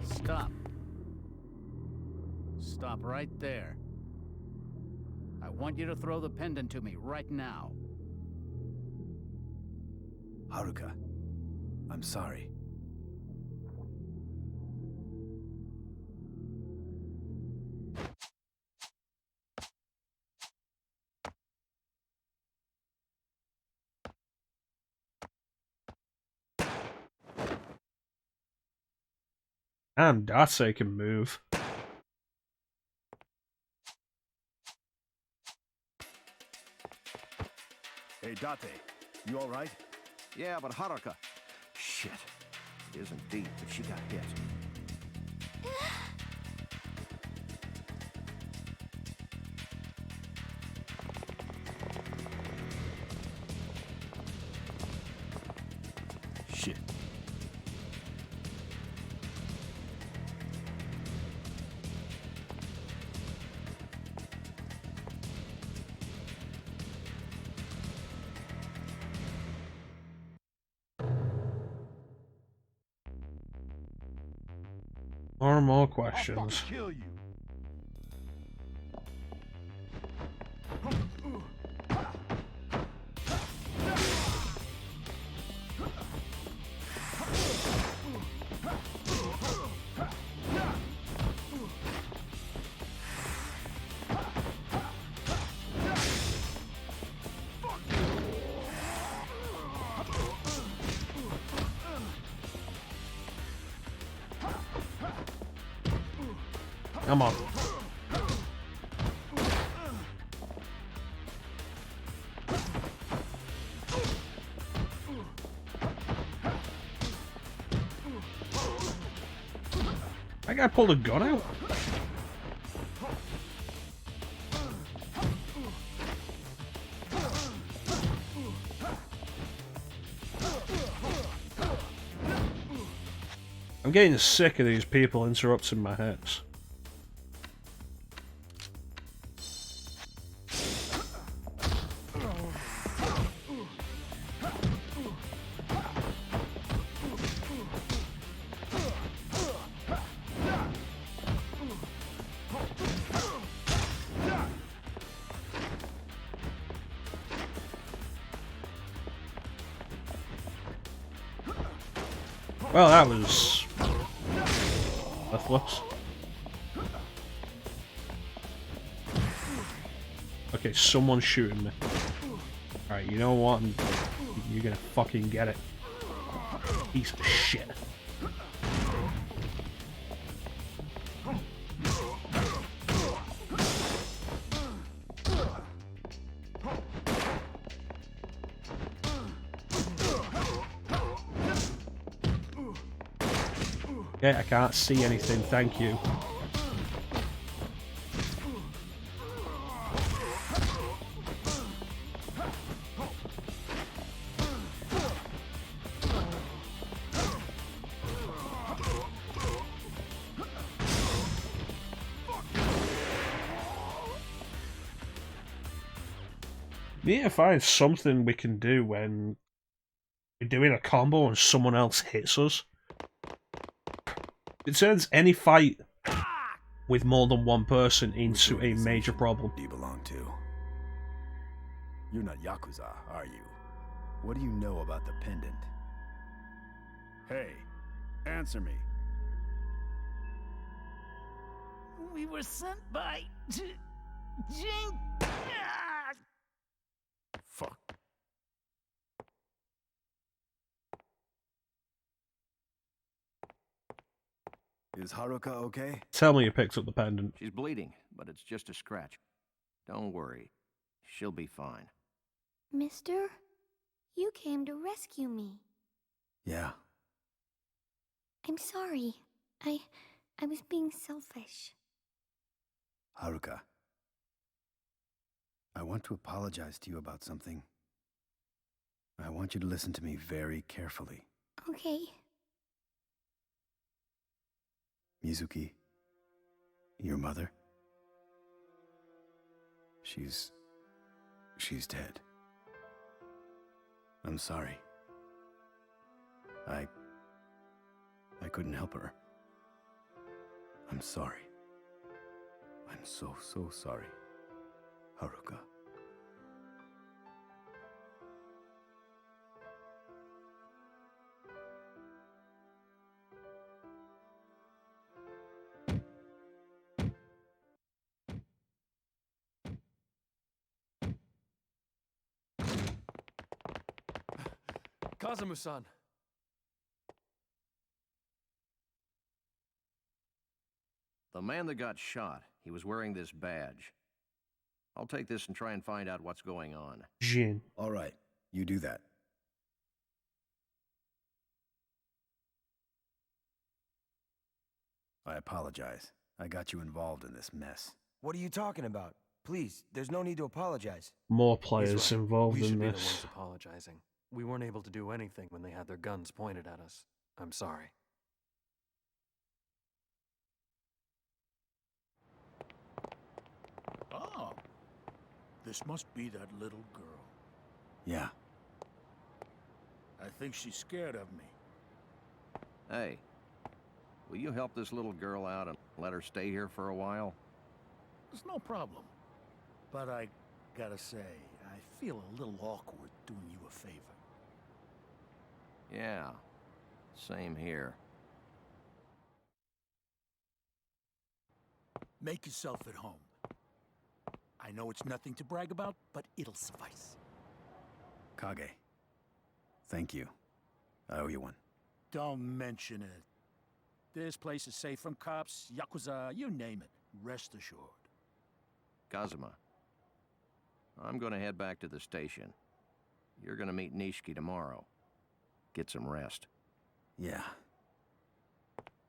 Stop. Stop right there. I want you to throw the pendant to me right now. Haruka, I'm sorry. And Date can move. Hey, Date, you alright? Yeah, but Haruka... Shit. It isn't deep, but she got hit. Shit. More questions. Kill you. Come on. That guy pulled a gun out. I'm getting sick of these people interrupting my hits. Well, that was worthless. Okay, someone's shooting me. Alright, you know what? You're gonna fucking get it. Piece of shit. Okay, I can't see anything, thank you. We need to find something we can do when we're doing a combo and someone else hits us. It turns any fight with more than one person into a major problem. Do you belong to? You're not Yakuza, are you? What do you know about the pendant? Hey, answer me. We were sent by Jing. Fuck. Is Haruka okay? Tell me you picked up the pendant. She's bleeding, but it's just a scratch. Don't worry. She'll be fine. Mister, you came to rescue me. Yeah. I'm sorry. I was being selfish. Haruka. I want to apologize to you about something. I want you to listen to me very carefully. Okay. Mizuki, your mother, she's dead. I'm sorry. I couldn't help her. I'm sorry. I'm so sorry, Haruka. Kazuma-san. The man that got shot, he was wearing this badge. I'll take this and try and find out what's going on. Jin. All right, you do that. I apologize. I got you involved in this mess. What are you talking about? Please, there's no need to apologize. More players involved We should in be the this. ones apologizing. We weren't able to do anything when they had their guns pointed at us. I'm sorry. Ah, this must be that little girl. Yeah. I think she's scared of me. Hey, will you help this little girl out and let her stay here for a while? It's no problem. But I gotta say, I feel a little awkward doing you a favor. Yeah, same here. Make yourself at home. I know it's nothing to brag about, but it'll suffice. Kage. Thank you. I owe you one. Don't mention it. This place is safe from cops, Yakuza, you name it. Rest assured. Kazuma, I'm gonna head back to the station. You're gonna meet Nishiki tomorrow. Get some rest. Yeah.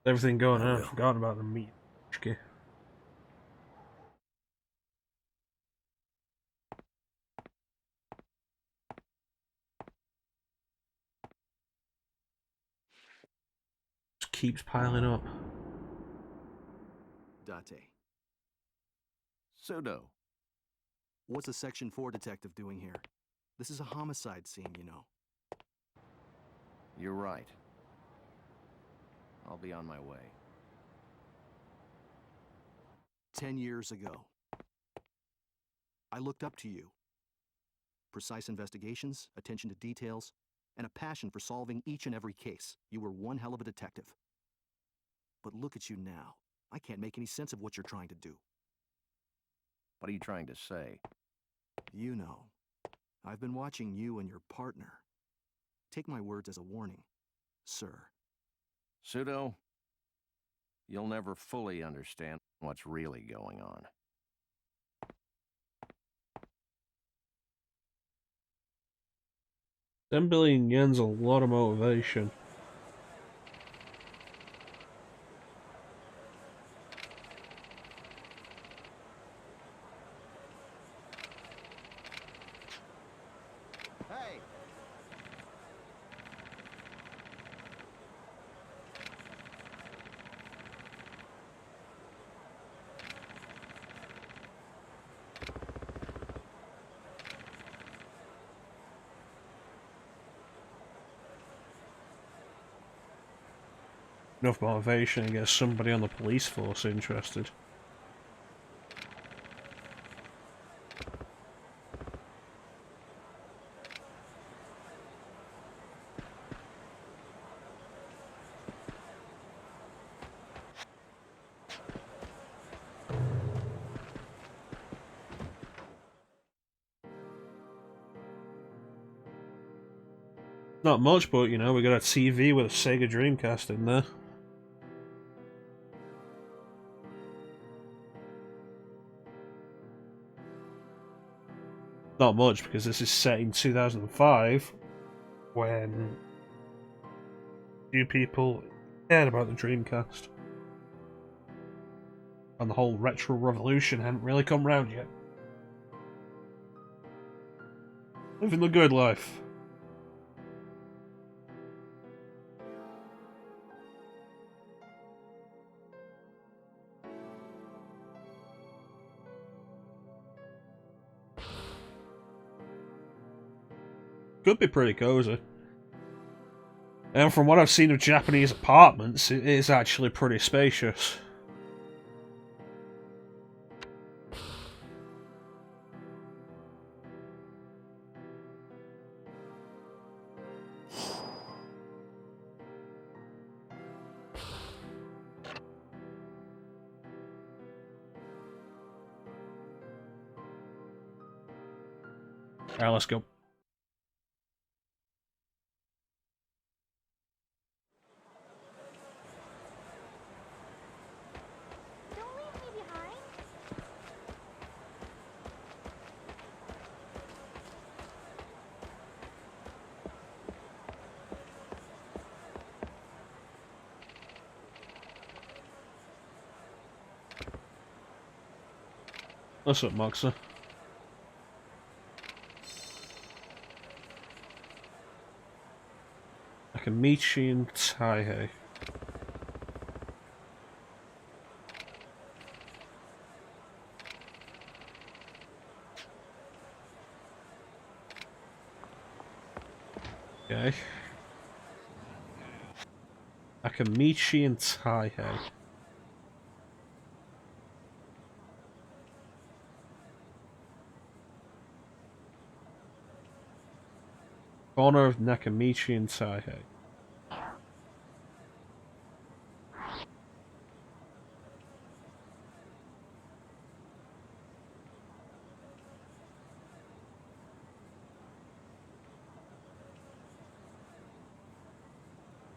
Everything going on. I forgot about the meat. Okay. Just keeps piling up. Date. Pseudo. What's a Section 4 detective doing here? This is a homicide scene, you know. You're right. I'll be on my way. 10 years ago, I looked up to you. Precise investigations, attention to details, and a passion for solving each and every case. You were one hell of a detective. But look at you now. I can't make any sense of what you're trying to do. What are you trying to say? You know, I've been watching you and your partner. Take my words as a warning, sir. Pseudo, you'll never fully understand what's really going on. 10 billion yen's a lot of motivation. Hey! Enough motivation to get somebody on the police force interested. Not much, but you know, we got a TV with a Sega Dreamcast in there. Not much, because this is set in 2005, when few people cared about the Dreamcast. And the whole retro revolution hadn't really come round yet. Living the good life. Could be pretty cozy. And from what I've seen of Japanese apartments, it is actually pretty spacious. Alright, let's go. What's up, Moxa? I can meet you in Taihei. Okay. I can meet you in Taihei. Corner of Nakamichi in Taihei.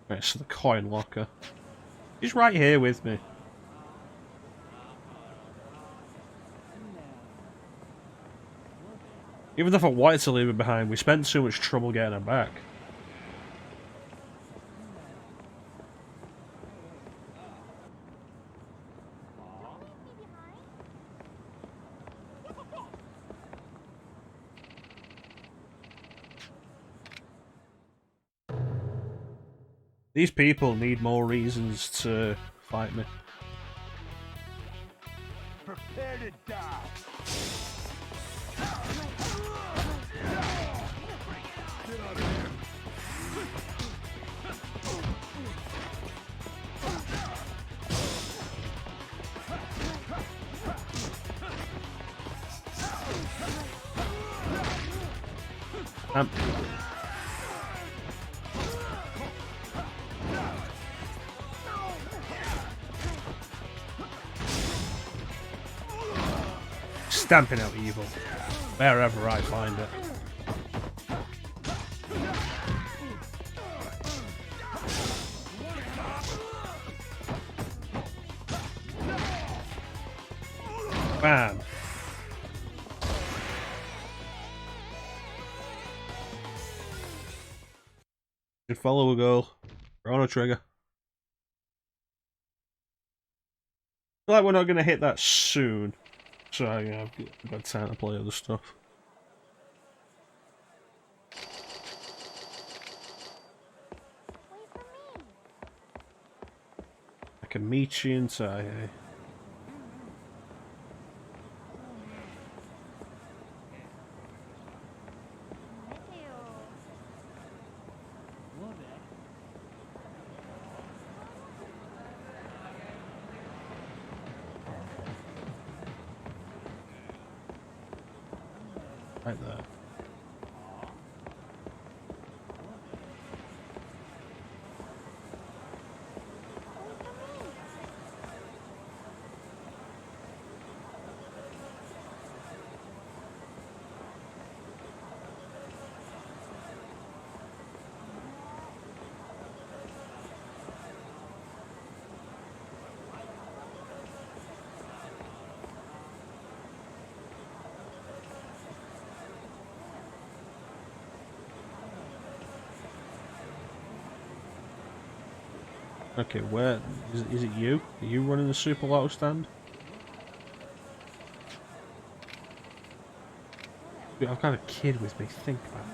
Right, so the coin locker. He's right here with me. Even if I wanted to leave it behind, we spent too much trouble getting it back. These people need more reasons to fight me. Prepare to die. Get out of here. Stamping out evil, wherever I find it. Bam. Should follow a goal. We're on a trigger. I feel like we're not going to hit that soon. So, yeah, I've got time to play other stuff. I can meet you inside. Right there. Okay, where is it you? Are you running the Super Lotto stand? Dude, I've got a kid with me, think about it.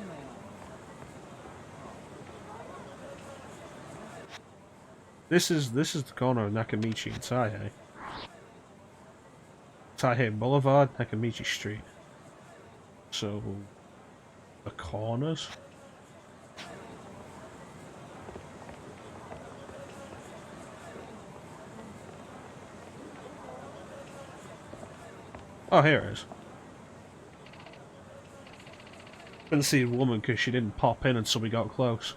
This is the corner of Nakamichi and Taihei. Taihei Boulevard, Nakamichi Street. So, the corners? Oh, here it is. Couldn't see a woman because she didn't pop in until we got close.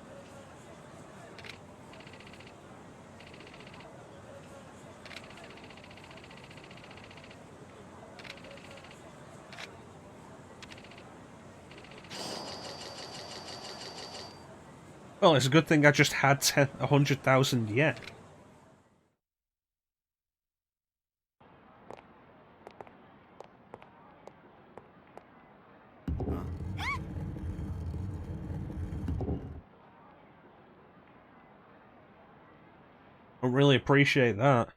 Well, it's a good thing I just had 100,000 yen. I really appreciate that.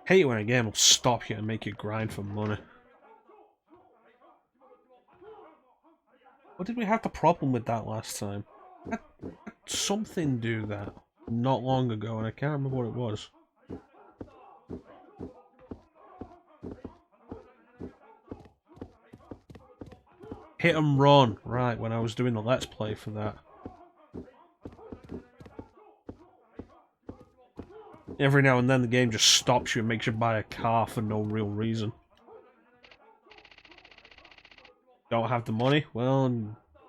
Hate when a game will stop you and make you grind for money. What did we have the problem with that last time? I had something do that not long ago and I can't remember what it was. Hit and run, right, when I was doing the Let's Play for that. Every now and then the game just stops you and makes you buy a car for no real reason. Don't have the money? Well,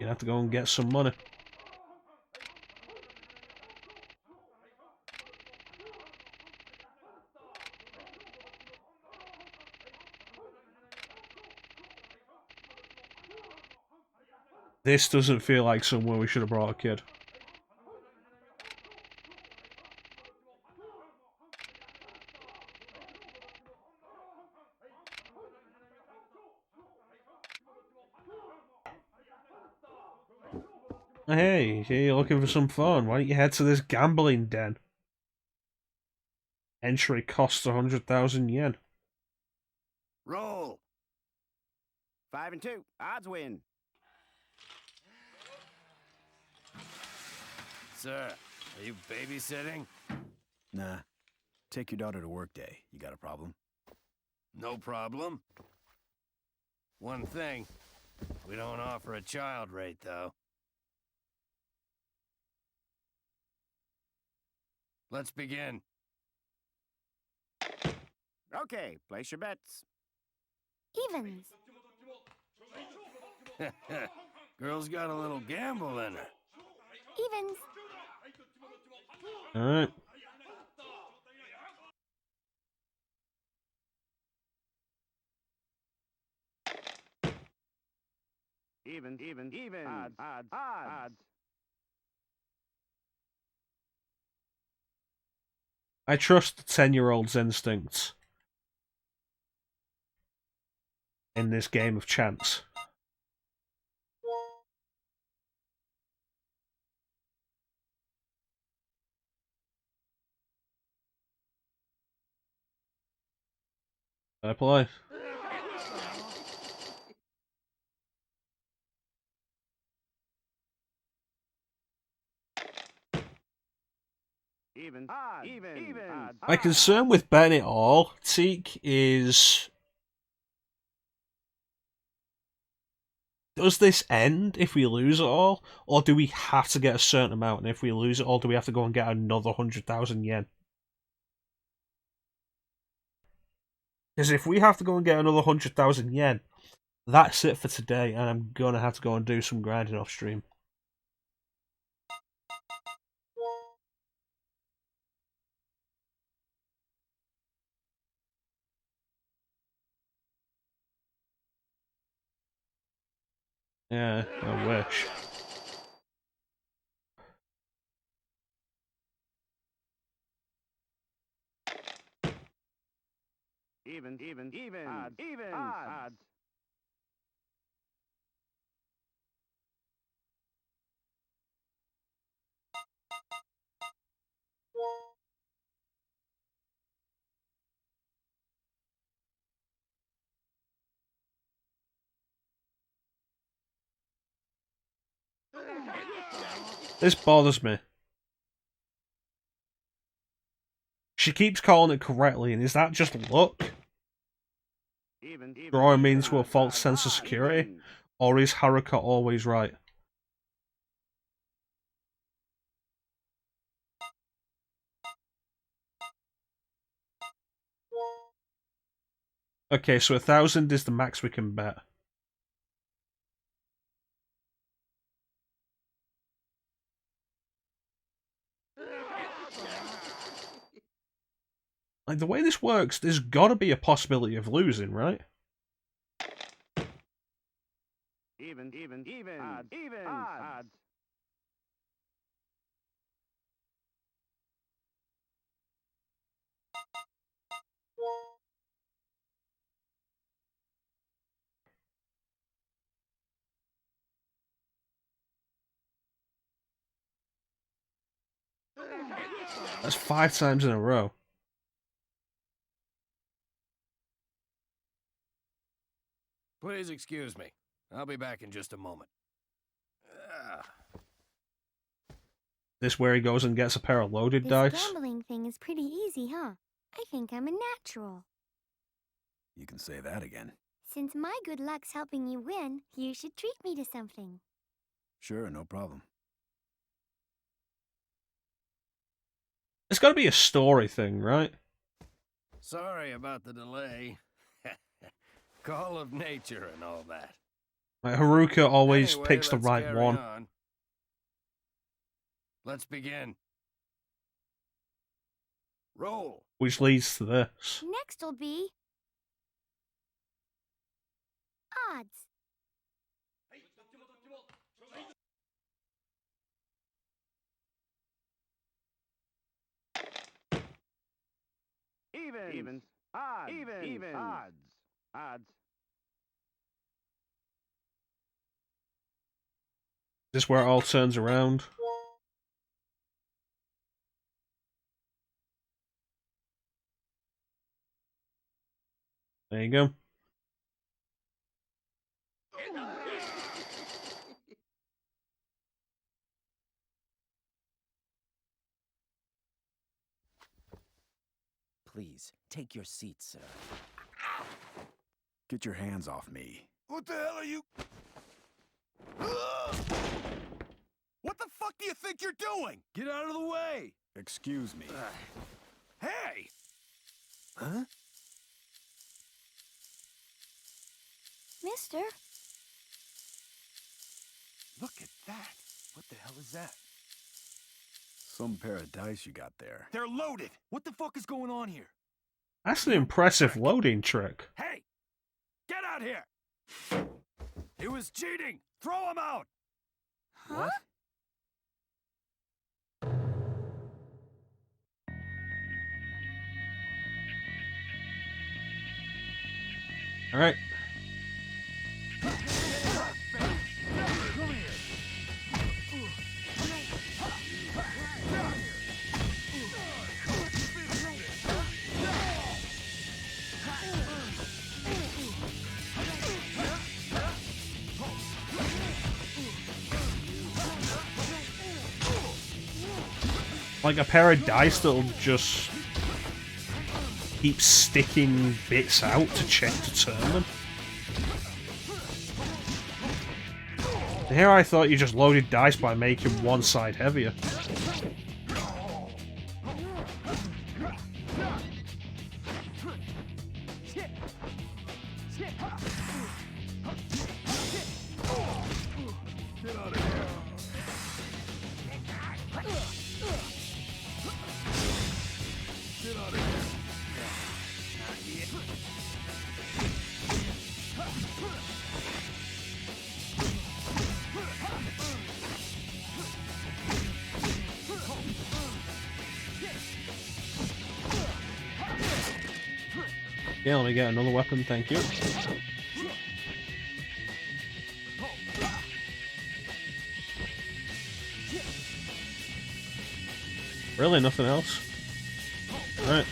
you have to go and get some money. This doesn't feel like somewhere we should have brought a kid. Hey, you're looking for some fun. Why don't you head to this gambling den? Entry costs 100,000 yen. Roll. 5 and 2. Odds win. Sir, are you babysitting? Nah. Take your daughter to work day. You got a problem? No problem. One thing, we don't offer a child rate, though. Let's begin. Okay, place your bets. Evens. Girl's got a little gamble in her. Evens. Alright. Even. Odds. I trust the 10-year-old's instincts in this game of chance. Fair play. Even. My concern with betting it all, Teak, is... does this end if we lose it all? Or do we have to get a certain amount, and if we lose it all, do we have to go and get another 100,000 yen? Because if we have to go and get another 100,000 yen, that's it for today, and I'm gonna have to go and do some grinding off stream. Yeah, I wish. Even. Odds. This bothers me. She keeps calling it correctly, and is that just luck? Drawing me into a false sense of security? Or is Haruka always right? Okay, so 1,000 is the max we can bet. Like, the way this works, there's gotta be a possibility of losing, right? Even. Odds. That's 5 times in a row. Please excuse me. I'll be back in just a moment. This where he goes and gets a pair of loaded dice. This gambling thing is pretty easy, huh? I think I'm a natural. You can say that again. Since my good luck's helping you win, you should treat me to something. Sure, no problem. It's gotta be a story thing, right? Sorry about the delay. Call of nature and all that. Like, Haruka always Anyway, picks the let's right carry one. on. Let's begin. Roll. Which leads to this. Next'll be odds. Even. Odds. Odds. This is where it all turns around. There you go. Please, take your seat, sir. Get your hands off me. What the hell are you? What the fuck do you think you're doing? Get out of the way! Excuse me. Hey! Huh? Mister? Look at that. What the hell is that? Some pair of dice you got there. They're loaded. What the fuck is going on here? That's an impressive loading trick. Hey! Get out here! He was cheating! Throw him out! Huh? What? Alright. Like a pair of dice that'll just keep sticking bits out to check to turn them. Here I thought you just loaded dice by making one side heavier. Yeah, let me get another weapon, thank you. Really, nothing else? Right.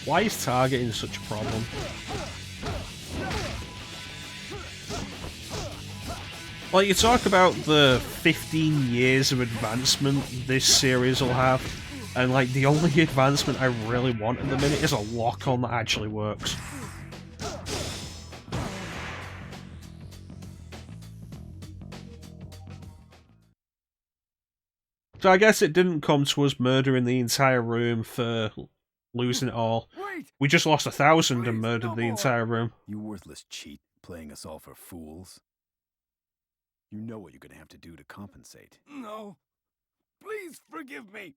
Why is targeting such a problem? Like, you talk about the 15 years of advancement this series will have, and like, the only advancement I really want at the minute is a lock-on that actually works. So I guess it didn't come to us murdering the entire room for losing it all. We just lost 1,000 and murdered the entire room. You worthless cheat, playing us all for fools. You know what you're gonna have to do to compensate. No. Please forgive me.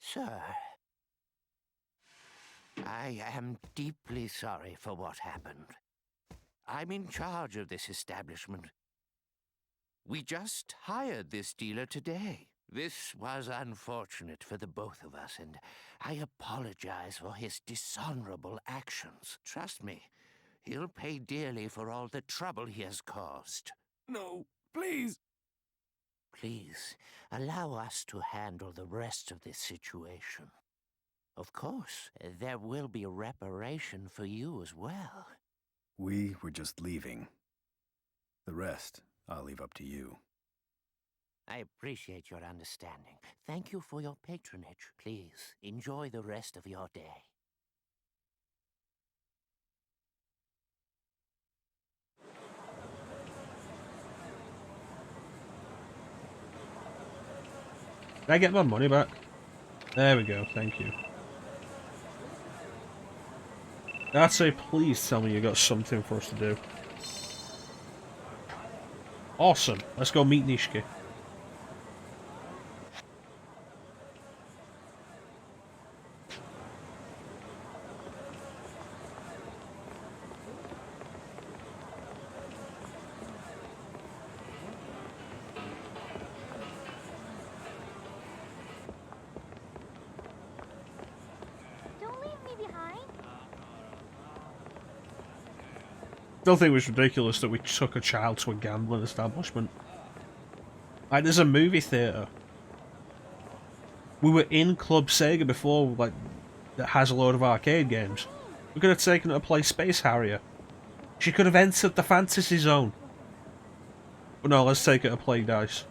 Sir, I am deeply sorry for what happened. I'm in charge of this establishment. We just hired this dealer today. This was unfortunate for the both of us, and I apologize for his dishonorable actions. Trust me, he'll pay dearly for all the trouble he has caused. No, please. Please, allow us to handle the rest of this situation. Of course, there will be reparation for you as well. We were just leaving. The rest, I'll leave up to you. I appreciate your understanding. Thank you for your patronage. Please, enjoy the rest of your day. Did I get my money back? There we go, thank you. I'd say please tell me you got something for us to do. Awesome, let's go meet Nishiki. Still think it was ridiculous that we took a child to a gambling establishment. Like, there's a movie theatre. We were in Club Sega before, like, that has a load of arcade games. We could have taken her to play Space Harrier. She could have entered the fantasy zone. But no, let's take her to play dice.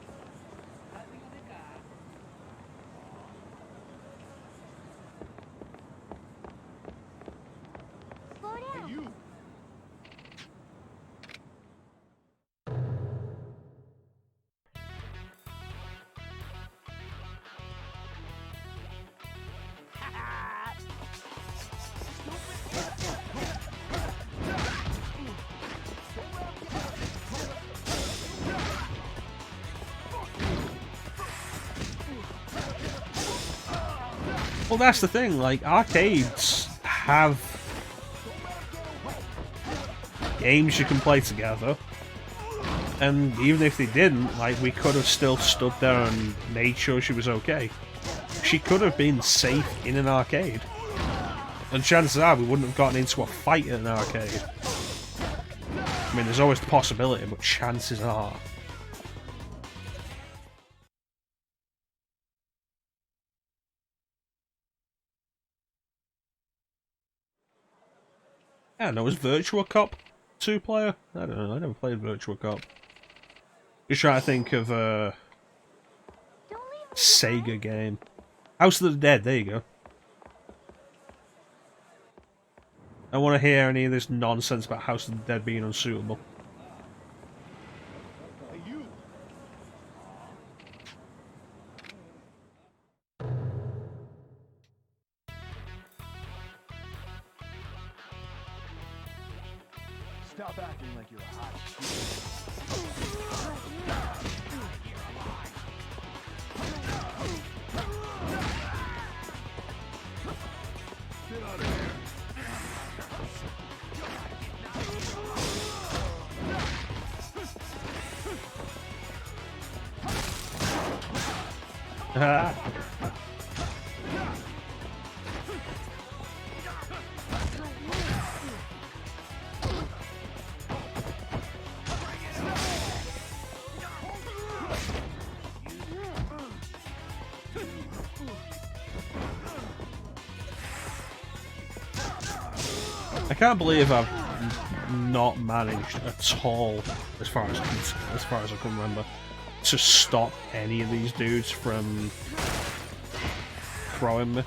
Well, that's the thing, like, arcades have games you can play together, and even if they didn't, like, we could have still stood there and made sure she was okay. She could have been safe in an arcade, and chances are we wouldn't have gotten into a fight in an arcade. I mean, there's always the possibility, but chances are. I don't know, was Virtua Cop 2-player? I don't know, I never played Virtua Cop. Just trying to think of a Sega game. House of the Dead, there you go. I don't want to hear any of this nonsense about House of the Dead being unsuitable. Stop acting like you're a hot Get out of here. I can't believe I've not managed at all, as far as I can remember, to stop any of these dudes from throwing me.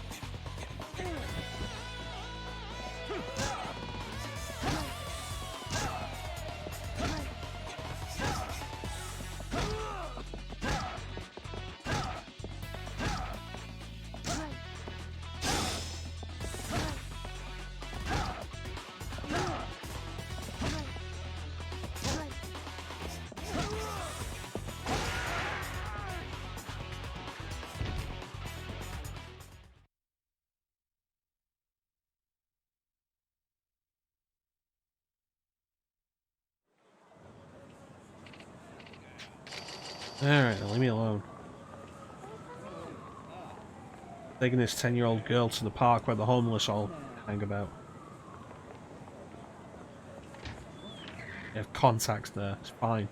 Alright, leave me alone. Taking this 10-year-old girl to the park where the homeless all hang about. You have contacts there, it's fine.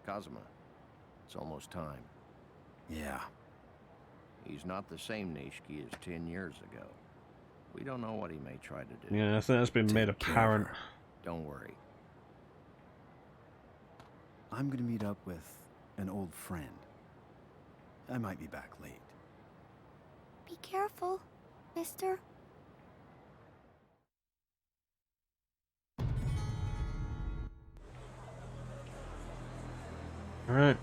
Kazuma, it's almost time. Yeah. He's not the same Nishiki as 10 years ago. We don't know what he may try to do. Yeah, I think that's been made apparent. Don't worry. I'm gonna meet up with an old friend. I might be back late. Be careful, mister. Alright.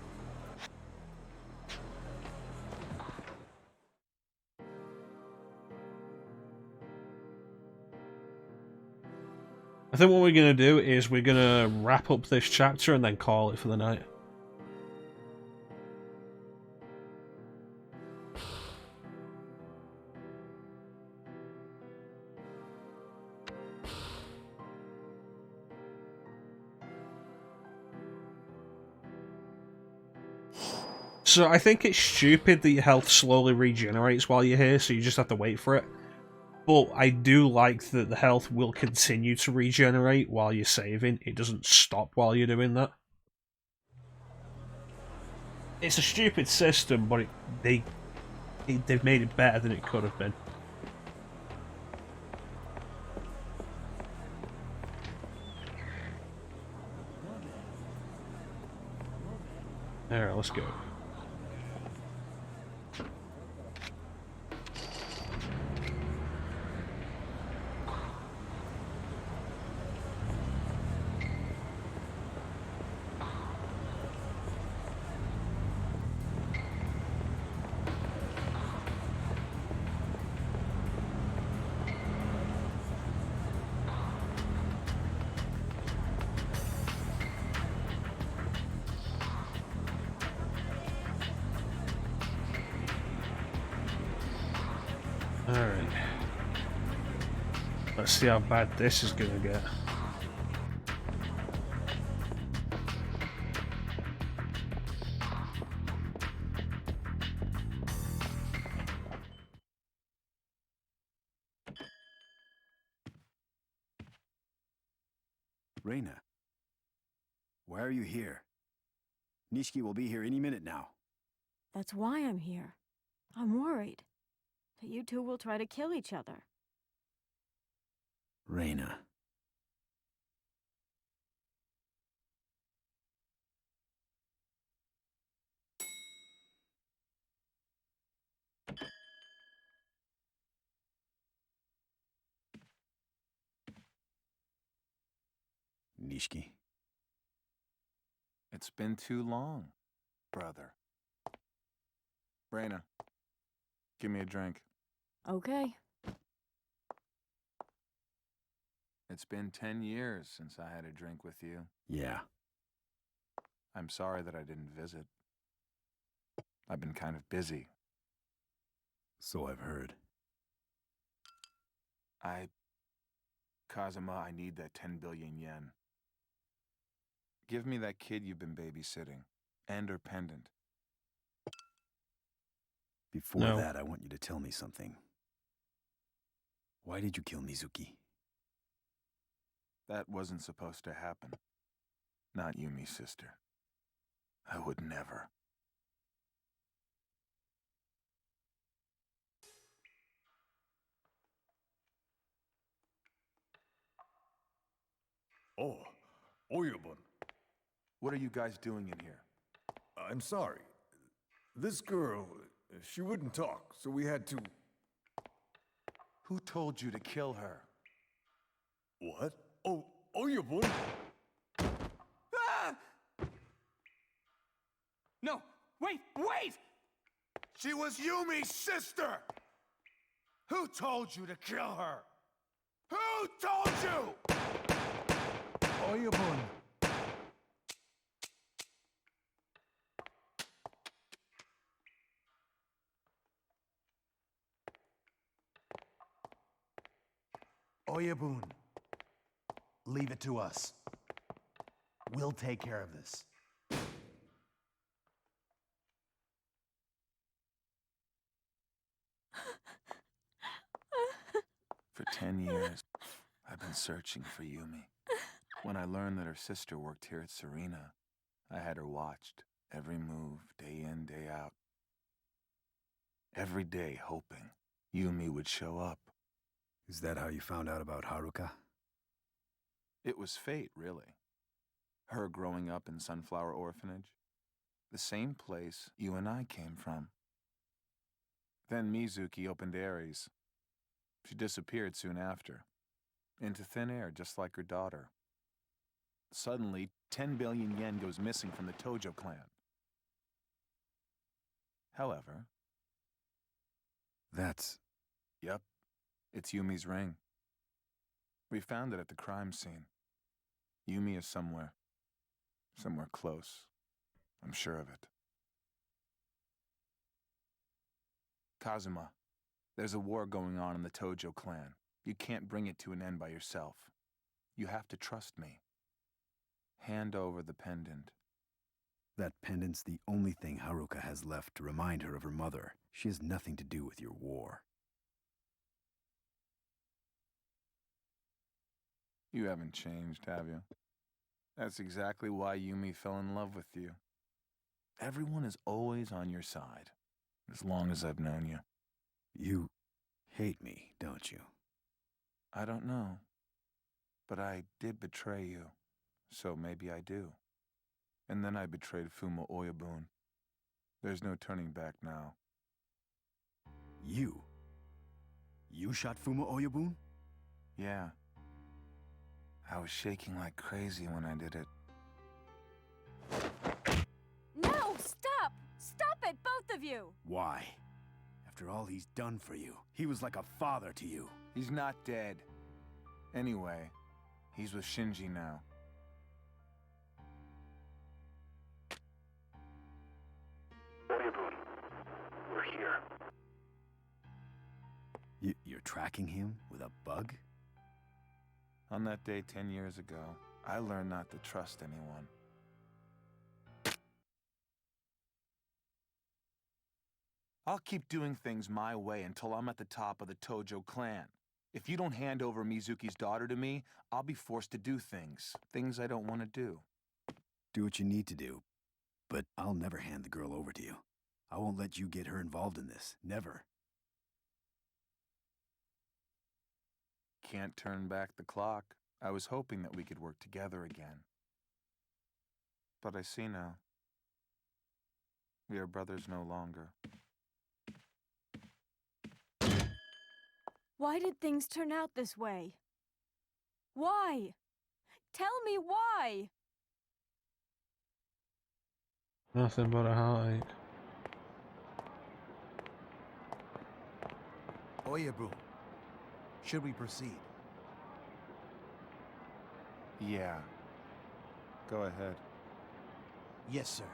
I think what we're going to do is we're going to wrap up this chapter and then call it for the night. So I think it's stupid that your health slowly regenerates while you're here, so you just have to wait for it. But I do like that the health will continue to regenerate while you're saving. It doesn't stop while you're doing that. It's a stupid system, but they've made it better than it could have been. Alright, let's go. Alright. Let's see how bad this is gonna get. Reina, why are you here? Nishiki will be here any minute now. That's why I'm here. I'm worried that you two will try to kill each other. Reina. Nishiki. It's been too long, brother. Reina, give me a drink. Okay. It's been 10 years since I had a drink with you. Yeah. I'm sorry that I didn't visit. I've been kind of busy. So I've heard. Kazuma, I need that 10 billion yen. Give me that kid you've been babysitting. And her pendant. Before No. that, I want you to tell me something. Why did you kill Mizuki? That wasn't supposed to happen. Not Yumi's sister. I would never. Oh, Oyabun. What are you guys doing in here? I'm sorry. This girl, she wouldn't talk, so we had to... Who told you to kill her? What? Oh, Oyabun? Ah! No, wait, wait! She was Yumi's sister! Who told you to kill her? Who told you? Oyabun. Oyabun, leave it to us. We'll take care of this. For 10 years, I've been searching for Yumi. When I learned that her sister worked here at Serena, I had her watched, every move, day in, day out. Every day hoping Yumi would show up. Is that how you found out about Haruka? It was fate, really. Her growing up in Sunflower Orphanage. The same place you and I came from. Then Mizuki opened Ares. She disappeared soon after. Into thin air, just like her daughter. Suddenly, 10 billion yen goes missing from the Tojo clan. However... That's... Yep. It's Yumi's ring. We found it at the crime scene. Yumi is somewhere. Somewhere close. I'm sure of it. Kazuma, there's a war going on in the Tojo clan. You can't bring it to an end by yourself. You have to trust me. Hand over the pendant. That pendant's the only thing Haruka has left to remind her of her mother. She has nothing to do with your war. You haven't changed, have you? That's exactly why Yumi fell in love with you. Everyone is always on your side, as long as I've known you. You hate me, don't you? I don't know. But I did betray you, so maybe I do. And then I betrayed Fuma Oyabun. There's no turning back now. You? You shot Fuma Oyabun? Yeah. I was shaking like crazy when I did it. No, stop! Stop it, both of you! Why? After all he's done for you, he was like a father to you. He's not dead. Anyway, he's with Shinji now. Oyabun, we're here. You're tracking him with a bug? On that day 10 years ago, I learned not to trust anyone. I'll keep doing things my way until I'm at the top of the Tojo clan. If you don't hand over Mizuki's daughter to me, I'll be forced to do things I don't want to do. Do what you need to do, but I'll never hand the girl over to you. I won't let you get her involved in this. Never. Can't turn back the clock. I was hoping that we could work together again. But I see now. We are brothers no longer. Why did things turn out this way? Why? Tell me why! Nothing but a heartache. Oyabun, should we proceed? Yeah. Go ahead. Yes, sir.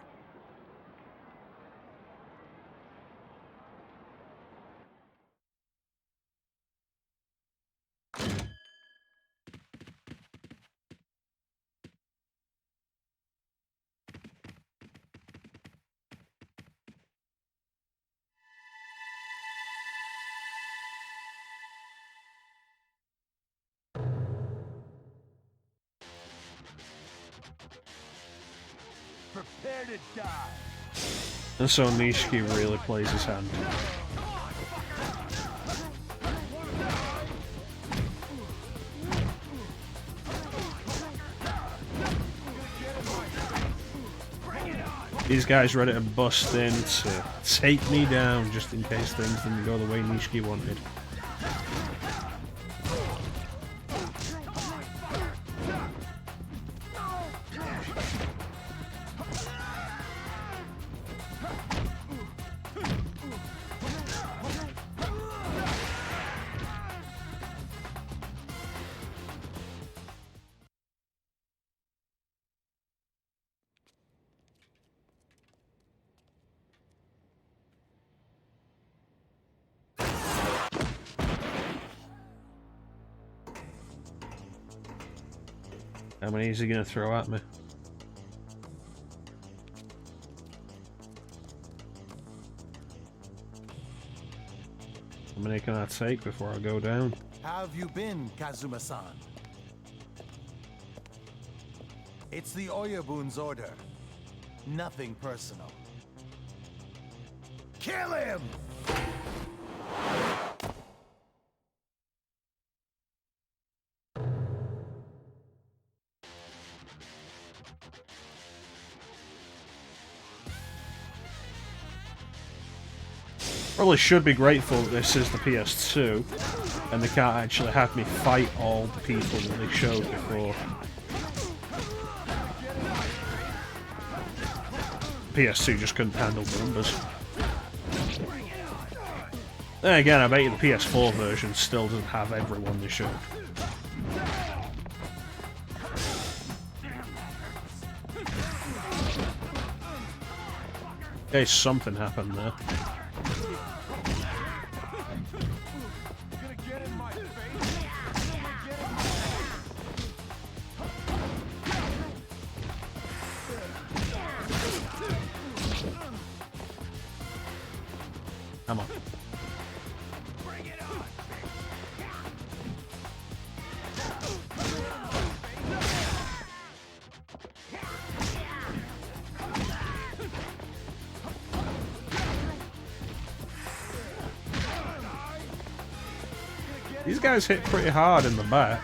prepare to die. And so Nishiki really plays his hand. These guys ready to bust in to take me down just in case things didn't go the way Nishiki wanted. How many is he going to throw at me? How many can I take before I go down? How have you been, Kazuma-san? It's the Oyabun's order. Nothing personal. Kill him! Probably should be grateful that this is the PS2 and they can't actually have me fight all the people that they showed before. PS2 just couldn't handle the numbers. Then again, I bet you the PS4 version still doesn't have everyone they showed. Okay, something happened there. Come on. These guys hit pretty hard in the back.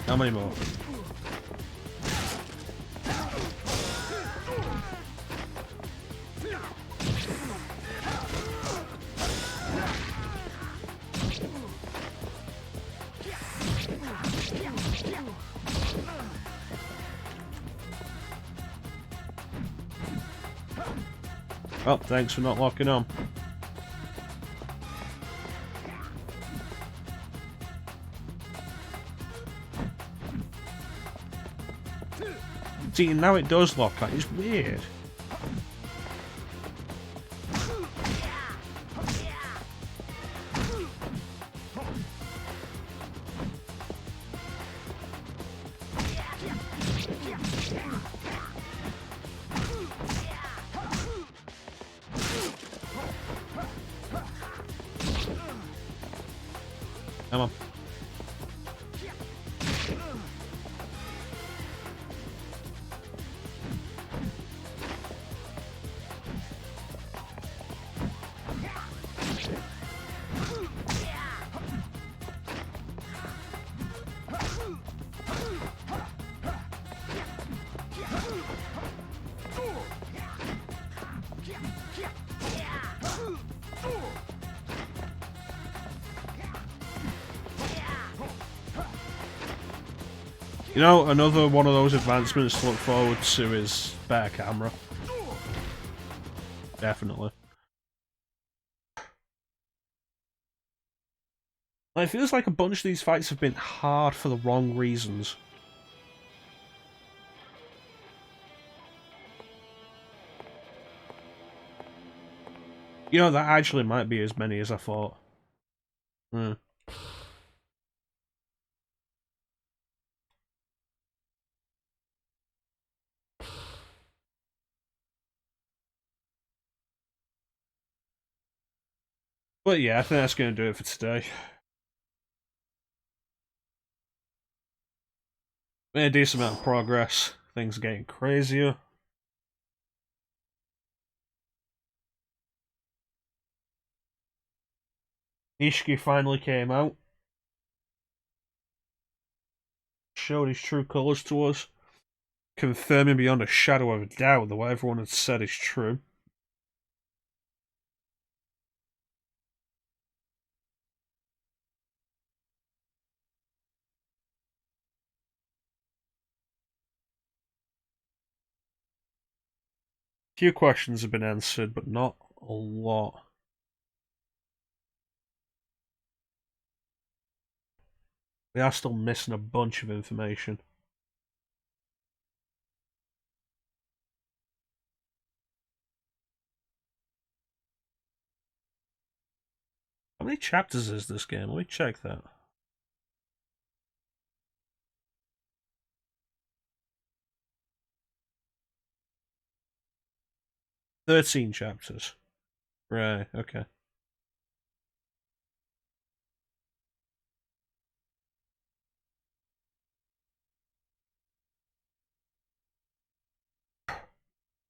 How many more? Well, thanks for not locking on. See, now it does lock on. It's weird. Come on. You know, another one of those advancements to look forward to is better camera. Definitely. It feels like a bunch of these fights have been hard for the wrong reasons. You know, that actually might be as many as I thought. Hmm. But yeah, I think that's going to do it for today. Made a decent amount of progress. Things are getting crazier. Ishiki finally came out. Showed his true colours to us. Confirming beyond a shadow of a doubt that what everyone had said is true. Few questions have been answered, but not a lot. We are still missing a bunch of information. How many chapters is this game? Let me check that. "13 chapters. Right, okay.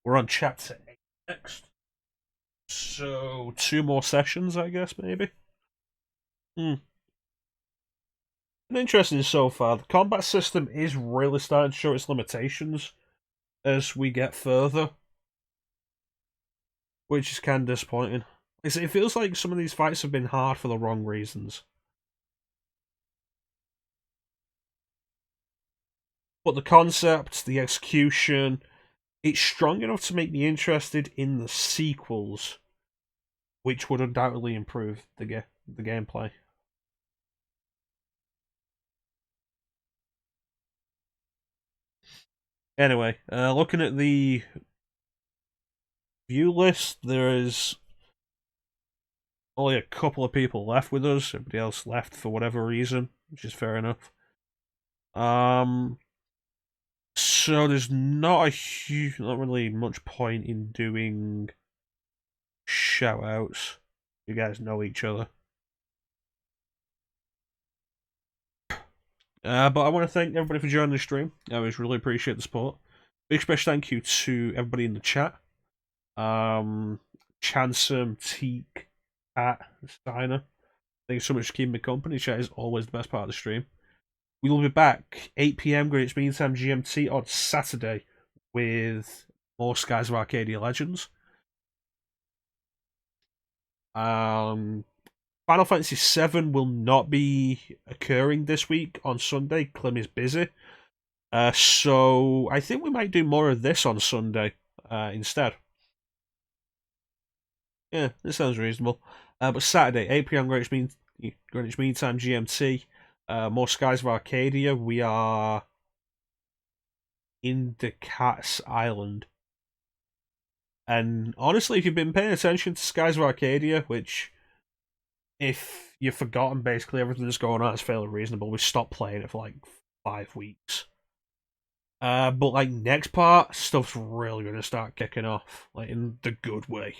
We're on chapter 8 next. So, 2 more sessions, I guess, maybe? Been interesting so far. The combat system is really starting to show its limitations as we get further, which is kind of disappointing. It feels like some of these fights have been hard for the wrong reasons. But the concept, the execution, it's strong enough to make me interested in the sequels, which would undoubtedly improve the gameplay. Anyway, looking at the view list, there is only a couple of people left with us. Everybody else left for whatever reason, which is fair enough. So there's not really much point in doing shout-outs. You guys know each other. But I want to thank everybody for joining the stream. I always really appreciate the support. Big special thank you to everybody in the chat. Chansum, Teak, Pat, Steiner. Thank you so much for keeping me company. Chat is always the best part of the stream. We will be back 8 PM Greenwich Mean Time GMT on Saturday with more Skies of Arcadia Legends. Final Fantasy VII will not be occurring this week on Sunday. Clem is busy. So I think we might do more of this on Sunday instead. Yeah, this sounds reasonable. But Saturday, 8 PM Greenwich Mean Time GMT. More Skies of Arcadia. We are in the Cat's Island. And honestly, if you've been paying attention to Skies of Arcadia, which, if you've forgotten basically everything that's going on, it's fairly reasonable. We stopped playing it for like 5 weeks. But like next part, stuff's really going to start kicking off, like in the good way.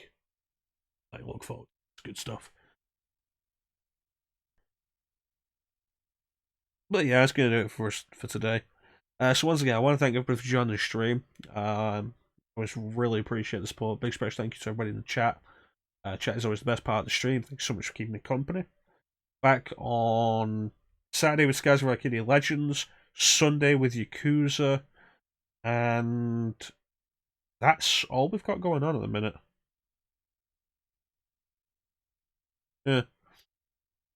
Like, look forward. It's good stuff. But yeah, that's going to do it for us for today. So once again, I want to thank everybody for joining the stream. I always really appreciate the support. Big special thank you to everybody in the chat. Chat is always the best part of the stream. Thanks so much for keeping me company. Back on Saturday with Skies of Arcadia Legends, Sunday with Yakuza, and that's all we've got going on at the minute. Yeah.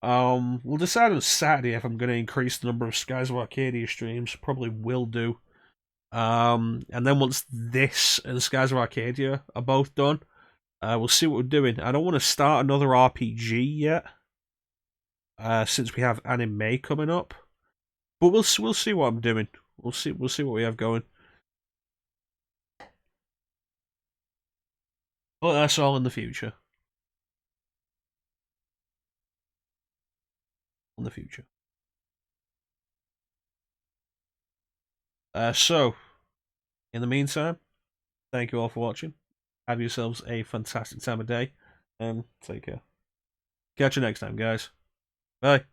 We'll decide on Saturday if I'm going to increase the number of Skies of Arcadia streams. Probably will do. And then once this and Skies of Arcadia are both done, we'll see what we're doing. I don't want to start another RPG yet. since we have anime coming up. But we'll see what I'm doing. We'll see what we have going. But that's all in the future. In the future. So, in the meantime, thank you all for watching. Have yourselves a fantastic time of day, and take care. Catch you next time, guys. Bye.